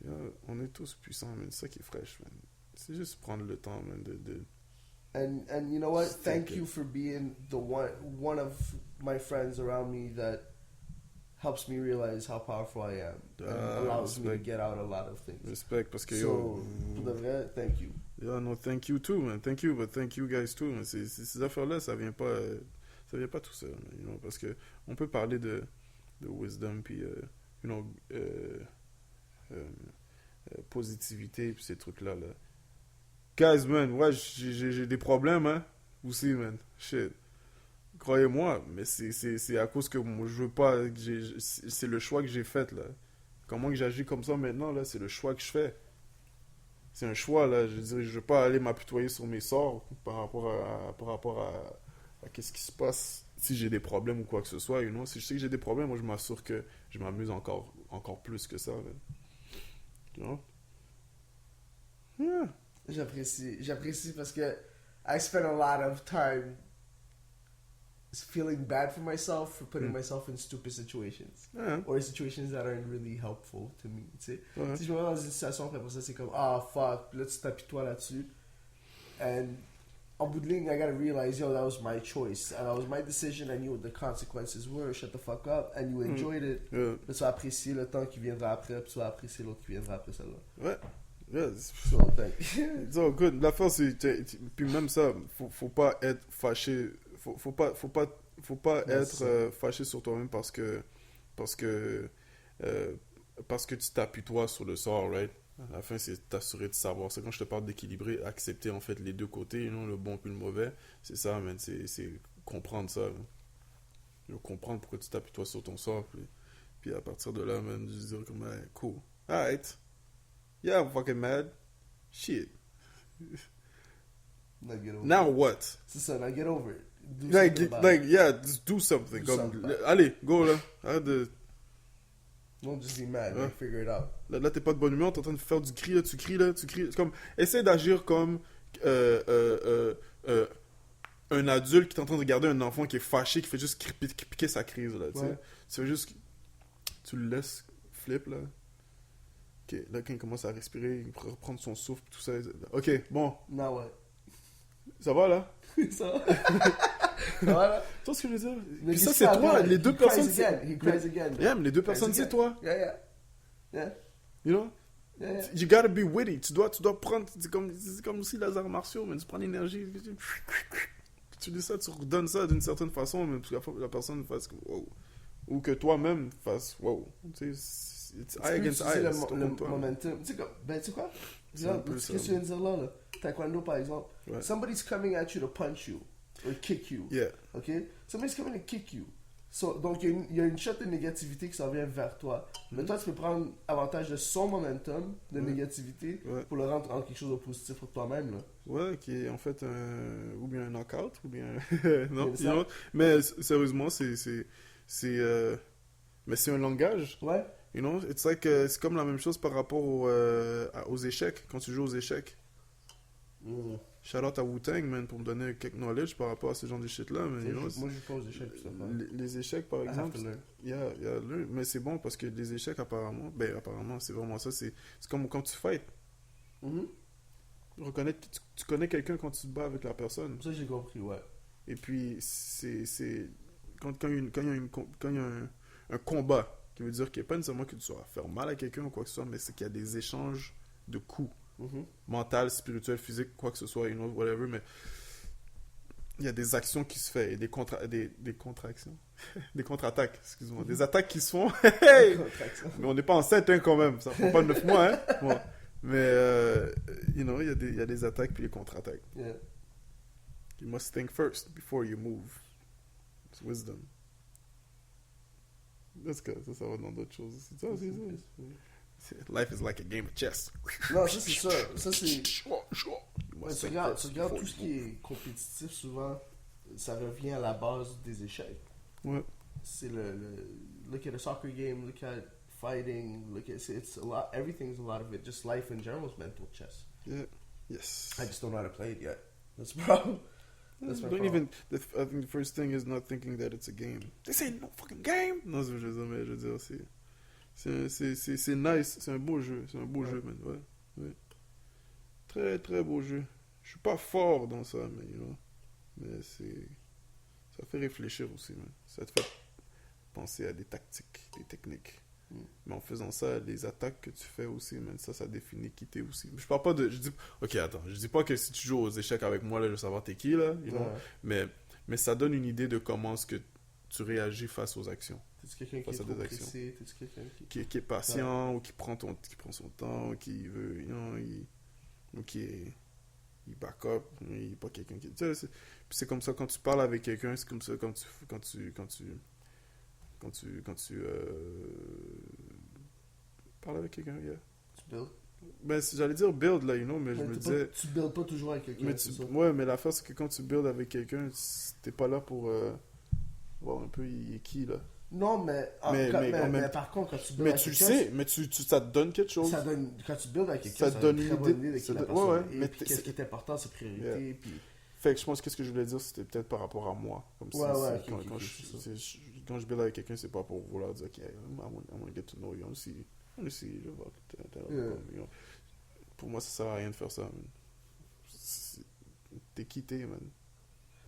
Yeah, on est tous puissants, man. C'est ça qui est fraîche, man. C'est juste prendre le temps, man, de... And you know what? Thank Stick it. you for being the one of my friends around me that helps me realize how powerful I am and allows me to respect. get out a lot of things. Respect, parce que So, pour de vrai, thank you. Yeah, no, thank you too, man. Thank you, but thank you guys too. Man. Ces affaires-là, ça vient pas tout seul, man, you know, parce que on peut parler de wisdom, puis, you know, positivité, puis ces trucs-là, là. Guys, man, ouais, j'ai des problèmes, hein, aussi, man. Shit. Croyez-moi, mais c'est à cause que moi, je veux pas, c'est le choix que j'ai fait, là. Comment que j'agis comme ça maintenant, là, c'est le choix que je fais. C'est un choix, là. Je veux dire, je veux pas aller m'apitoyer sur mes sorts par rapport à qu'est-ce qui se passe si j'ai des problèmes ou quoi que ce soit, you know. Si je sais que j'ai des problèmes, moi, je m'assure que je m'amuse encore plus que ça, man. You know? Yeah. J'apprécie parce que I spend a lot of time feeling bad for myself for putting myself in stupid situations. Yeah. Or situations that aren't really helpful to me, tu sais. Ouais. Si je me mets dans une situation, après ça, c'est comme, ah, fuck, puis là, tu t'apitoies là-dessus. And en bout de ligne, I gotta realize, yo, that was my choice. And that was my decision. I knew what the consequences were. Shut the fuck up. And you enjoyed it. Yeah. Là, tu vas apprécier le temps qui viendra après, puis tu vas apprécier l'autre qui viendra après celle-là. Ouais. Yeah. So, thank you. It's all good. L'affaire, c'est. Puis même ça, faut pas être fâché. Faut pas Ouais, être c'est ça. fâché sur toi-même parce que tu t'appuies-toi sur le sort, right? À la fin, c'est t'assurer de savoir. C'est quand je te parle d'équilibrer, accepter en fait les deux côtés, you know, le bon puis le mauvais. C'est ça, man. C'est comprendre ça. Man. Comprendre pourquoi tu t'appuies-toi sur ton sort. Puis à partir de là, man, je dire comme, hey, cool. Alright. Yeah, I'm fucking mad. Shit. Now get over Now it. what? C'est ça, now get over it. Do Like, something about it. yeah, just do something. Do Comme, something about it. allez, go là. Arrête de. Don't just be mad, Ouais. like, figure it out. Là, t'es pas de bonne humeur, t'es en train de faire du cri, là, tu cries. C'est comme, essaie d'agir comme un adulte qui est en train de regarder un enfant qui est fâché, qui fait juste piquer sa crise, là, tu sais. Ouais. Tu fais juste, tu le laisses flip, là. Ok, là, quand il commence à respirer, il pourrait reprendre son souffle, tout ça. Ok, bon, Now what? ça va, là? Ça va? Ça va, là? Tu vois ce que je veux dire? Mais Puis ça, he's c'est still toi, good. les deux He cries personnes... again. He cries again. Yeah, mais les deux Cries personnes, c'est again. toi. Yeah. You know? Yeah. You gotta be witty. Tu dois prendre. C'est comme aussi les arts martiaux, mais tu prends l'énergie. Tu dis ça, tu redonnes ça d'une certaine façon, mais pour que la personne fasse wow. Ou que toi-même fasses wow. Tu sais, it's eye against eye. Le, c'est ton le comptoir. momentum. Tu sais quoi? Ben, tu sais quoi? C'est un peu Qu'est-ce ça. que tu viens de dire là? Taekwondo, par exemple. Ouais. Somebody's coming at you to punch you or kick you. Yeah. OK? Somebody's coming to kick you. So, donc, il y a une shot de négativité qui s'en vient vers toi. Mais toi, tu peux prendre avantage de son momentum de négativité Ouais. pour le rendre en quelque chose de positif pour toi-même. Là. Ouais, qui est en fait ou bien un knockout, ou bien... non, C'est you ça. know? Mais sérieusement, mais c'est un langage. Ouais? You know, c'est comme la même chose par rapport aux échecs, quand tu joues aux échecs. Shout out à Wu-Tang, man, pour me donner quelques knowledge par rapport à ce genre de shit-là. Mais, you know, Moi, je pose des échecs tout ça. les échecs, par exemple, mais c'est bon parce que les échecs, apparemment, c'est vraiment ça. C'est comme quand tu fights. Tu connais quelqu'un quand tu te bats avec la personne. Ça, j'ai compris, ouais. Et puis, quand il y a un combat, qui veut dire qu'il n'y a pas nécessairement que tu vas faire mal à quelqu'un ou quoi que ce soit, mais c'est qu'il y a des échanges de coups. Mental, spirituel, physique, quoi que ce soit, you know, whatever, mais il y a des actions qui se font et des contractions, des contre-attaques, excuse-moi, des attaques qui se font. Hey! Mais on n'est pas enceinte hein, quand même, ça prend pas 9 mois, hein. Bon. Mais, you know, il y a des attaques puis des contre-attaques. Yeah. You must think first before you move. It's wisdom. That's good. Ça va dans d'autres choses aussi. Ça, c'est ça. Life is like a game of chess. Non, ça, c'est ça. Ça, c'est... You Ouais, must tu think regardes first tout before ce you qui est compétitif, souvent, ça revient à la base des échecs. Ouais. C'est look at a soccer game, look at fighting, it's a lot, everything's a lot of it. Just life in general is mental chess. Yeah. Yes. I just don't know how to play it yet. That's the problem. That's my Don't problem. even. I think the first thing is not thinking that it's a game. They say no fucking game. Non, c'est ce que je veux dire, mais je veux dire, c'est nice, c'est un beau jeu, jeu, man. Ouais. Très très beau jeu. Je suis pas fort dans ça, mais you know, mais ça fait réfléchir aussi, man. Ça te fait penser à des tactiques, des techniques. Mais en faisant ça, les attaques que tu fais aussi, man, ça définit qui t'es aussi. Je parle pas de... je dis pas que si tu joues aux échecs avec moi, là, je vais savoir t'es qui, là, you know? Mais ça donne une idée de comment est-ce que tu réagis face aux actions. T'es-tu quelqu'un qui est trop pressé? T'es-tu quelqu'un qui est patient, ou qui prend son temps, ou qui veut, you know, ou qui est... Il back up, il n'est pas quelqu'un qui... Tu sais, c'est comme ça, quand tu parles avec quelqu'un, c'est comme ça, quand tu parles avec quelqu'un, yeah. Tu build? Ben, j'allais dire build, là, you know, mais je me disais... Tu builds pas toujours avec quelqu'un, c'est ça? Ouais, mais l'affaire, c'est que quand tu build avec quelqu'un, t'es pas là pour voir un peu il est qui, là. Non, mais par contre, quand tu builds Mais avec tu le quelqu'un... sais, mais ça te donne quelque chose. Quand tu builds avec quelqu'un, ça te donne une une très bonne idée. idée de qui la Ouais, personne ouais, est, mais puis qu'est-ce qui est important, ses priorités, puis... Fait que je pense que ce que je voulais dire, c'était peut-être par rapport à moi. Comme quand je build avec quelqu'un, c'est pas pour vouloir dire, OK, I want to get to know you. On le sait, je vois. Pour moi, ça sert à rien de faire ça, man. T'es quitté, man.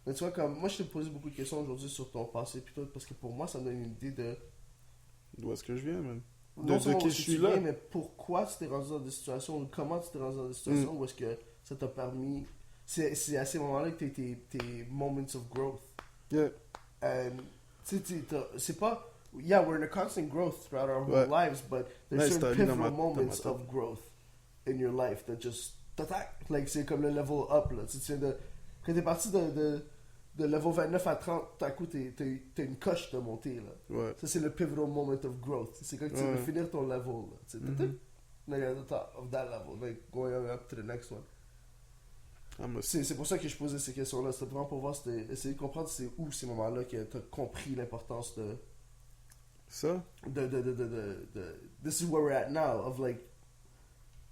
Mais tu vois, comme moi, je t'ai posé beaucoup de questions aujourd'hui sur ton passé, plutôt, parce que pour moi, ça me donne une idée de... D'où est-ce que je viens, man? Non seulement qui où je tu suis viens, là. mais pourquoi tu t'es rendu dans des situations, ou comment tu t'es rendu dans des situations où est-ce que ça t'a permis... C'est à ces moments-là que t'as tes moments of growth. Yeah. And, tu sais, c'est pas... Yeah, we're in a constant growth throughout our whole lives, but there's certain pivotal moments of growth in your life that just... Like, c'est comme le level up, là. Tu viens de... Quand t'es parti de level 29 à 30, à coup, t'as une coche de montée, là. Ouais. Ça, c'est le pivotal moment of growth. C'est quand tu veux finir ton level, là. Tu sais, like at the top of that level, like going up to the next one. C'est pour ça que je posais ces questions-là. C'était vraiment pour voir, essayer de comprendre c'est où ces moments-là que t'as compris l'importance de... Ça? This is where we're at now, of like,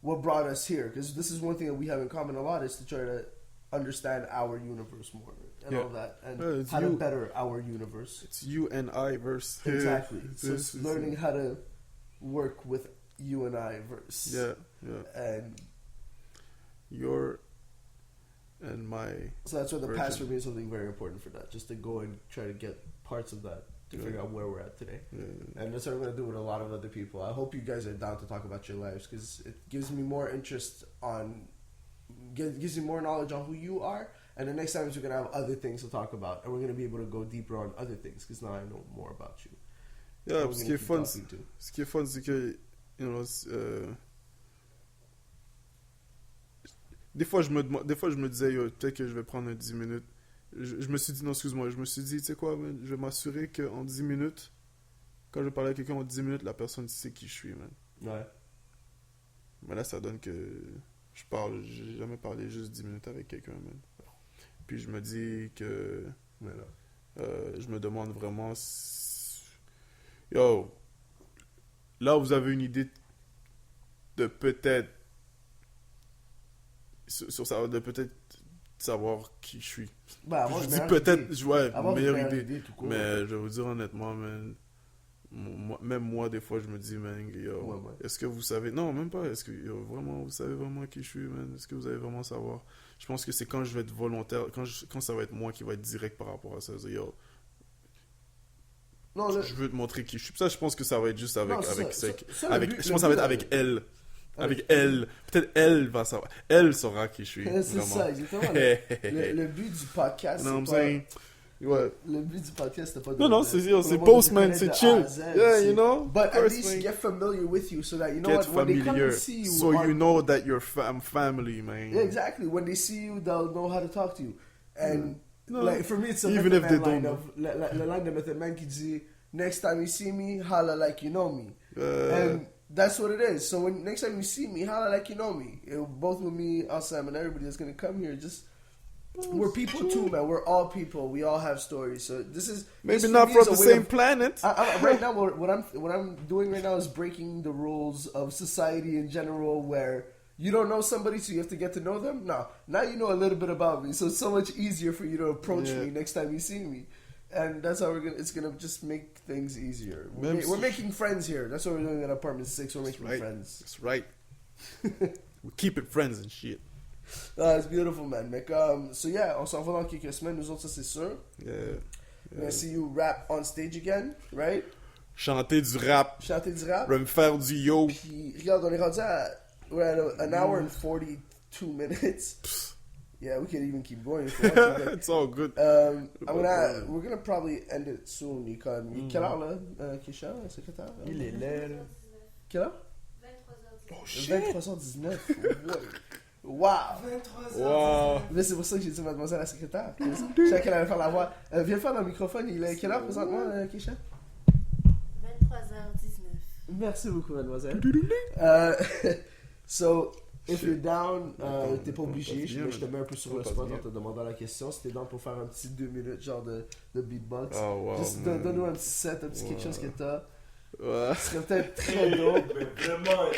what brought us here. Because this is one thing that we have in common a lot, is to try to understand our universe more. And all that. And how to better our universe. It's you and I verse. Exactly. So it's learning how to work with you and I verse. Yeah. And... Your... and my... So that's why the past for me is something very important for that. Just to go and try to get parts of that to figure out where we're at today. And that's what I'm going to do with a lot of other people. I hope you guys are down to talk about your lives, because it gives me more interest on... gives you more knowledge on who you are, and the next time we're going to have other things to talk about, and we're going to be able to go deeper on other things, because now I know more about you. Yeah, ce qui est fun, c'est que you know, des fois, je me disais, yo, peut-être que je vais prendre 10 minutes. Je me suis dit, non, excuse-moi, je me suis dit, tu sais quoi, man, je vais m'assurer qu'en 10 minutes, quand je parle à quelqu'un en 10 minutes, la personne sait qui je suis, man. Ouais. Mais là, ça donne que j'ai jamais parlé juste 10 minutes avec quelqu'un, man. Puis je me dis que, je me demande vraiment, yo, là, vous avez une idée de peut-être, sur ça, de peut-être savoir qui je suis. Bah, Je dis peut-être, ouais, meilleure idée. tout court. Mais je vais vous dire honnêtement, man, même moi, des fois, je me dis, man, yo, Ouais. est-ce que vous savez... Non, même pas. Est-ce que, yo, vraiment, vous savez vraiment qui je suis, man? Est-ce que vous allez vraiment savoir? Je pense que c'est quand je vais être volontaire, quand ça va être moi qui va être direct par rapport à ça. C'est, yo, Non, je veux te montrer qui je suis. Ça, je pense que ça va être juste avec... Non, c'est avec, ça. avec, Ça, le avec but- je le pense que ça va but, être avec elle. Avec elle. Peut-être elle va savoir. Elle saura qui je suis. c'est vraiment. ça, exactement. Le but du podcast, You know what I'm c'est pas... saying? Ouais. Le but du podcast, c'est pas de... Non, de- c'est pour le monde de Postman, te c'est connaître chill. de A à Z, Yeah, c'est- you know? But at First least thing. get familiar with you so that you know Get what, when they come familiar. and see you... So on- you know that you're family, man. Yeah, exactly. When they see you, they'll know how to talk to you. And No. like for me, it's a Even Method if they Man line don't of la line de Method Man qui dit next time you see me, holla like you know me. And that's what it is. So when next time you see me, holla like you know me. Both with me, Assam, and everybody that's gonna come here, just we're people too, man. We're all people. We all have stories. So this is Maybe this not for me from is the a way same of- planet. right now, what I'm doing right now is breaking the rules of society in general, where you don't know somebody, so you have to get to know them. No, now you know a little bit about me, so it's so much easier for you to approach Yeah. me next time you see me, and that's how it's gonna just make things easier. Même We're si- making friends here. That's what we're doing at Apartment 6. We're making Right. friends. That's right. We keep it friends and shit. It's beautiful, man. Mec, so yeah, on s'en va dans quelques semaines. Nous autres, ça c'est sûr. Yeah. We're gonna see you rap on stage again, right? Chanter du rap, Chanter du rap. me faire du yo. Puis, regarde, on est rendu à... We're at an hour and 42 minutes. Yeah, we could even keep going if we want to. It's all good. We're gonna probably end it soon. Quelle heure, là, Kisha, secrétaire? Il est laid, là. Quelle heure? 23h. 23h19. Wow! Wow. Mais c'est pour ça que j'ai dit mademoiselle la secrétaire. Je savais qu'elle allait faire la voix. Viens faire le microphone. Il est quelle heure présentement, Kisha? 23h19. Merci beaucoup, mademoiselle. So, if you're down, t'es pas obligé, mais je te mets un peu sur le spot en te demandant la question. Si t'es down pour faire un petit 2 minutes, genre de beatbox, Oh, wow. juste man. donne-nous un petit set, un petit quelque chose que t'as. Ouais. Ce serait peut-être très dope. Mais vraiment,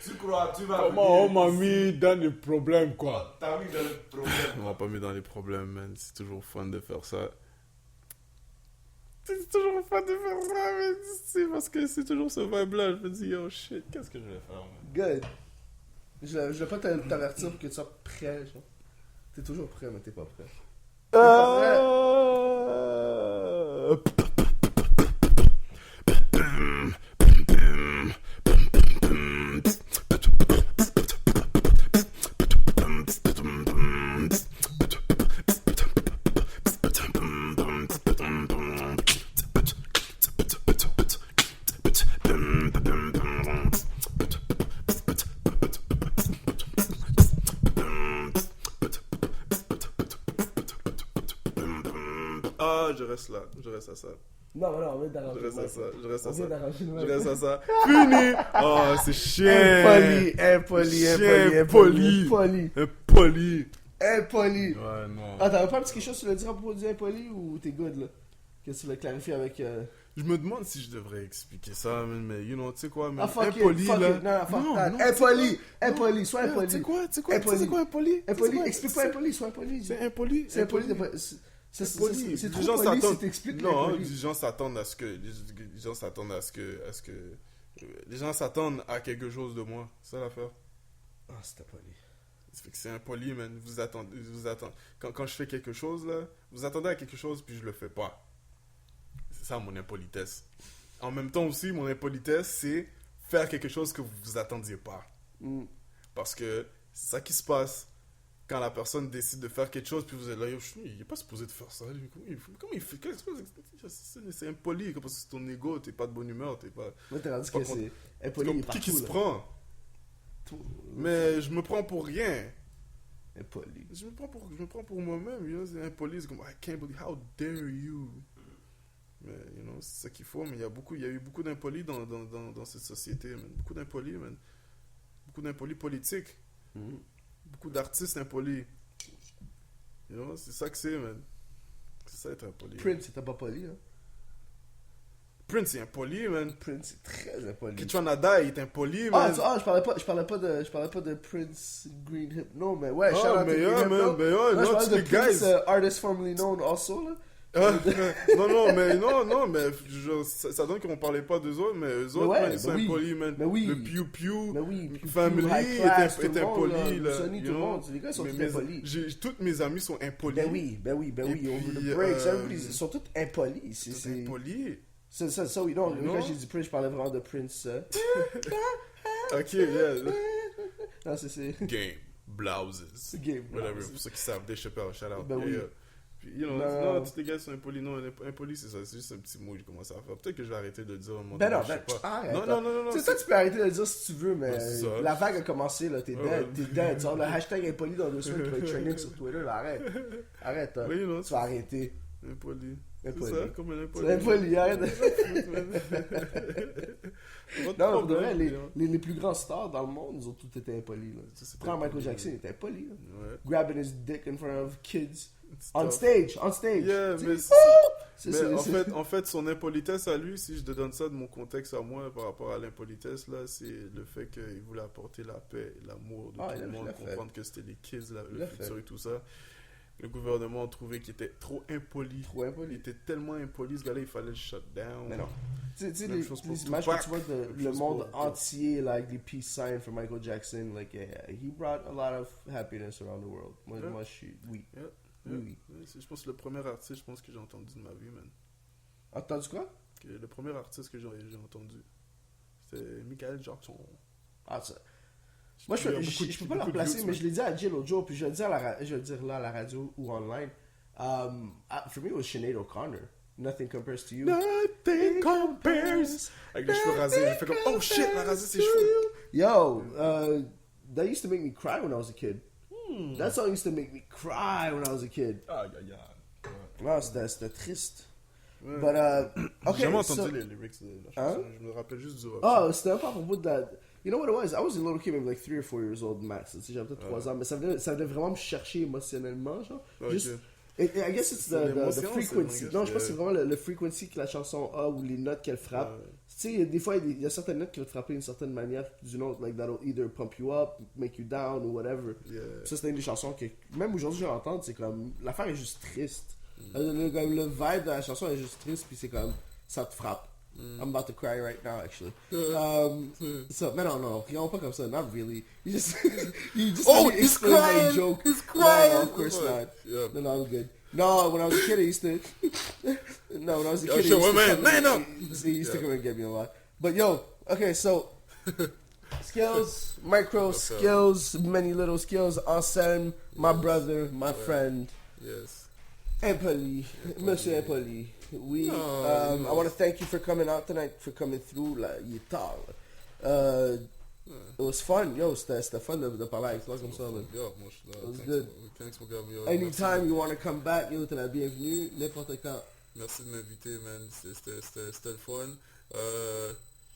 tu crois, tu vas. Comment on venir m'a ici. mis dans des problèmes, quoi. T'as mis dans le problème. On m'a pas mis dans les problèmes, man. C'est toujours fun de faire ça. C'est toujours fun de faire ça, man. C'est parce que c'est toujours ce vibe-là. Je me dis, yo, shit, qu'est-ce que je vais faire, man? Good. Je vais pas t'avertir pour que tu sois prêt, genre. T'es toujours prêt, mais t'es pas prêt. Ah, je reste là. Je reste à ça. Non, on vient Je d'arranger. reste à ça. Je reste On à vient ça. d'arranger le Je reste à ça. Fini! Oh, c'est chiant! Impoli. Impoli! Impoli. Ouais, non. Ah, t'avais pas un petit quelque chose sur le dire à propos du impoli ou t'es good là? Qu'est-ce que tu voulais clarifier avec. Je me demande si je devrais expliquer ça, man, mais you know, tu sais quoi, man. Ah, fuck impoli, it, fuck là. it. Non, fuck Non, that. non, Impoli, c'est impoli, sois quoi? impoli. Tu sais quoi, Impoli. c'est quoi impoli? Impoli, C'est quoi? explique-moi impoli, sois impoli. C'est impoli. C'est impoli, c'est impoli. c'est Les trop gens poli si s'attendent. t'expliques Non, l'impoli. les gens s'attendent à ce que. Les gens s'attendent à ce que. Les gens s'attendent à quelque chose de moi. C'est ça l'affaire. Ah, c'était poli. Ça fait que c'est impoli, man. Vous attendez. Quand je fais quelque chose, là, vous attendez à quelque chose, puis je le fais pas. C'est ça mon impolitesse. En même temps aussi, mon impolitesse, c'est faire quelque chose que vous vous attendiez pas. Mm. Parce que c'est ça qui se passe. quand la personne décide de faire quelque chose, puis vous êtes là, il n'est pas supposé de faire ça. Lui. Comment il fait? C'est impoli, parce que c'est ton ego, t'es pas de bonne humeur, t'es pas... Moi, t'es rendu pas que con- c'est C'est impoli comme partout, qui se là. prend? Mais je me prends pour rien. Impoli. Je me prends pour moi-même, you know, c'est impoli, c'est comme, I can't believe, how dare you? Mais, you know, c'est ça qu'il faut, mais il y a eu beaucoup d'impolis dans cette société, man. Beaucoup d'impolis, man. Beaucoup d'impolis politiques. Mhm. Beaucoup d'artistes impolis. You know, c'est ça que c'est, man. C'est ça être impoli. Prince, c'était pas poli, hein. Prince est impoli, man. Prince, c'est très impoli. Kitwanada, il est impoli, Ah, man. je parlais pas de Prince Green Hip. Non, mais ouais, shout Oh, out mais to yeah, Green Hip, man, no. mais yeah, Non, je non, parlais tous de les Prince, guys. artist formerly known also, là. non, mais genre, ça donne qu'on parlait pas d'eux autres, mais eux autres, ouais, man, ils sont mais oui. impolis, man. Mais oui. Le Pew Pew, Mais oui, Pew Pew, Family High Class, est tout le monde, impoli, là. Sonny, you tout le know. monde, les gars sont Mais tous impolis. tous mes amis sont impolis. Ben oui, Et over puis, the breaks, everybody, ils sont tous impolis. Tous C'est impolis. ça, oui, non, You know? quand j'ai dit Prince, je parlais vraiment de Prince. Ok, yeah. Non, c'est Game, blouses. game. Whatever, pour ceux qui savent, Dave Chappelle, shout out. Ben Yeah, oui. yeah. Puis, you know, Non. non, tous les gars sont impolis. Non, impoli, c'est ça. C'est juste un petit mot que j'ai commencé à faire. Peut-être que je vais arrêter de le dire à un moment Ben donné, non, je sais ben, pas. arrête. Non. Tu sais, toi, tu peux arrêter de le dire si tu veux, mais Ouais, c'est ça. la vague a commencé, là. T'es Ouais. dead. Tu vois, le hashtag impoli dans 2 semaines qui va être trending sur Twitter, là. Arrête, hein. Oui, you know, Tu vas arrêter. impoli. C'est Impoli. ça, comme un impoli. C'est impoli, arrête. Pas de Non, pour de problème, vrai, you know. les plus grands stars dans le monde, ils ont tous été impolis, là. Ça, c'est Prends impoli, Michael Jackson, ouais. il était impoli, là. Ouais. Grabbing his dick in front of kids. It's On tough. stage. Yeah, Tu mais sais, en fait, son impolitesse à lui, si je te donne ça de mon contexte à moi par rapport à l'impolitesse, là, c'est le fait qu'il voulait apporter la paix et l'amour de Ah, tout le il monde, l'a fait. comprendre que c'était les kids, Il le l'a futur fait. et tout ça. Le gouvernement a trouvé qu'il était trop impoli. Trop Il impoli. était tellement impoli, ce gars-là, il fallait le shut down. Mais non. Tu sais, Même les chose pour images Tupac. que tu vois de Même le chose monde pour- entier, like, les peace signs for Michael Jackson, like, yeah, he brought a lot of happiness around the world. Moi, Yeah. moi je suis, oui. Yeah. Oui, oui. Ouais, je pense que le premier artiste, je pense que j'ai entendu de ma vie, man. Entendu quoi? Le premier artiste que j'ai entendu, c'était Michael Jackson. Ah, ça. Moi, je Il y a peux pas le beaucoup de replacer, youths, mais man. je l'ai dit à Jill l'autre jour, puis je vais le dire là à la radio ou online. For me, it was Sinead O'Connor. Nothing compares to you. Nothing compares. Avec les cheveux rasés, j'ai fait comme, oh shit, elle a rasé ses cheveux. Yo, that used to make me cry when I was a kid. That song used to make me cry when I was a kid. Aïe, aïe, aïe. Non, c'était triste. Ouais. But, okay, J'ai jamais so- entendu les lyrics de la chanson, Hein? je me rappelle juste du rap. Oh, c'était un peu à propos de that. You know what it was? I was a little kid, maybe like 3 or 4 years old max. Tu sais, j'avais peut-être 3 ans, mais ça venait vraiment me chercher émotionnellement, genre. Ok. Juste, et I guess it's C'est the l'émotion, frequency. c'est- Non, je pense que c'est vraiment le frequency que la chanson a ou les notes qu'elle frappe. Ouais. Tu sais, des fois, il y a certaines notes qui vont te frapper d'une certaine manière, d'une autre, like that'll either pump you up, make you down, ou whatever. Yeah. Ça, c'était une des chansons que, même aujourd'hui, je l'entends, c'est comme, l'affaire est juste triste. Le vibe de la chanson est juste triste, puis c'est comme, ça te frappe. I'm about to cry right now, actually. So, mais non, rions pas comme ça, not really. You just Oh, let me he's explain my crying! joke. He's crying! No, of course not. Yeah. No, I'm good. No, when I was a kid, I used to. No, when I was a Yo, kid, shit, he used man, to man come, up! he used to come and get me a lot. But yo, okay, so skills, micro skills, many little skills. Anselm, my brother, my friend, Yes. Impoli, Monsieur Impoli. We, Oh, I want to thank you for coming out tonight, for coming through. Là, il est tard. It was fun, yo. C'était fun de parler avec toi comme ça, man. Yo, moi, je suis là. It was Thanks good. Thanks for having me. Yo, Anytime you want to come back, yo, t'es la bienvenue, n'importe quand. Merci de m'inviter, man. C'était le fun.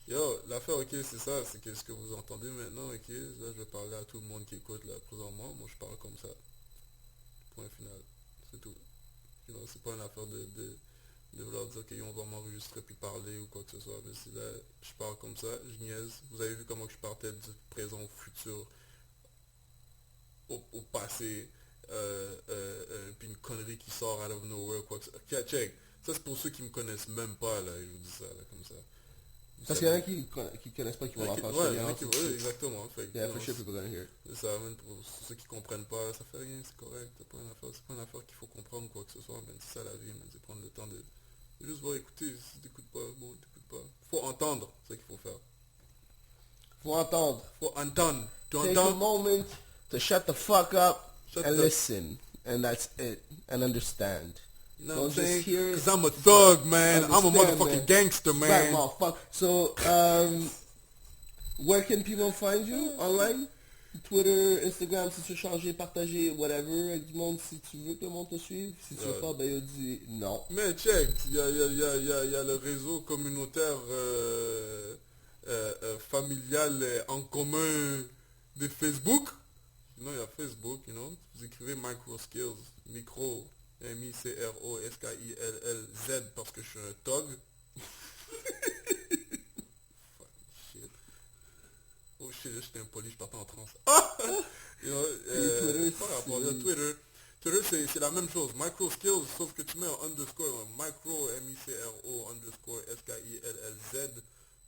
Yo, l'affaire, ok, c'est ça. C'est que ce que vous entendez maintenant, ok. Là, je vais parler à tout le monde qui écoute, là, présentement. Moi, je parle comme ça. Point final. C'est tout. You know, c'est pas une affaire de vouloir dire qu'on va m'enregistrer puis parler ou quoi que ce soit. Mais c'est là, je parle comme ça, je niaise. Vous avez vu comment je partais du présent au futur, au passé, puis une connerie qui sort out of nowhere, quoi que ce soit. Okay, check. Ça, c'est pour ceux qui me connaissent même pas, là. Je vous dis ça, là, comme ça. Parce qu'il y en a qui connaissent pas, qui vont l'entendre. Ouais, il y en a qui ouais, exactement. Fait, que, Yeah, you for know, sure people gonna hear it. c'est ça, même pour ceux qui comprennent pas, ça fait rien, c'est correct. C'est pas une affaire qu'il faut comprendre quoi que ce soit, mais c'est ça la vie, man. C'est prendre le temps de juste voir écouter. Si t'écoutes pas, bon, t'écoutes pas. Faut entendre, c'est ça qu'il faut faire. Faut entendre. Faut entendre. Tu Take a entends? moment to shut the fuck up Shut and the- listen, and that's it, and understand. You know Don't what I'm just saying? hear it. Because I'm a thug, man. I'm a Understand, motherfucking man. gangster, Right, man. motherfucker. So, where can people find you online? Twitter, Instagram, si tu veux changer, partager, whatever, avec du monde, si tu veux que le monde te suive. Si tu veux pas, ben, il dit non. Mais check, il y a le réseau communautaire familial en commun de Facebook. Sinon, il y a Facebook, you know. Vous écrivez Micro Skills, micro, M-I-C-R-O-S-K-I-L-L-Z parce que je suis un thug. Fucking shit. Oh shit, j'étais impoli, je partais en transe. You know, Twitter, pas rapport, c'est- Twitter, c'est la même chose. Micro Skills, sauf que tu mets un underscore, micro, M-I-C-R-O, underscore, S-K-I-L-L-Z,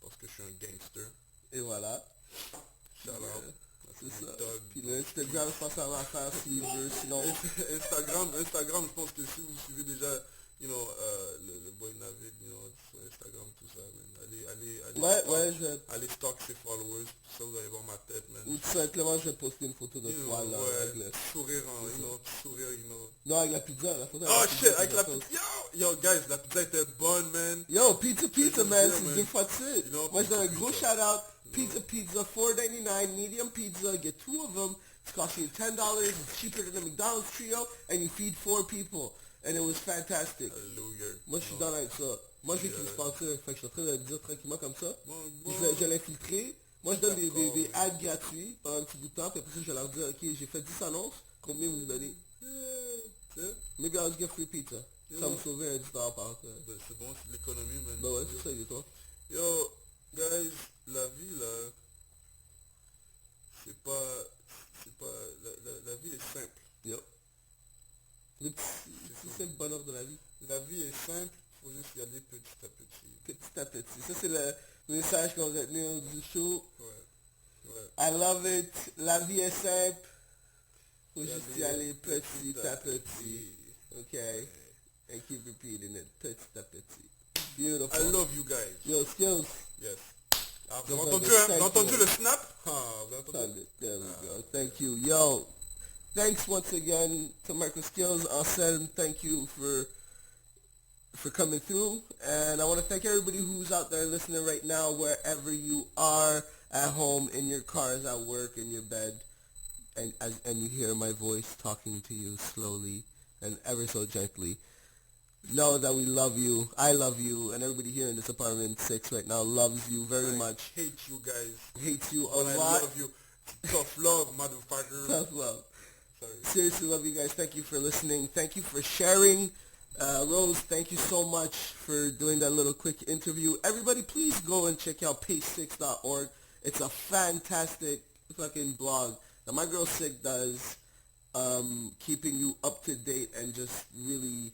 parce que je suis un gangster. Et voilà. Shout out. C'est ça. Thug. Puis le Instagram, je pense à l'affaire s'il veut, sinon... Instagram, je pense que si vous suivez déjà, you know, le boy Navid, you know, sur Instagram, tout ça, man. Allez, Ouais, je vais... allez stock ses followers, tout ça, vous allez voir ma tête, man. Ou tout simplement, je vais poster une photo de You toi, know, là, ouais, avec le... sourire, sourire, you know. Non, avec la pizza, la photo. Oh shit, avec la pizza. pizza, yo, guys, la pizza était bonne, man. Yo, pizza, man, c'est man. 2 fois de suite. You know, Moi, je donne un pizza, gros pizza. shout-out. Pizza, $4.99, medium pizza. Get 2 of them. It's costing you $10. It's cheaper than the McDonald's trio, and you feed 4 people. And it was fantastic. Hallelujah. Moi, je suis dans avec ça. Moi, je vais qu'il me sponsor. Fait que je suis en train de le dire tranquillement comme ça. Bon. Je vais l'infiltrer. Moi, je donne des D'accord, ads gratuits pendant un petit bout de temps. Puis après ça, je vais leur dire, OK, j'ai fait 10 annonces. Combien vous me donnez? Maybe I'll just get free pizza. Ça va me sauver un 10 $ par C'est bon, c'est de l'économie, man. Bah ouais, c'est ça, il est toi. Yo, guys, la vie, là, c'est pas, la vie est simple. Yo. C'est le bonheur de la vie. La vie est simple, faut juste y aller petit à petit. Petit à petit. Ça, c'est le message qu'on va retenir du show. Ouais. I love it. La vie est simple. Faut La juste vie y est aller petit à petit. Okay? And keep repeating it. Petit à petit. Beautiful. I love you guys. Yo, Skills. Yes. Ah, vous Yo, avez entendu, brother, hein? Vous avez thank entendu you. le snap? Ah, vous avez entendu? Found it. There we go. Thank you. Yo, thanks once again to Micro Skills. Anselm, thank you for coming through. And I want to thank everybody who's out there listening right now, wherever you are, at home, in your cars, at work, in your bed. And you hear my voice talking to you slowly and ever so gently. Know that we love you. I love you. And everybody here in this apartment 6 right now loves you very much. I hate you guys. Hates you a But I lot. love you. Tough love, motherfucker. Tough love. Sorry. Seriously, love you guys. Thank you for listening. Thank you for sharing. Rose, thank you so much for doing that little quick interview. Everybody, please go and check out page6.org. It's a fantastic fucking blog that my girl Sick does, keeping you up to date and just really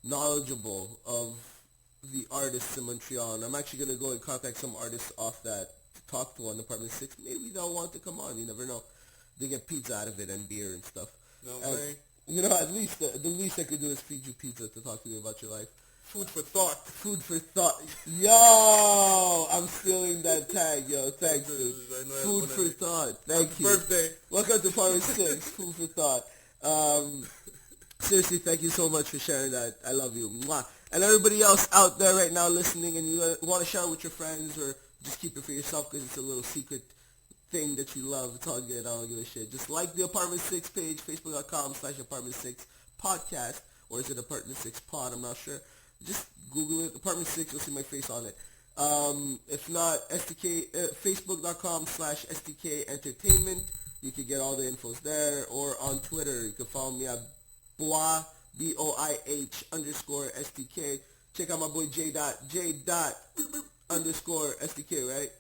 knowledgeable of the artists in Montreal. And I'm actually going to go and contact some artists off that to talk to on Department 6. Maybe they'll want to come on. You never know. They get pizza out of it and beer and stuff. You know what I'm saying? You know, at least the least I could do is feed you pizza to talk to you about your life. Food for thought. Food for thought. Yo, I'm stealing that tag, yo. Thanks, dude. I know Food everyone for has- thought. Thank you. Birthday. Welcome to Part 6, Food for Thought. Seriously, thank you so much for sharing that. I love you. Mwah. And everybody else out there right now listening, and you want to share it with your friends or just keep it for yourself because it's a little secret thing that you love. It's all good. I don't give a shit. Just like the Apartment 6 page, facebook.com/Apartment 6 podcast, or is it Apartment 6 pod? I'm not sure. Just Google it. Apartment 6, you'll see my face on it. If not, facebook.com/STK Entertainment. You can get all the infos there, or on Twitter. You can follow me at Boih, BOIH_STK. Check out my boy J. _STK, right?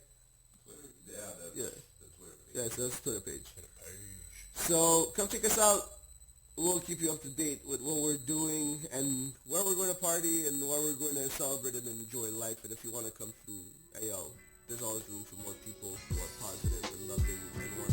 Yeah. Yeah, so that's the Twitter page. So come check us out. We'll keep you up to date with what we're doing and where we're going to party and where we're going to celebrate and enjoy life. And if you want to come through, hey yo, there's always room for more people who are positive and loving and want